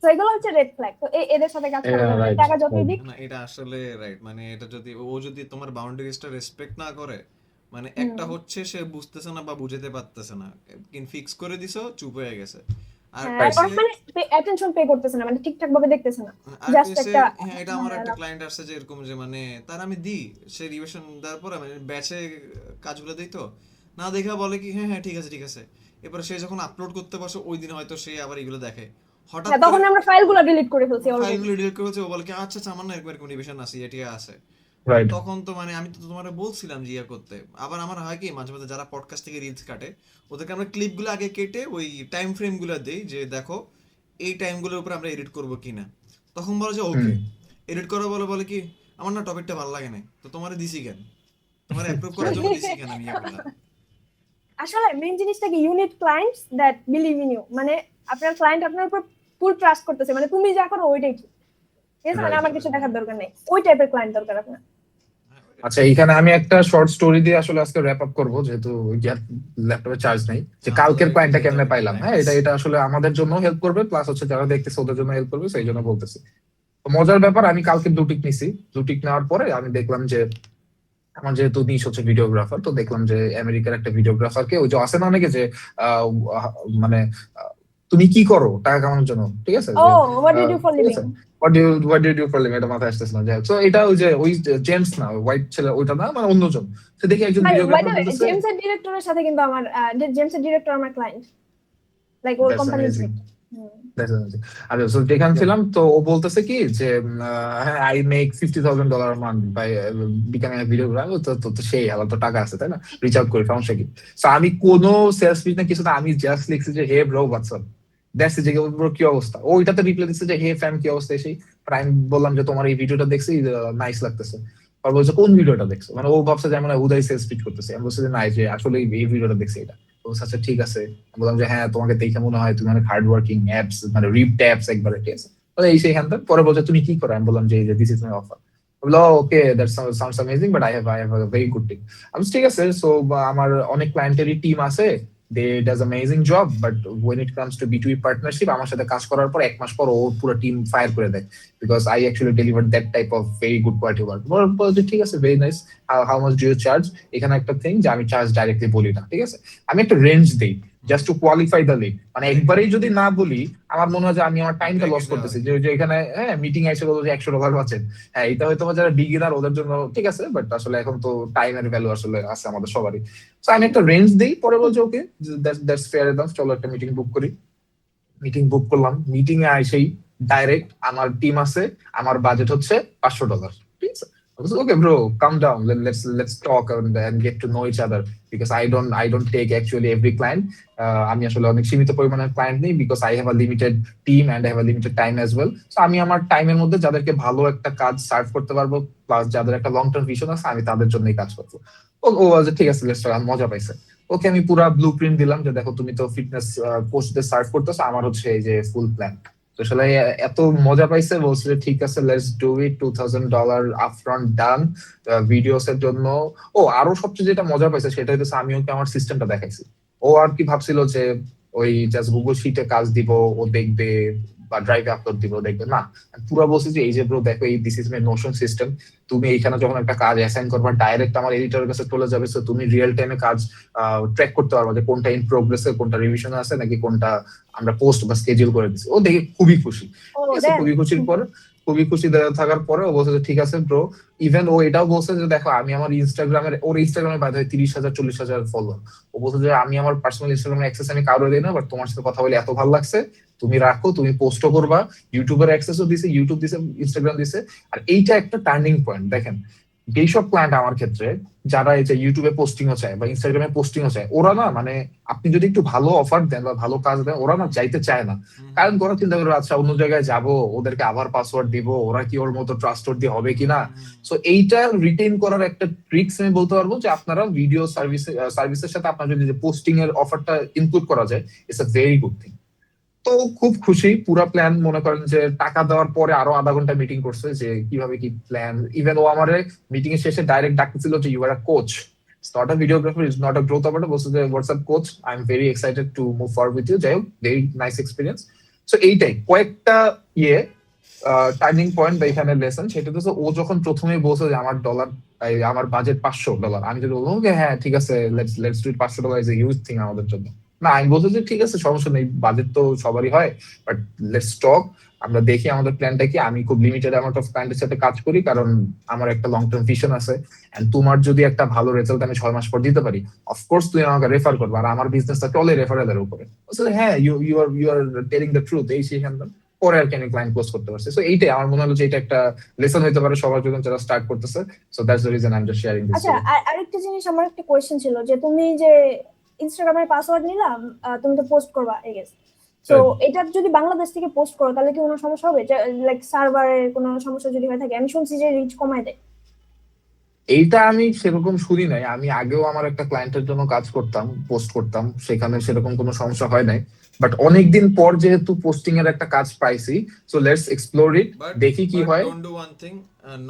[SPEAKER 4] তো এগুলো হচ্ছে রেড ফ্ল্যাগ। তো এদের সাথে কাজ করা যাবে না, টাকা যতই দিক
[SPEAKER 1] না। এটা আসলে রাইট, মানে এটা যদি তোমার বাউন্ডারিজটা রেসপেক্ট না করে, মানে একটা হচ্ছে সে বুঝতেছে না বা বুঝাতে পারতেছে না, ফিক্স করে দিছো, চুপ হয়ে গেছে। আর
[SPEAKER 4] মানে অ্যাটেনশন পে করতেছে না, মানে ঠিকঠাক ভাবে দেখতেছে না, জাস্ট একটা।
[SPEAKER 1] হ্যাঁ, এটা আমার একটা ক্লায়েন্ট আসছে যে এরকম, যে মানে তার আমি দিই, সে রিভিশন দেওয়ার পর আমি ব্যাচে কাজগুলো দিই, তো না দেখা বলে কি হ্যাঁ ঠিক আছে। এরপর সে যখন আপলোড করতে বসে ওই দিন হয়তো সে আবার এগুলো দেখে, হঠাৎ
[SPEAKER 4] হ্যাঁ তখন
[SPEAKER 1] করে
[SPEAKER 4] আমরা ফাইলগুলো ডিলিট করে ফেলছি অলরেডি।
[SPEAKER 1] ফাইলগুলো ডিলিট করেছে, ও বলে কি আচ্ছা আচ্ছা আমার না এরকম এরকম ডিভিশন আছে, এটা আছে।
[SPEAKER 3] রাইট।
[SPEAKER 1] তখন তো মানে আমি তো তোমার বলছিলাম যে ইয়ে করতে। আবার আমার হয় কি মাঝে মাঝে যারা পডকাস্ট থেকে রিলস কাটে ওদেরকে আমরা ক্লিপগুলো আগে কেটে ওই টাইম ফ্রেমগুলো দেই যে দেখো এই টাইমগুলোর উপর আমরা এডিট করবো কিনা। তখন বলে যে ওকে এডিট করো, বলে কি আমার না টপিকটা ভালো লাগে না, তো তোমারে দিছি কেন, তোমার অ্যাপ্রুভ করার জন্য দিছি কেন আমি এগুলা।
[SPEAKER 4] আসলে মেইন জিনিসটা কি, you need clients that believe in you, মানে আপনার ক্লায়েন্ট আপনার উপর ফুল ট্রাস্ট করতেছে, মানে তুমি যা করো ওইটাই ঠিক, ঠিক আছে, মানে
[SPEAKER 3] Right.
[SPEAKER 4] আমার কিছু দেখার দরকার নেই, ওই টাইপের ক্লায়েন্ট দরকার আপনার।
[SPEAKER 3] আচ্ছা, এইখানে আমি একটা শর্ট স্টোরি দিয়ে আসলে আজকে র‍্যাপ আপ করবো, যেহেতু ল্যাপটপে চার্জ নেই, যে কালকের ক্লায়েন্টটা কেমনে পাইলাম। হ্যাঁ, এটা আসলে আমাদের জন্য হেল্প করবে, প্লাস হচ্ছে যারা দেখতেছে ওদের জন্য হেল্প করবে, সেই জন্য বলতেছি। তো মজার ব্যাপার, আমি কালকে ব্লুটিক নিছি। ব্লুটিক নেওয়ার পরে আমি দেখলাম যে আমার যেহেতু নিশ হচ্ছে ভিডিওগ্রাফার, তো দেখলাম যে আমেরিকার একটা ভিডিওগ্রাফারকে, ওই যে আছে না অনেকে যে আহ, মানে তুমি কি করো টাকা কামানোর জন্য, ঠিক আছে,
[SPEAKER 4] ও what do you do for living,
[SPEAKER 3] what do you do for living, এটা মাথায় আসতেছে না। সো এটা ওই যে ওই জেমস না, হোয়াইট ছেলে ওইটা না, মানে অন্যজন। তো দেখি একজন
[SPEAKER 4] বাই দ্য
[SPEAKER 3] ভিডিওগ্রাফার
[SPEAKER 4] ওয়ে
[SPEAKER 3] বলতেছে,
[SPEAKER 4] জেমসের ডিরেক্টরের সাথে কিন্তু আমার জেমসের ডিরেক্টর আমার client, like or
[SPEAKER 3] That's
[SPEAKER 4] company.
[SPEAKER 3] amazing. আচ্ছা, so যেখানে ছিলাম, তো ও বলতেছে কি যে হ্যাঁ, I make $50,000 month by becoming a videographer. তো সেই আলাদা তো টাকা আছে, তাই না, রিচ আউট করি, সমস্যা কি। সো আমি কোনো সেলস পিচ না কিছু না, আমি জাস্ট লিখছি যে hey bro WhatsApp, that's it, যে ব্রো কি অবস্থা। ও ওইটাতে রিপ্লাই দিচ্ছে যে হে ফ্যাম কি অবস্থা। সেই আমি বললাম যে তোমার এই ভিডিওটা দেখছি, নাইস লাগতেছে। আর বলছে কোন ভিডিওটা দেখছো, মানে ও ভাবছে যে মানে উদয় সেলস পিচ করতেছে। আমি বলছি যে না, যে আসলে এই ভিডিওটা দেখছি এটা। তো আচ্ছা ঠিক আছে। বললাম যে হ্যাঁ, তোমাকে দেখে মনে হয় তুমি অনেক হার্ড ওয়ার্কিং, অ্যাপস মানে রিপড অ্যাপস একবারে, ঠিক আছে। এই সেই হ্যান। পরে বলছে তুমি কি করো, আমি বললাম যে দিস ইজ মাই অফার। বললো okay, that sounds amazing, but I have a very good team. আমি ঠিক আছে। সো আমার অনেক ক্লায়েন্টেরই টিম আছে, they does amazing job, but when it comes to B2B partnership, আমার সাথে কাজ করার পর 1 মাস পর ও পুরো টিম ফায়ার করে দেয়, because I actually deliver that type of very good quality work. বলছে ঠিক আছে, very nice, how much do you charge. এখানে একটা থিং যে আমি চার্জ ডাইরেক্টলি বলি না, ঠিক আছে, আমি একটা রেঞ্জ দিই just to qualify the lead. মানে একবারেই যদি না বলি, আমার মনে হয় যে আমি আমার টাইমটা লস করতেছি। যে এখানে হ্যাঁ মিটিং এসে বলবো যে $100 বাঁচেন, হ্যাঁ এটা হয়তো যারা বিগিনার ওদের জন্য ঠিক আছে, বাট আসলে এখন তো টাইমের ভ্যালু আসলে আছে আমাদের সবারই। তো আমি একটা রেঞ্জ দিই, পরে বলছি ওকে দ্যাটস ফেয়ার এনাফ, চলো একটা মিটিং বুক করি। মিটিং বুক করলাম, মিটিং এ আইসেই ডাইরেক্ট আমার টিম আছে, আমার বাজেট হচ্ছে $500, ঠিক আছে। Okay bro, calm down, let's talk and get to know each other, because I don't take actually every client. আমি আসলে অনেক সীমিত পরিমাণের ক্লায়েন্ট নেই, because I have a limited team and I have a limited time as well. So আমি আমার টাইমের মধ্যে যাদেরকে ভালো একটা কাজ সার্ভ করতে পারবো, প্লাস যাদের একটা লং টার্ম ভিশন আছে, আমি তাদের জন্যই কাজ করবো। ও বলছে ঠিক আছে, লেটস টক, মজা পাইছে। ওকে, আমি পুরো ব্লুপ্রিন্ট দিলাম যে দেখো তুমি তো ফিটনেস কোচদের সার্ভ করতেছো, আমার হচ্ছে এই যে ফুল প্ল্যান। তো আসলে এত মজা পাইছে, বলছে যে ঠিক আছে let's do it, $2,000 upfront done videos এর জন্য। ও আরো সবচেয়ে যেটা মজা পাইছে সেটা হচ্ছে আমি ওকে আমার সিস্টেমটা দেখাইছি। ও আর কি ভাবছিল যে ওই জাস্ট গুগল শিটে কাজ দিব, ও দেখবে, বা ড্রাইভে আপলোড দিব, দেখবে না। পুরো বলছি যে এই যে ব্রো দেখো, এই this is my Notion system. তুমি এইখানে যখন একটা কাজ অ্যাসাইন করবা, ডাইরেক্ট আমার এডিটরের কাছে চলে যাবে, সো তুমি রিয়েল টাইমে কাজ ট্র্যাক করতে পারবা যে কোনটা ইন প্রোগ্রেসে, কোনটা রিভিশনে আছে, নাকি কোনটা আমরা পোস্ট বা স্কেডিউল করে দিচ্ছি। ও দেখে খুবই খুশি, ঠিক আছে। খুবই খুশি থাকার পরে ও বলছে যে ঠিক আছে ব্রো। ইভেন ও এটাও বলছে যে দেখো আমি আমার ওর ইনস্টাগ্রামে বাইরে 30,000-40,000 ফলোয়ার। ও বলছে যে আমি আমার পার্সোনাল ইনস্টাগ্রামে অ্যাক্সেস আমি কারো দিই না, বাট তোমার সাথে কথা বলে এত ভালো লাগছে, তুমি রাখো, তুমি পোস্টও করবা, ইউটিউবের অ্যাক্সেসও দিছে, ইউটিউব দিছে, ইনস্টাগ্রাম দিছে। আর এইটা একটা টার্নিং পয়েন্ট। দেখেন এইসব ক্লায়েন্ট আমার ক্ষেত্রে যারা এই যে ইউটিউবে পোস্টিংও চায় বা ইনস্টাগ্রামে পোস্টিংও চায়, ওরা না মানে আপনি যদি একটু ভালো অফার দেন বা ভালো কাজ দেন, ওরা না যাইতে চায় না। কারণ ওরা চিন্তা করে আচ্ছা অন্য জায়গায় যাব, ওদেরকে আবার পাসওয়ার্ড দিব, ওরা কি ওর মতো ট্রাস্টওয়ার্দি দিয়ে হবে কিনা। সো এইটা রিটেইন করার একটা ট্রিক্স আমি বলতে পারবো যে আপনারা ভিডিও সার্ভিসের সাথে আপনার যদি পোস্টিং এর অফারটা ইনক্লুড করা যায়, it's a very good thing. তো খুব খুশি, পুরা প্ল্যান মনে করেন যে টাকা দেওয়ার পরে আরো আধা ঘন্টা মিটিং করছে যে কিভাবে কি প্ল্যান। ইভেন ও আমার মিটিং এর শেষে ডাইরেক্ট ডাকতেছিল যে you are a coach, it's not a videographer, it's not a growth operator. বলছে যে WhatsApp coach, I am very excited to move forward with you. যাই হোক, ভেরি নাইস এক্সপিরিয়েন্স। সো এইটাই কয়েকটা টার্নিং পয়েন্ট বা এখানে লেসন। সেটা তো ও যখন প্রথমেই বলছে যে আমার বাজেট $500, আমি যদি বলবো হ্যাঁ ঠিক আছে let's do it, $500 is a huge thing আমাদের জন্য। না আমি বলতে যে ঠিক আছে, সমস্যা নেই, বাজেট তো সবারই হয়, বাট লেটস টক, আমরা দেখি আমাদের প্ল্যানটা কি। আমি খুব লিমিটেড অ্যামাউন্ট অফ ক্লায়েন্টের সাথে কাজ করি, কারণ আমার একটা লং টার্ম ভিশন আছে। এন্ড তোমার যদি একটা ভালো রেজাল্ট আমি 6 মাস পর দিতে পারি, অফকোর্স তুমি আমাকে রেফার করবে, আর আমার বিজনেসটা চলে রেফারেলের উপরে। হ্যাঁ, you are telling the truth, এই সেখান পরে আর কি আমি ক্লায়েন্ট ক্লোজ করতে পারছি। সো এইটাই আমার মনে হলো যে এটা একটা লেসন হতে পারে সবার জন্য যারা স্টার্ট করতেছে। So that's the reason I am just sharing this.
[SPEAKER 4] আচ্ছা, আরেকটা জিনিস, আমার একটা কোয়েশ্চেন ছিল যে তুমি যে ইনস্টাগ্রামের পাসওয়ার্ড নিলাম, তুমি তো পোস্ট করবা আই গেস, তো এটা যদি বাংলাদেশ থেকে পোস্ট করো তাহলে কি কোনো সমস্যা হবে? লাইক সার্ভারের কোনো সমস্যা যদি হয়ে থাকে? আমি শুনছি যে রিচ কমায় দেয়।
[SPEAKER 3] এইটা আমি সেরকম শুনি নাই, আমি আগেও আমার একটা ক্লায়েন্টের জন্য কাজ করতাম, পোস্ট করতাম, সেখানে সেরকম কোনো সমস্যা হয় নাই। বাট অনেকদিন পর যেহেতু পোস্টিং এর একটা কাজ পাইছি, সো লেটস এক্সপ্লোর ইট, দেখি কি হয়।
[SPEAKER 1] Don't do one thing,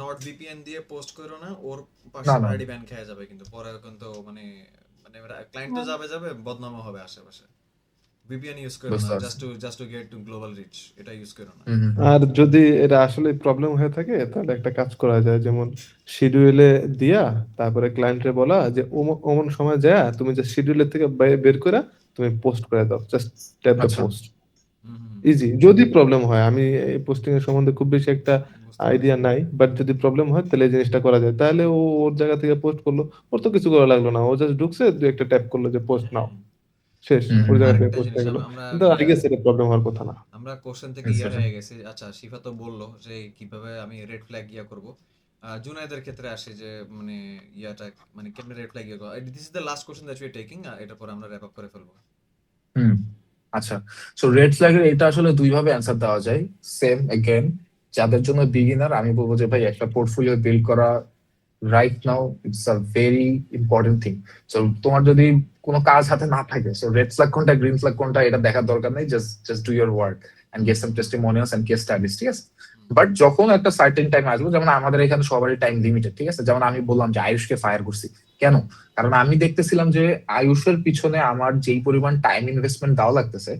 [SPEAKER 1] not VPN দিয়ে পোস্ট করো না, ওর
[SPEAKER 3] না
[SPEAKER 1] পার্সোনাল
[SPEAKER 3] না
[SPEAKER 1] আইডি ব্যান খেয়ে যাবে, কিন্তু পরে কিন্তু মানে মানে ক্লায়েন্ট তো যাবে বদনামও হবে আশেপাশে। ভিপিএন ইউজ করো
[SPEAKER 3] বুঝতে
[SPEAKER 1] না,
[SPEAKER 3] পারছি।
[SPEAKER 1] Just to get to global reach, এটা ইউজ করো না।
[SPEAKER 2] আর যদি এটা আসলে প্রবলেম হয়ে থাকে তাহলে একটা কাজ করা যায়, যেমন শিডিউলে দিয়া তারপরে ক্লায়েন্টরে বলা যে অমন সময় যায় তুমি যে শিডিউলের থেকে বের করে তুমি পোস্ট করে দাও, জাস্ট ট্যাপ দ্য
[SPEAKER 3] আচ্ছা
[SPEAKER 2] পোস্ট,
[SPEAKER 1] হুম, হুম,
[SPEAKER 2] ইজি। যদি প্রবলেম হয়, আমি এই পোস্টিং এর সম্বন্ধে খুব বেশি একটা
[SPEAKER 1] বুঝতে
[SPEAKER 2] আইডিয়া নাই, বাট যদি প্রবলেম হয় তাহলে এই জিনিসটা করা যায়। তাহলে ও ওর জায়গা থেকে পোস্ট করলো, ওর তো কিছু করা লাগলো না, ও জাস্ট ঢুকছে, দুই একটা ট্যাপ করলো যে পোস্ট নাও,
[SPEAKER 1] হুম।
[SPEAKER 2] শেষ,
[SPEAKER 3] হুম
[SPEAKER 2] ওর
[SPEAKER 3] হুম
[SPEAKER 2] জায়গা থেকে
[SPEAKER 1] আরেকটা
[SPEAKER 2] পোস্ট
[SPEAKER 1] জিনিস
[SPEAKER 2] হয়ে গেলো।
[SPEAKER 1] আমরা
[SPEAKER 2] কিন্তু আই গেস এটা প্রবলেম হওয়ার কথা না।
[SPEAKER 1] আমরা কোশ্চেন থেকে
[SPEAKER 3] আচ্ছা,
[SPEAKER 1] ইয়ার হয়ে গেছি। আচ্ছা, শিফা তো বললো যে কিভাবে আমি রেড ফ্ল্যাগ ইয়া করব। জুনায়েদের ক্ষেত্রে আসে যে মানে ইয়াটা মানে কেমনে রেড ফ্ল্যাগ ইয়া করব। This is the last question that we are taking, এটার পর আমরা র‍্যাপ আপ করে ফেলবো।
[SPEAKER 3] হুম আচ্ছা, সো রেড ফ্ল্যাগের এটা আসলে দুই ভাবে অ্যান্সার দেওয়া যায়। সেম এগেন, যাদের জন্য বিগিনার আমি বলবো যে ভাই একটা পোর্টফোলিও বিল্ড করা right now it's a very important thing. So তোমার যদি কোনো কাজ হাতে না থাকে, সো রেড ফ্ল্যাগ কোনটা গ্রিন ফ্ল্যাগ কোনটা এটা দেখার দরকার নেই, just do your work and get some testimonials and case studies, ঠিক আছে? বাট যখন একটা সার্টেন টাইম আসবে, যেমন আমাদের এখানে সবারই টাইম লিমিটেড, ঠিক আছে? যেমন আমি বললাম যে আয়ুষকে ফায়ার করছি কেন, কারণ আমি দেখতেছিলাম যে আয়ুষের পিছনে আমার যেই পরিমাণ টাইম ইনভেস্টমেন্ট দেওয়া লাগতেছে,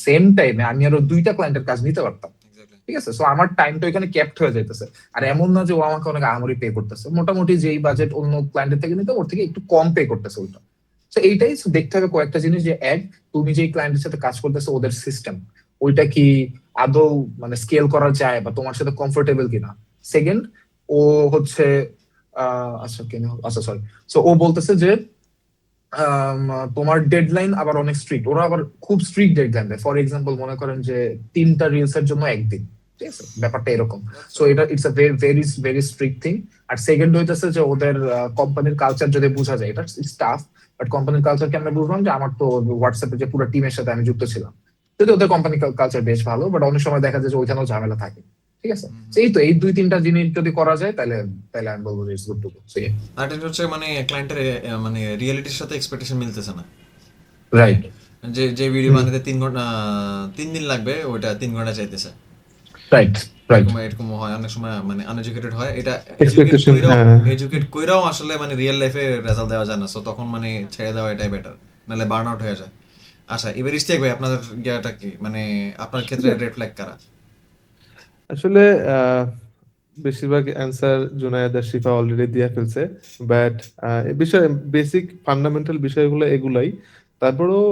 [SPEAKER 3] সেম টাইমে আমি আরো 2টা ক্লায়েন্টের কাজ নিতে পারতাম,
[SPEAKER 1] এক্স্যাক্টলি।
[SPEAKER 3] ঠিক আছে? সো আমার টাইমটা এখানে ক্যাপ্ট হয়ে যাইতেছে। আর এমন না যে ও আমাকে অনেক আহামরি পে করতেছে, মোটামুটি যেই বাজেট অন্য ক্লায়েন্টের থেকে নিতে ওর থেকে একটু কম পে করতেছে ওইটা। তো এইটাই দেখতে হবে কয়েকটা জিনিস, যে এক, তুমি যেই ক্লায়েন্টের সাথে কাজ করতেছো ওদের সিস্টেম ওইটা কি আদৌ মানে স্কেল করা যায় বা তোমার সাথে কমফোর্টেবল কিনা। সেকেন্ড, ও হচ্ছে আচ্ছা কেন, আচ্ছা সরি, সো ও বলতেছে যে আম, তোমার ডেডলাইন আবার অনেক স্ট্রিক্ট, ওরা আবার খুব স্ট্রিক্ট ডেডলাইন দেয়। ফর এক্সাম্পল মনে করেন যে 3টা রিলস এর জন্য একদিন, ঠিক আছে? ব্যাপারটা এরকম। সো এটা it's a very very strict thing. আর সেকেন্ড হইতেছে যে ওদের কোম্পানির কালচার যদি বোঝা যায়, এটা ইটস টাফ, বাট কোম্পানির কালচারকে আমরা বুঝলাম যে আমার তো হোয়াটসঅ্যাপে যে পুরো টিমের সাথে আমি যুক্ত ছিলাম, যদি ওদের কোম্পানি কালচার বেশ ভালো, বাট অনেক সময় দেখা যায় যে ওইখানেও ঝামেলা থাকে, ঠিক আছে? তো এই তো এই 2-3টা জিনিস যদি করা যায় তাহলে তাহলে আমি বলবো it's good to go. So
[SPEAKER 1] আর এটা হচ্ছে মানে ক্লায়েন্টের মানে রিয়েলিটির সাথে এক্সপেকটেশন মিলতেছে না।
[SPEAKER 3] রাইট
[SPEAKER 1] যে যে ভিডিও বানাতে 3 ঘন্টা 3 দিন লাগবে, ওটা 3 ঘন্টা চাইতেছে।
[SPEAKER 3] রাইট রাইট
[SPEAKER 1] এরকম হয় অনেক সময়, মানে আনএডুকেটেড হয়। এটা
[SPEAKER 2] এক্সপেকটেশন, হ্যাঁ।
[SPEAKER 1] এডুকেট কইরাও আসলে মানে রিয়েল লাইফে রেজাল্ট দেওয়া যায় না। সো তখন মানে ছেড়ে দেওয়া এটাই বেটার, নাহলে বার্ন আউট হয়ে যায়। আচ্ছা, এবার ইস্তেক ভাই, আপনাদের ইয়াটা কি, মানে আপনার ক্ষেত্রে রেড ফ্ল্যাগ কারা?
[SPEAKER 2] আসলে আহ, বেশিরভাগ অ্যান্সার জুনায়েদ আর শিফা অলরেডি দিয়ে ফেলছে, বাট বিষয় বেসিক ফান্ডামেন্টাল বিষয়গুলো এগুলাই। তারপরেও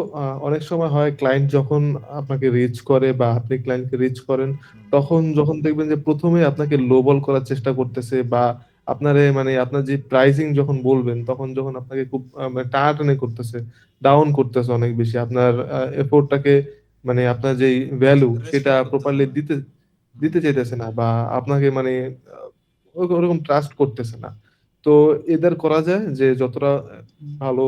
[SPEAKER 2] অনেক সময় হয় ক্লায়েন্ট যখন আপনাকে রিচ করে বা আপনি ক্লায়েন্টকে রিচ করেন, তখন যখন দেখবেন যে প্রথমে আপনাকে লোবল করার চেষ্টা করতেছে বা আপনার মানে আপনার যে প্রাইসিং যখন বলবেন তখন যখন আপনাকে খুব মানে টানাটানি করতেছে, ডাউন করতেছে অনেক বেশি, আপনার এফোর্টটাকে মানে আপনার যেই ভ্যালু সেটা
[SPEAKER 1] রেসপেক্ট করতেছে
[SPEAKER 2] প্রপারলি
[SPEAKER 1] না।
[SPEAKER 2] দিতে দিতে চাইতেছে না, বা আপনাকে মানে ওরকম ট্রাস্ট করতেছে না। তো এদের করা যায় যে যতটা ভালো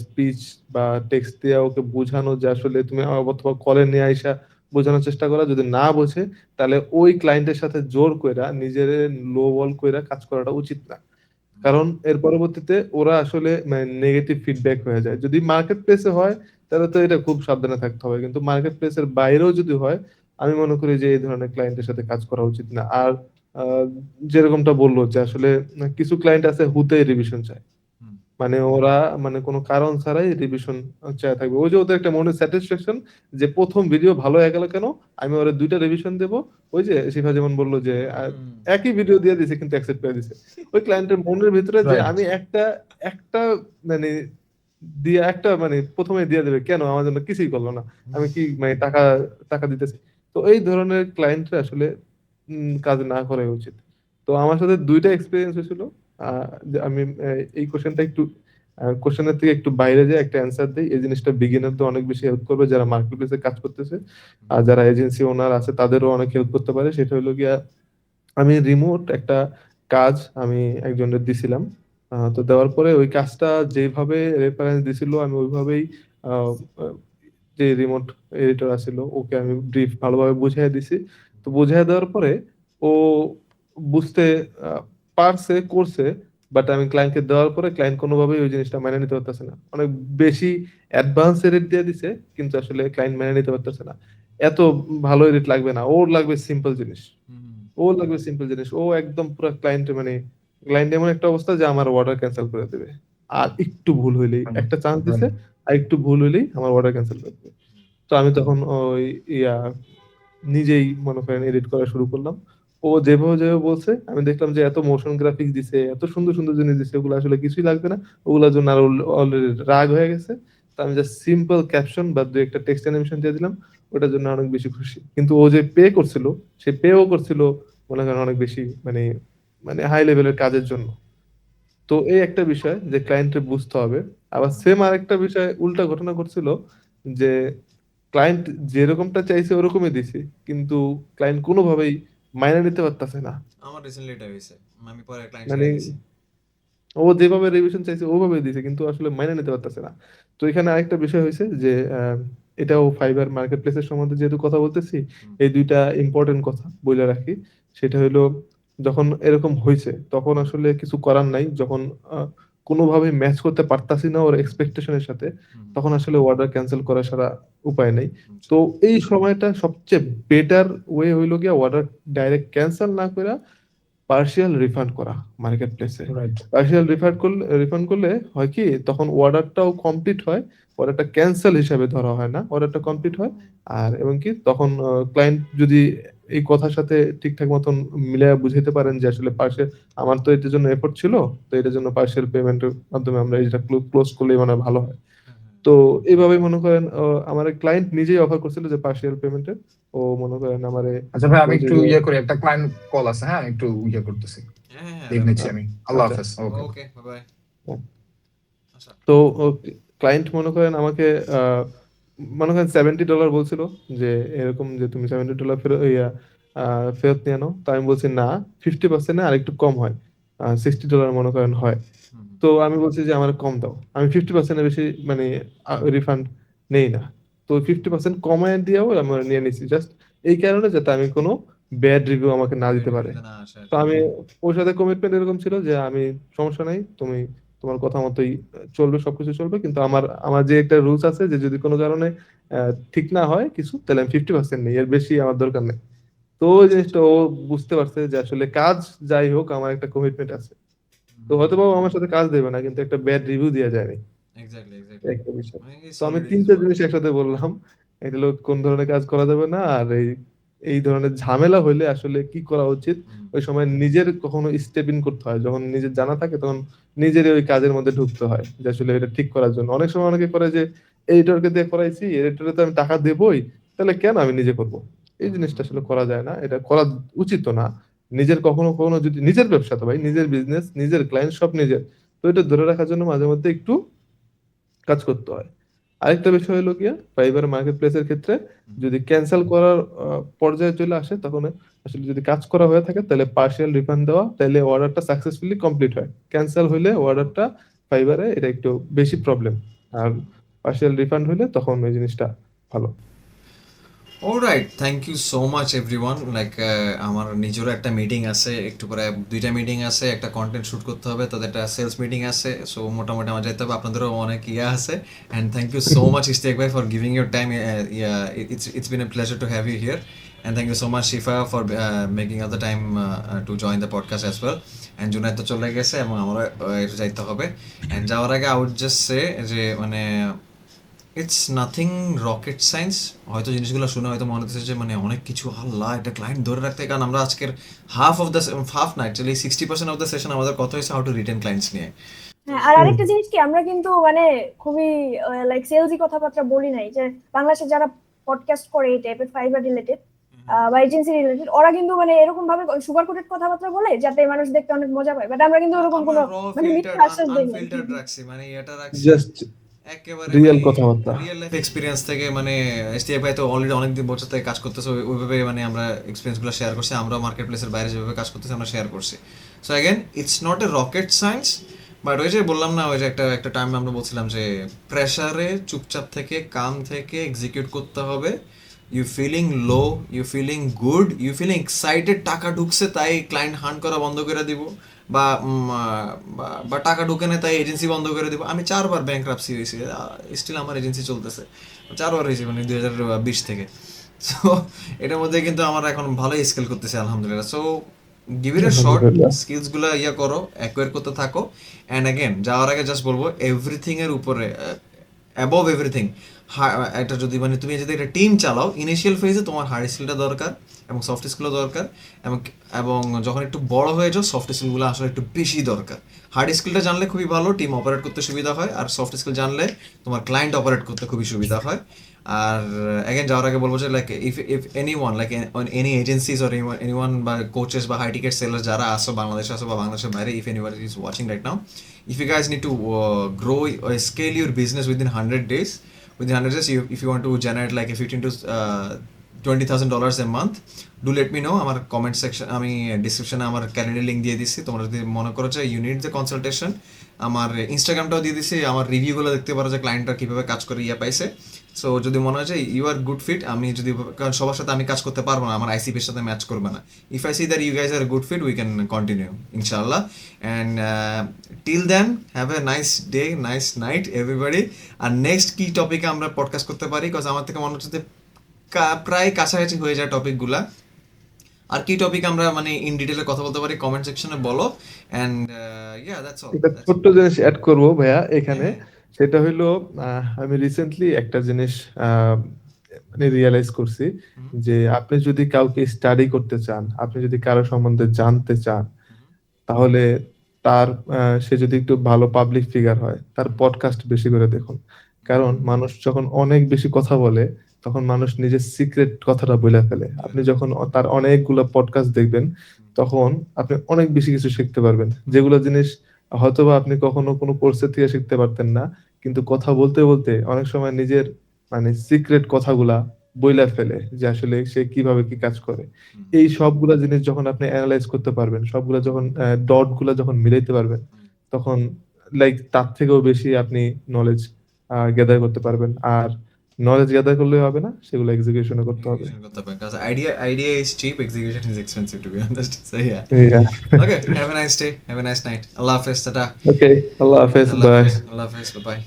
[SPEAKER 2] স্পিচ বা টেক্সট দিয়ে ওকে বোঝানো, যে আসলে তুমি অথবা কলে নিয়ে আইসা বোঝানোর চেষ্টা করা, যদি না বোঝে তাহলে ওই ক্লায়েন্টের সাথে জোর কইরা নিজের লো বল কইরা কাজ করাটা উচিত না। কারণ এর পরবর্তীতে ওরা আসলে মানে নেগেটিভ ফিডব্যাক হয়ে যায়। যদি মার্কেট প্লেসে হয় তাহলে তো এটা খুব সাবধানে থাকতে হবে, কিন্তু মার্কেট প্লেসের বাইরেও যদি হয় আমি মনে করি যে এই ধরনের ক্লায়েন্টের সাথে কাজ করা উচিত না। আর আহ, যেরকমটা বললো যে আসলে কিছু ক্লায়েন্ট আছে হুতেই রিভিশন চায়,
[SPEAKER 1] হুম।
[SPEAKER 2] মানে ওরা মানে কোনো কারণ ছাড়াই রিভিশন চায় থাকবে। ওই যে ওদের একটা মনে স্যাটিসফ্যাকশন যে প্রথম ভিডিও ভালো হয়ে গেল কেন, আমি ওরা 2টা রিভিশন দেবো। ওই যে শিফা যেমন বললো যে একই ভিডিও দিয়ে দিছে কিন্তু অ্যাকসেপ্ট করে দিছে, ওই ক্লায়েন্টের মনের ভিতরে যে
[SPEAKER 3] রাইট
[SPEAKER 2] আমি একটা একটা মানে দিয়ে একটা মানে প্রথমে দিয়ে দেবে, কেন আমার জন্য কিছুই করলো না, আমি কি মানে টাকা টাকা দিতেছি। তো এই ধরনের ক্লায়েন্টরা আসলে কাজ না করা উচিত। তো আমার সাথে দুইটা এক্সপিরিয়েন্স হয়েছিল। যে আমি এই কোশ্চেনটা একটু কোশ্চেনের থেকে একটু বাইরে যে একটা অ্যান্সার দিই, এই জিনিসটা বিগিনারদের অনেক বেশি হেল্প করবে যারা মার্কেট প্লেসে কাজ করতেছে, আর যারা এজেন্সি ওনার আছে তাদেরও অনেক হেল্প করতে পারে। সেটা হলো গিয়া, আমি রিমোট একটা কাজ আমি একজনের দিছিলাম। তো দেওয়ার পরে ওই কাজটা যেভাবে রেফারেন্স দিছিল আমি ওইভাবেই আহ, আহ, যে রিমোট এডিটর আছিল ওকে আমি ব্রিফ ভালোভাবে বুঝিয়ে দিছি। তো বুঝিয়ে দেওয়ার পরে ও বুঝতে পারছে, করছে। বাট আমি ক্লায়েন্টকে দেওয়ার পরে ক্লায়েন্ট কোনোভাবেই ওই জিনিসটা মেনে নিতে পারতেছে না, অনেক বেশি অ্যাডভান্স এডিট দিয়ে দিছে, কিন্তু আসলে ক্লায়েন্ট মেনে নিতে পারতেছে না। এত ভালো এডিট লাগবে না, ওর লাগবে সিম্পল জিনিস, ও লাগবে সিম্পল জিনিস। ও একদম পুরো ক্লায়েন্ট মানে ক্লায়েন্ট এমন একটা অবস্থা যে আমার অর্ডার ক্যান্সেল করে দেবে। আর একটু ভুল হইলেই, একটা চান্স দিছে, আর একটু ভুল হইলেই আমার অর্ডার ক্যান্সেল করে দেবে। তো আমি তখন ওই ইয়া নিজেই মনে করেন এডিট করা শুরু করলাম। ও যেভাবে যেভাবে বলছে আমি দেখলাম যে এত মোশন গ্রাফিক্স দিছে, এত সুন্দর সুন্দর জিনিস দিছে, ওগুলো আসলে কিছুই লাগবে না। ওগুলোর জন্য আর অলরেডি রাগ হয়ে গেছে। তো আমি জাস্ট সিম্পল ক্যাপশন বা দুই একটা টেক্সট অ্যানিমেশন দিয়ে দিলাম, ওটার জন্য অনেক বেশি খুশি। কিন্তু ও যে পে করছিল, সে পেও করছিল মনে করেন অনেক বেশি মানে মানে হাই লেভেলের কাজের জন্য। তো এই একটা বিষয় যে ক্লায়েন্টের বুঝতে হবে। আবার সেম আরেকটা বিষয় উল্টা ঘটনা ঘটছিল, যে ক্লায়েন্ট যেরকমটা চাইছে ওরকমই দিছি, কিন্তু ক্লায়েন্ট কোনোভাবেই মাইনে নিতে পারতেছে না।
[SPEAKER 1] আমার রিসেন্টলি এটা হয়েছে, আমি পরে ক্লায়েন্ট
[SPEAKER 2] মানে
[SPEAKER 1] ছেড়ে দিছি।
[SPEAKER 2] ও যেভাবে রিভিশন চাইছে ওভাবে দিছে, কিন্তু আসলে মাইনে নিতে পারতেছে না। তো এখানে আরেকটা বিষয় হয়েছে যে এটাও ফাইবার মার্কেট প্লেসের সম্বন্ধে যেহেতু কথা বলতেছি, এই দুইটা ইম্পর্টেন্ট কথা বলে রাখি। সেটা হলো, যখন এরকম হয়েছে তখন আসলে কিছু করার নাই। যখন কোনোভাবে ম্যাচ করতে পারতাছি না ওর এক্সপেকটেশনের সাথে, তখন আসলে অর্ডার ক্যান্সেল করা ছাড়া উপায় নেই। তো এই সময়টা সবচেয়ে বেটার ওয়ে হইলো গিয়া অর্ডার ডাইরেক্ট ক্যান্সেল না করে পার্শিয়াল রিফান্ড করা মার্কেট প্লেসে।
[SPEAKER 3] রাইট।
[SPEAKER 2] পার্শিয়াল রিফান্ড করলে হয় কি, তখন অর্ডারটাও কমপ্লিট হয়, অর্ডারটা ক্যান্সেল হিসাবে ধরা হয় না, অর্ডারটা কমপ্লিট হয়। আর এবং কি তখন ক্লায়েন্ট যদি এই কথার সাথে ঠিকঠাক মতন মিলিয়ে বুঝাইতে পারেন যে আসলে পার্শিয়াল, আমার তো এটার জন্য এফোর্ট ছিল, তো এটার জন্য পার্শিয়াল পেমেন্টের মাধ্যমে আমরা এটা ক্লোজ করলে মানে ভালো হয়। তো এইভাবে মনে করেন আমার ক্লায়েন্ট নিজেই অফার করছিল যে পার্শিয়াল পেমেন্টের। ও মনে করেন আমারে
[SPEAKER 3] আচ্ছা ভাই, আমি
[SPEAKER 2] বলছে
[SPEAKER 3] একটু
[SPEAKER 2] যে
[SPEAKER 3] করি, একটা ক্লায়েন্ট কল আছে, হ্যাঁ একটু করতেছি,
[SPEAKER 1] হ্যাঁ,
[SPEAKER 3] লিভ নিচ্ছি আমি। আল্লাহ
[SPEAKER 2] আচ্ছা,
[SPEAKER 3] হাফেজ। ওকে।
[SPEAKER 1] ওকে, বাই বাই। আচ্ছা।
[SPEAKER 2] তো ক্লায়েন্ট মনে করেন আমাকে আহ, মনে করেন $70 বলছিল, যে এরকম যে তুমি $70 ফেরত ফেরত নিয়ে নাও। তো আমি বলছি না, 50% আর একটু কম হয়, $60 মনে করেন হয়। তো আমি বলছি যে আমার কম দাও, আমি 50% বেশি মানে রিফান্ড নেই না। তো 50% কমায় দিয়েও আমরা নিয়ে নিছি, জাস্ট এই কারণে যাতে আমি কোনো ব্যাড রিভিউ আমাকে না দিতে পারে।
[SPEAKER 1] না আসে আর
[SPEAKER 2] তো
[SPEAKER 1] কি।
[SPEAKER 2] আমি ওর সাথে কমিটমেন্ট এরকম ছিল যে আমি, সমস্যা নাই, তুমি তোমার কথা মতোই চলবে, সবকিছু চলবে, কিন্তু আমার আমার যে একটা রুলস আছে যে যদি কোনো কারণে ঠিক না হয় কিছু, তাহলে আমি 50% নেই, এর বেশি আমার দরকার নেই। তো ওই জিনিসটা ও বুঝতে পারছে যে আসলে কাজ যাই হোক আমার একটা কমিটমেন্ট আছে। তো হয়তো বা ও আমার সাথে কাজ দেবে না, কিন্তু একটা ব্যাড রিভিউ দেওয়া যায় না,
[SPEAKER 1] এক্স্যাক্টলি, এক্স্যাক্টলি।
[SPEAKER 2] একটা বিষয়।
[SPEAKER 1] মানে
[SPEAKER 2] তো আমি
[SPEAKER 1] সলিড
[SPEAKER 2] তিনটা জিনিস একসাথে বললাম, এটা হলো কোন ধরনের কাজ করা যাবে না, আর এই এই ধরনের ঝামেলা হইলে আসলে কি করা উচিত। ওই সময় নিজের কখনো স্টেপ ইন করতে হয়, যখন নিজের জানা থাকে তখন নিজের ওই কাজের মধ্যে ঢুকতে হয়, যে আসলে এটা ঠিক করার জন্য। অনেক সময় অনেকে করে যে এডিটরকে দিয়ে করাইছি, এডিটরে তো আমি টাকা দেবই, তাহলে কেন আমি নিজে করব। এই জিনিসটা আসলে করা যায় না, এটা করা উচিত না। নিজের কখনো কখনো যদি নিজের ব্যবসা, তো ভাই নিজের বিজনেস, নিজের ক্লায়েন্ট সব নিজের, তো এটা ধরে রাখার জন্য মাঝে মধ্যে একটু কাজ করতে হয়। আরেকটা বিষয় হলো গিয়া ফাইবার মার্কেট প্লেসের ক্ষেত্রে যদি ক্যান্সেল করার পর্যায়ে চলে আসে, তখন আসলে যদি কাজ করা হয়ে থাকে তাহলে পার্শিয়াল রিফান্ড দেওয়া, তাহলে অর্ডারটা সাকসেসফুলি কমপ্লিট হয়। ক্যান্সেল হইলে অর্ডারটা ফাইবারে এটা একটু বেশি প্রবলেম, আর পার্শিয়াল রিফান্ড হইলে তখন ওই জিনিসটা ভালো।
[SPEAKER 1] Alright, thank you so much everyone. Like আমার নিজেরও একটা মিটিং আছে, একটু পরে দুইটা মিটিং আছে, একটা কন্টেন্ট শুট করতে হবে, তাদের একটা সেলস মিটিং আছে। সো মোটামুটি আমার যেতে হবে, আপনাদেরও অনেক আছে। And thank you so much Ishtiaq ভাই for giving your time. It's been a pleasure to have you here. And thank you so much Shifa for making out the time to join the podcast as well. And জুনাই তো চলে গেছে এবং আমরা একটু যাইতে হবে। And যাওয়ার আগে আই উড জাস্ট সে যে মানে ইটস নাথিং রকেট সায়েন্স। হয়তো জিনিসগুলো শুনে হয়তো মনে হচ্ছে যে মানে অনেক কিছু, আল্লাহ একটা ক্লায়েন্ট ধরে রাখতে। কারণ আমরা আজকের হাফ না, অ্যাকচুয়ালি 60% অফ দ্য সেশন আমাদের কথা হয়েছে হাউ টু রিটেন ক্লায়েন্টস নিয়ে।
[SPEAKER 4] হ্যাঁ, আর আরেকটা জিনিস কি, আমরা কিন্তু মানে খুবই লাইক সেলসি কথাবার্তা বলি নাই, যে বাংলাদেশে যারা পডকাস্ট করে এই টাইপের ফাইবার রিলেটেড বা এজেন্সি রিলেটেড, ওরা কিন্তু মানে এরকম ভাবে সুগার কোটেড কথাবার্তা বলে যাতে মানুষ দেখতে অনেক মজা পায়, বাট আমরা কিন্তু ওরকম কোনো মানে মিথ্যা আশ্বাস দিই না।
[SPEAKER 1] আনফিল্টার্ড রাখছি, মানে এটা রাখছি
[SPEAKER 2] জাস্ট
[SPEAKER 1] একেবারে
[SPEAKER 2] রিয়েল কথাবার্তা।
[SPEAKER 1] রিয়েল লাইফ এক্সপিরিয়েন্স থেকে। মানে এসটিএফ ভাই তো অলরেডি অনেকদিন বছর থেকে কাজ করতেছে, ওইভাবে মানে আমরা এক্সপিরিয়েন্সগুলো শেয়ার করছি, আমরা মার্কেট প্লেসের বাইরে যেভাবে কাজ করতেছি আমরা শেয়ার করছি। So again it's not a rocket science, but ওই যে বললাম না, ওই যে একটা টাইম আমরা বলছিলাম যে প্রেশারে চুপচাপ থেকে কাম থেকে এক্সিকিউট করতে হবে। You feeling low, you feeling good, you feeling excited, টাকা ঢুকছে তাই ক্লায়েন্ট হান্ট করা বন্ধ করে দিব, বা বা টাকা ঢুকে না তাই এজেন্সি বন্ধ করে দিব। আমি 4বার ব্যাংকরাপসি হয়েছি, স্টিল আমার এজেন্সি চলতেছে, 4বার হয়েছে মানে 2020 থেকে। সো এটার মধ্যে কিন্তু আমার এখন ভালোই স্কেল করতেছে আলহামদুলিল্লাহ। So give it a short, skills গুলা ইয়া করো, অ্যাকোয়ার করতে থাকো। অ্যান্ড অ্যাগেন যাওয়ার আগে জাস্ট বলবো এভরিথিং এর উপরে, অ্যাবভ এভরিথিং, একটা যদি মানে তুমি যদি একটা টিম চালাও, ইনিশিয়াল ফেজে তোমার হার্ড স্কিলটা দরকার এবং সফট স্কিলও দরকার, এবং এবং যখন একটু বড় হয়ে যাও সফট স্কিলগুলো আসলে একটু বেশি দরকার। হার্ড স্কিলটা জানলে খুবই ভালো, টিম অপারেট করতে সুবিধা হয়, আর সফট স্কিল জানলে তোমার ক্লায়েন্ট অপারেট করতে খুবই সুবিধা হয়। আর অ্যাগেন যাওয়ার আগে বলবো যে like if anyone like any agencies or anyone বা কোচেস বা হাই টিকেট সেলার যারা আসো, বাংলাদেশে আসো বা বাংলাদেশের বাইরে, if anyone is watching right now, if you guys need to grow or scale your business within 100 days, if you want to generate like a 15 to $20,000 a month, do let me know. আমার comment section, আমি ডিসক্রিপশনে আমার calendar link দিয়ে দিচ্ছি। তোমরা যদি মনে করো যে ইউ নিড দ্য কনসালটেশন, আমার ইনস্টাগ্রামটাও দিয়ে দিচ্ছি, আমার রিভিউগুলো দেখতে পারো যে ক্লায়েন্টরা কীভাবে কাজ করে ইয়া পাইছে। সো যদি মনে হয় যে ইউ আর গুড ফিট, আমি যদি, কারণ সবার সাথে আমি কাজ করতে পারবো না, আমার আইসিপির সাথে ম্যাচ করবে না, if I see that you guys are good fit, we can continue ইনশাআল্লাহ। And till then have a nice day, nice night everybody. আর নেক্সট কি টপিকে আমরা পডকাস্ট করতে পারি, বিকজ আমার থেকে মনে হচ্ছে যে প্রায় কাছাকাছি হয়ে যায় টপিকগুলা। আর কি টপিক আমরা মানে ইন ডিটেলে কথা বলতে পারি কমেন্ট সেকশনে বলো। And yeah that's all.
[SPEAKER 2] একটা ছোট্ট জিনিস অ্যাড করবো ভাইয়া এখানে, সেটা হইলো আমি রিসেন্টলি একটা জিনিস মানে রিয়েলাইজ করছি, যে আপনি যদি কাউকে স্টাডি করতে চান, আপনি যদি কারো সম্বন্ধে জানতে চান, তাহলে তার সে যদি একটু ভালো পাবলিক ফিগার হয়, তার পডকাস্ট বেশি করে দেখুন। কারণ মানুষ যখন অনেক বেশি কথা বলে, তখন মানুষ নিজের সিক্রেট কথাটা বলে ফেলে। আপনি যখন তার অনেকগুলো পডকাস্ট দেখবেন, তখন আপনি অনেক বেশি কিছু শিখতে পারবেন, যেগুলো জিনিস হয়তোবা আপনি কখনো কোনো কোর্সের থেকে শিখতে পারতেন না, কিন্তু কথা বলতে বলতে অনেক সময় নিজের মানে সিক্রেট কথাগুলা বইলা ফেলে, যে আসলে সে কিভাবে কি কাজ করে। এই সবগুলা জিনিস যখন আপনি অ্যানালাইজ করতে পারবেন, সবগুলা যখন ডট গুলা যখন মিলাইতে পারবেন, তখন লাইক তার থেকেও বেশি আপনি নলেজ গ্যাদার করতে পারবেন। আর নলেজ গ্যাদার করলে হবে না, সেগুলো এক্সিকিউশন করতে হবে।
[SPEAKER 1] Because idea is cheap, execution is expensive, to be honest. So yeah.
[SPEAKER 2] Yeah.
[SPEAKER 1] Okay, have a nice day, have a nice night. Allah Hafiz, tata.
[SPEAKER 2] Okay, Allah Hafiz,
[SPEAKER 1] Allah
[SPEAKER 2] bye.
[SPEAKER 1] Hafiz, Allah Hafiz, bye bye.